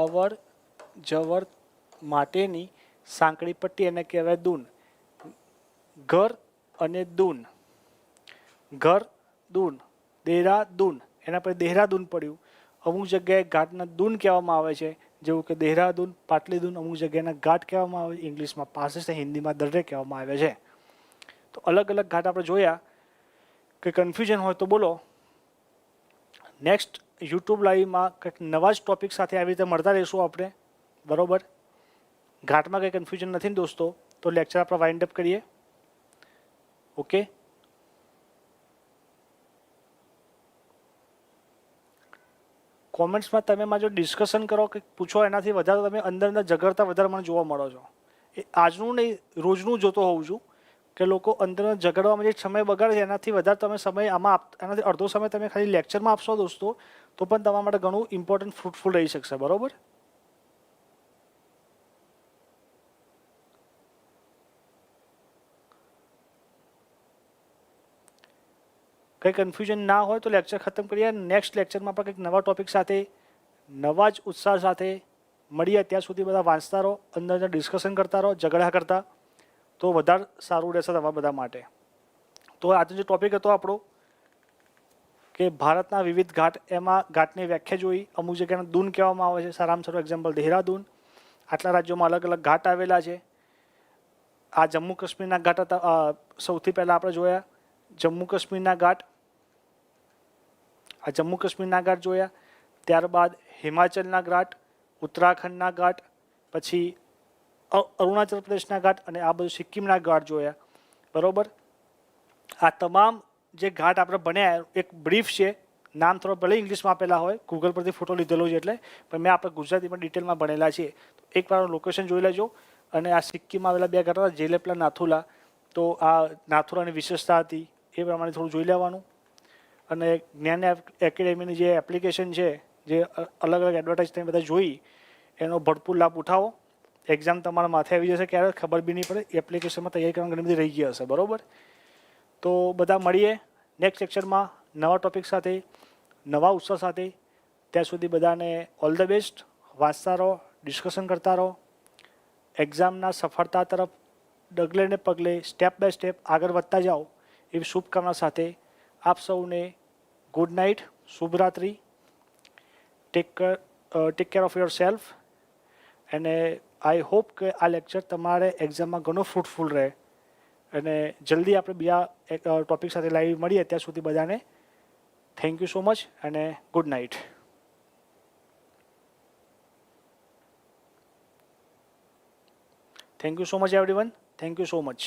અવર જવર માટેની સાંકડી પટ્ટી એને કહેવાય દૂન. ઘર અને દૂન, ઘર દૂન, દેહરાદૂન, એના પર દેહરાદૂન પડ્યું. અમુક જગ્યાએ ઘાટના દૂન કહેવામાં આવે છે, જેવું કે દેહરાદૂન, પાટલીદૂન. અમુક જગ્યાના ઘાટ કહેવામાં આવે છે, ઇંગ્લિશમાં પાસીસ છે, હિન્દીમાં દર્રે કહેવામાં આવે છે. તો અલગ અલગ ઘાટ આપણે જોયા. કે કન્ફ્યુઝન હોય તો બોલો. નેક્સ્ટ યુટ્યુબ લાઈવમાં કંઈક નવા જ ટોપિક સાથે આવી રીતે મળતા રહીશું આપણે. બરોબર, ઘાટમાં કંઈ કન્ફ્યુઝન નથી ને દોસ્તો? તો લેક્ચર આપણે વાઇન્ડ અપ કરીએ. ઓકે. કોમેન્ટ્સમાં તમે માં જો ડિસ્કશન કરો કે પૂછો એનાથી વધારે તમે અંદર ઝઘડતા વધારે મને જોવા મળો છો. એ આજનું નહીં રોજનું જોતો હોઉં છું કે લોકો અંદર ઝઘડવામાં જે સમય બગાડે છે એનાથી વધારે તમે સમય આમાં એનાથી અડધો સમય તમે ખાલી લેક્ચરમાં આપશો દોસ્તો તો પણ તમારા માટે ઘણું ઇમ્પોર્ટન્ટ ફ્રૂટફુલ રહી શકશે. બરાબર. કંઈ કન્ફ્યુઝન ના હોય તો લેક્ચર ખતમ કરીએ. નેક્સ્ટ લેક્ચરમાં આપણે કંઈક નવા ટોપિક સાથે નવા જ ઉત્સાહ સાથે મળીએ. ત્યાં સુધી બધા વાંચતા રહો, અંદર ડિસ્કશન કરતા રહો, ઝઘડા કરતા, તો વધારે સારું રહેશે તમારા બધા માટે. તો આજનો જે ટોપિક હતો આપણો કે ભારતના વિવિધ ઘાટ, એમાં ઘાટની વ્યાખ્યા જોઈ. અમુક જગ્યાને દૂન કહેવામાં આવે છે. સારામાં સારું એક્ઝામ્પલ દેહરાદૂન. આટલા રાજ્યોમાં અલગ અલગ ઘાટ આવેલા છે. આ જમ્મુ કાશ્મીરના ઘાટ હતા. સૌથી પહેલાં આપણે જોયા જમ્મુ કાશ્મીરના ઘાટ. આ જમ્મુ કાશ્મીરના ઘાટ જોયા. ત્યારબાદ હિમાચલના ઘાટ, ઉત્તરાખંડના ઘાટ, પછી અરુણાચલ પ્રદેશના ઘાટ અને આ બધું સિક્કિમના ઘાટ જોયા. બરાબર. આ તમામ જે ઘાટ આપણે ભણ્યા એક બ્રીફ છે. નામ થોડો ભલે ઇંગ્લિશમાં આપેલા હોય, ગૂગલ પરથી ફોટો લીધેલો છે એટલે, પણ મેં આપણે ગુજરાતીમાં ડિટેલમાં ભણેલા છીએ. એકવાર લોકેશન જોઈ લેજો. અને આ સિક્કિમમાં આવેલા બે ઘાટ હતા, જેલેપલા, નાથુલા. તો આ નાથુલાની વિશેષતા હતી એ પ્રમાણે થોડું જોઈ લેવાનું. અને જ્ઞાન એકેડેમીની જે એપ્લિકેશન છે, જે અલગ અલગ એડવર્ટાઇઝ તમે બધા જોઈ, એનો ભરપૂર લાભ ઉઠાવો. એક્ઝામ તમારા માથે આવી જશે ક્યારે ખબર બી નહીં પડે. એપ્લિકેશનમાં તૈયારી કરવાની ઘણી બધી રહી ગઈ હશે. બરાબર. તો બધા મળીએ નેક્સ્ટ લેક્ચરમાં નવા ટોપિક સાથે, નવા ઉત્સાહ સાથે. ત્યાં સુધી બધાને ઓલ ધ બેસ્ટ. વાંચતા રહો, ડિસ્કશન કરતા રહો. એક્ઝામના સફળતા તરફ ડગલે ને પગલે સ્ટેપ બાય સ્ટેપ આગળ વધતા જાઓ એવી શુભકામના સાથે આપ સૌને ગુડ નાઇટ, શુભરાત્રિ. Take care of yourself. અને આઈ હોપ કે આ લેક્ચર તમારે એક્ઝામમાં ઘણો ફ્રૂટફુલ રહે. અને જલ્દી આપણે બીજા એક ટોપિક સાથે લાઈવ મળીએ. ત્યાં સુધી બધાને થેન્ક યુ સો મચ અને good night. Thank you so much everyone. Thank you so much.